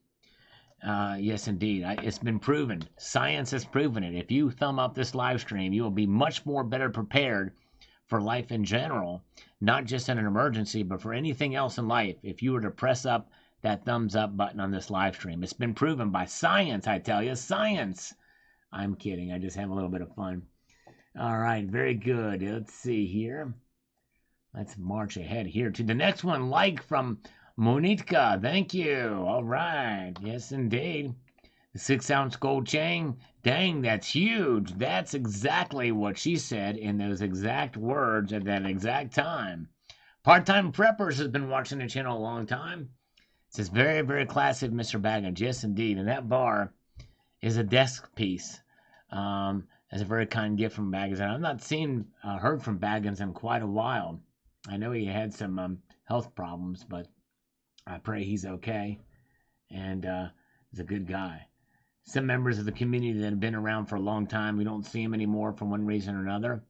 Yes, indeed. It's been proven. Science has proven it. If you thumb up this live stream, you will be much more better prepared for life in general, not just in an emergency, but for anything else in life. If you were to press up that thumbs up button on this live stream, it's been proven by science, I tell you, science. I'm kidding. I just have a little bit of fun. All right, very good. Let's see here. Let's march ahead here to the next one. Like from Monitka. Thank you. All right. Yes, indeed. The 6-ounce gold chain. Dang, that's huge. That's exactly what she said in those exact words at that exact time. Part-time Preppers has been watching the channel a long time. It says, very, very classy of Mr. Baggins. Yes, indeed. And that bar is a desk piece. As a very kind gift from Baggins. And I've not heard from Baggins in quite a while. I know he had some health problems, but I pray he's okay. And he's a good guy. Some members of the community that have been around for a long time, we don't see them anymore for one reason or another.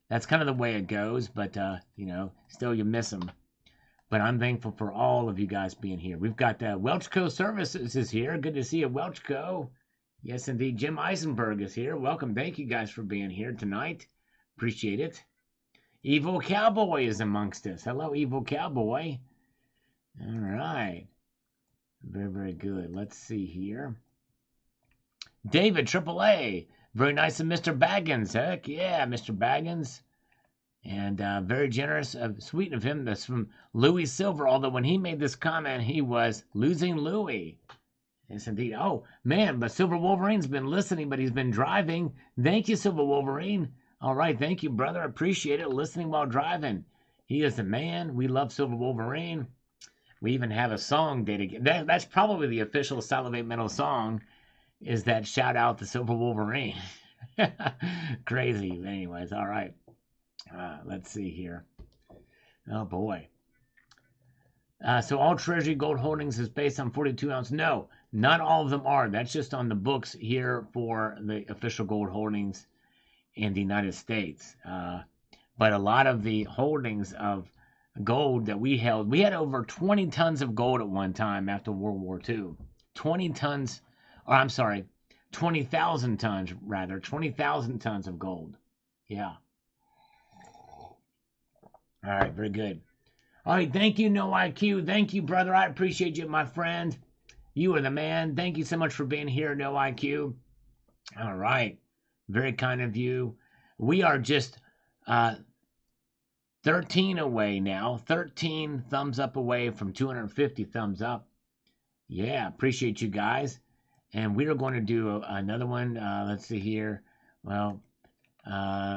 That's kind of the way it goes, but, still you miss them. But I'm thankful for all of you guys being here. We've got Welchco Services is here. Good to see you, Welchco. Yes, indeed. Jim Eisenberg is here. Welcome. Thank you guys for being here tonight. Appreciate it. Evil Cowboy is amongst us. Hello, Evil Cowboy. All right. Very, very good. Let's see here. David, AAA. Very nice of Mr. Baggins. Heck yeah, Mr. Baggins. And very generous, sweet of him. That's from Louis Silver. Although when he made this comment, he was losing Louis. Yes, indeed. Oh, man, but Silver Wolverine's been listening, but he's been driving. Thank you, Silver Wolverine. All right, thank you, brother. I appreciate it. Listening while driving. He is the man. We love Silver Wolverine. We even have a song dedicated. That's probably the official Salivate Metal song, is that shout out to Silver Wolverine. Crazy. Anyways, all right. Let's see here. Oh, boy. So all Treasury Gold Holdings is based on 42 ounce. No, not all of them are. That's just on the books here for the official gold holdings in the United States. But a lot of the holdings of gold that we held, we had over 20 tons of gold at one time after World War II. 20,000 tons rather. 20,000 tons of gold. Yeah. All right, very good. All right, thank you, No IQ. Thank you, brother. I appreciate you, my friend. You are the man. Thank you so much for being here, No IQ. All right. Very kind of you. We are just 13 away now. 13 thumbs up away from 250 thumbs up. Yeah, appreciate you guys. And we are going to do another one. Let's see here. Well,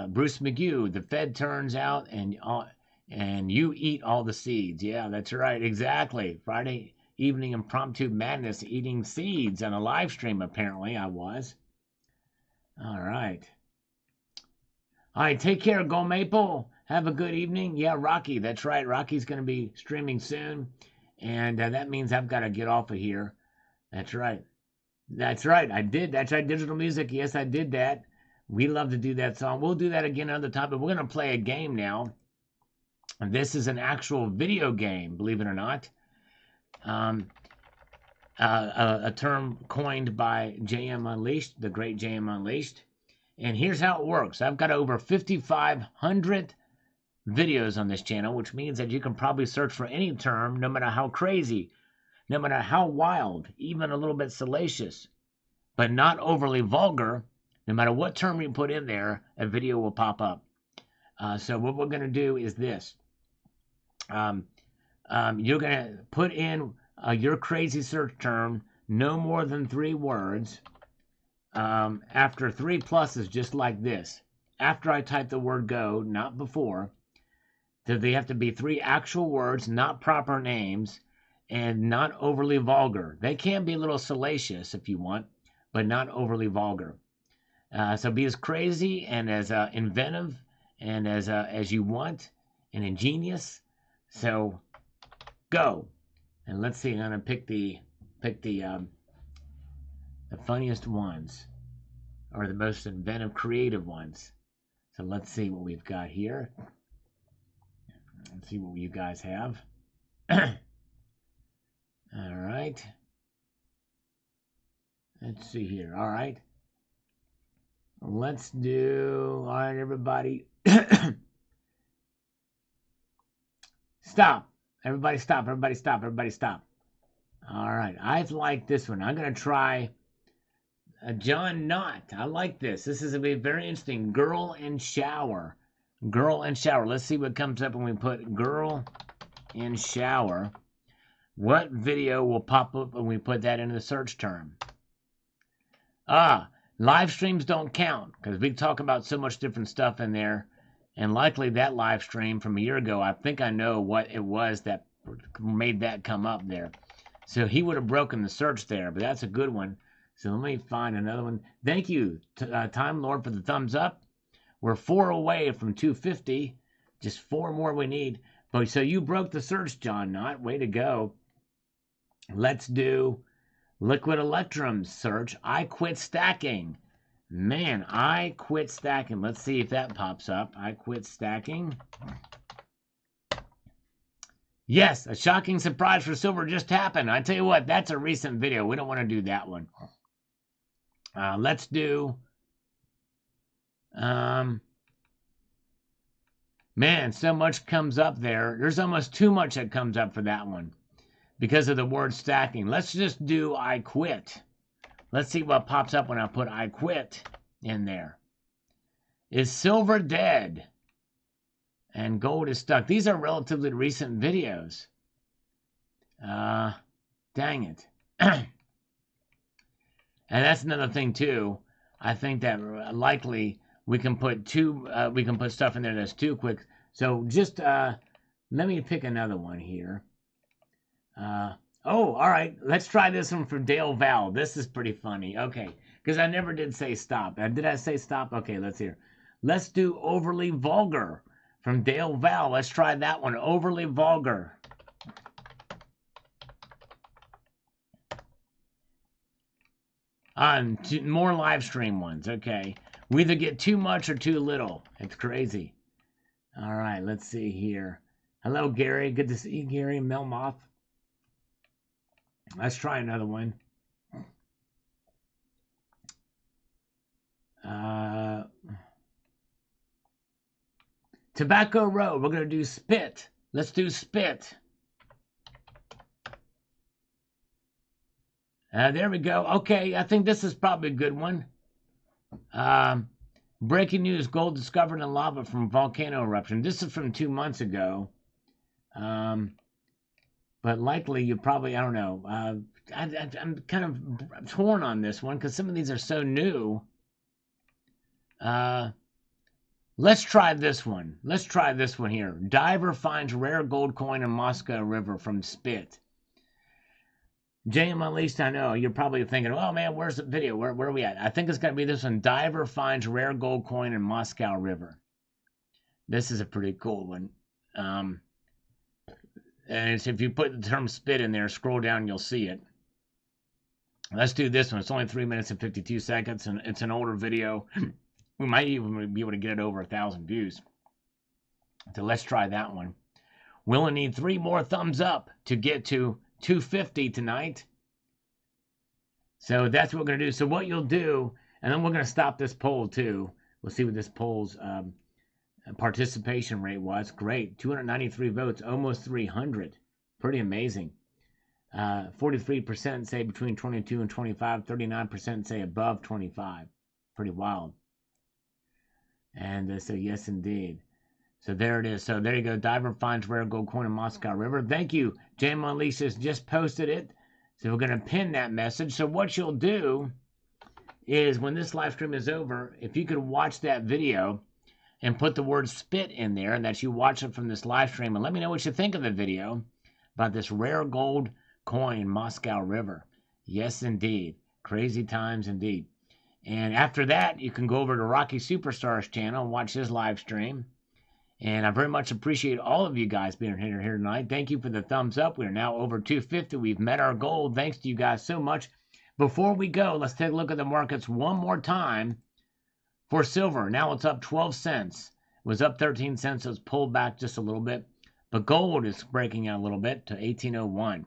Bruce McGee, the Fed turns out and you eat all the seeds. Yeah, that's right. Exactly. Friday evening impromptu madness, eating seeds on a live stream, apparently I was. All right. All right, take care, Go Maple. Have a good evening. Yeah, Rocky, that's right. Rocky's going to be streaming soon. And that means I've got to get off of here. That's right. That's right. I did. That's right. Digital music. Yes, I did that. We love to do that song. We'll do that again another time, but we're going to play a game now. And this is an actual video game, believe it or not. A term coined by JM Unleashed, the great JM Unleashed. And here's how it works. I've got over 5,500 videos on this channel, which means that you can probably search for any term, no matter how crazy, no matter how wild, even a little bit salacious, but not overly vulgar. No matter what term you put in there, a video will pop up. So what we're going to do is this. You're going to put in your crazy search term, no more than 3 words. After 3 pluses, just like this. After I type the word go, not before. They have to be 3 actual words, not proper names, and not overly vulgar. They can be a little salacious if you want, but not overly vulgar. So be as crazy and as inventive and as you want and ingenious. So go. And let's see, I'm gonna pick the funniest ones, or the most inventive, creative ones. So let's see what we've got here. Let's see what you guys have. All right. Let's see here. All right. Let's do. All right, everybody. Stop. Everybody stop. Everybody stop. Everybody stop. All right. I like this one. I'm going to try John Knott. I like this. This is going to be very interesting. Girl in shower. Girl in shower. Let's see what comes up when we put girl in shower. What video will pop up when we put that into the search term? Live streams don't count because we talk about so much different stuff in there. And likely that live stream from a year ago, I think I know what it was that made that come up there. So he would have broken the search there, but that's a good one. So let me find another one. Thank you, Time Lord, for the thumbs up. We're 4 away from 250. Just 4 more we need. But so you broke the search, John Knott. Way to go. Let's do Liquid Electrum search. I quit stacking. Man, I quit stacking. Let's see if that pops up. I quit stacking. Yes, a shocking surprise for silver just happened. I tell you what, that's a recent video. We don't want to do that one. Let's do... man, so much comes up there. There's almost too much that comes up for that one because of the word stacking. Let's just do I quit. Let's see what pops up when I put I quit in there. Is silver dead? And gold is stuck. These are relatively recent videos. Dang it. And that's another thing too. I think that likely we can put stuff in there that's too quick. So just let me pick another one here. Oh, all right. Let's try this one from Dale Val. This is pretty funny. Okay, because I never did say stop. Did I say stop? Okay, let's hear. Let's do overly vulgar from Dale Val. Let's try that one. Overly vulgar. More live stream ones. Okay. We either get too much or too little. It's crazy. All right, let's see here. Hello, Gary. Good to see you, Gary Melmoth. Let's try another one. Tobacco Road. We're going to do spit. Let's do spit. There we go. Okay, I think this is probably a good one. Breaking news, gold discovered in lava from volcano eruption. This is from 2 months ago. But likely you probably, I don't know. I'm kind of torn on this one because some of these are so new. Let's try this one. Let's try this one here. Diver finds rare gold coin in Moscow River from Spit. JM Unleashed, I know. You're probably thinking, oh man, where's the video? Where are we at? I think it's going to be this one. Diver finds rare gold coin in Moscow River. This is a pretty cool one. And if you put the term spit in there, scroll down, you'll see it. Let's do this one. It's only 3 minutes and 52 seconds, and it's an older video. We might even be able to get it over 1,000 views. So let's try that one. We only need 3 more thumbs up to get to 250 tonight. So that's what we're going to do. So what you'll do, and then we're going to stop this poll too. We'll see what this poll's participation rate was. Great. 293 votes, almost 300. Pretty amazing. 43% say between 22 and 25. 39% say above 25. Pretty wild. And so yes, indeed. So there it is. So there you go. Diver finds rare gold coin in Moscow River. Thank you. Jam Unleashes just posted it. So we're going to pin that message. So what you'll do is when this live stream is over, if you could watch that video and put the word spit in there, and that you watch it from this live stream, and let me know what you think of the video about this rare gold coin, Moscow River. Yes, indeed. Crazy times indeed. And after that, you can go over to Rocky Superstar's channel and watch his live stream. And I very much appreciate all of you guys being here tonight. Thank you for the thumbs up. We are now over 250. We've met our goal. Thanks to you guys so much. Before we go, let's take a look at the markets one more time. For silver, now it's up 12 cents. It was up 13 cents. So it's pulled back just a little bit. But gold is breaking out a little bit to 1801.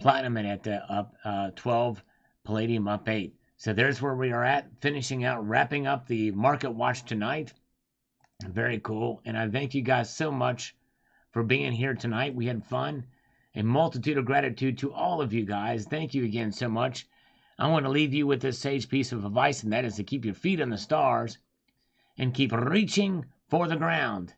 Platinum at up 12. Palladium up 8. So there's where we are at. Finishing out, wrapping up the market watch tonight. Very cool. And I thank you guys so much for being here tonight. We had fun. A multitude of gratitude to all of you guys. Thank you again so much. I want to leave you with this sage piece of advice, and that is to keep your feet on the stars and keep reaching for the ground.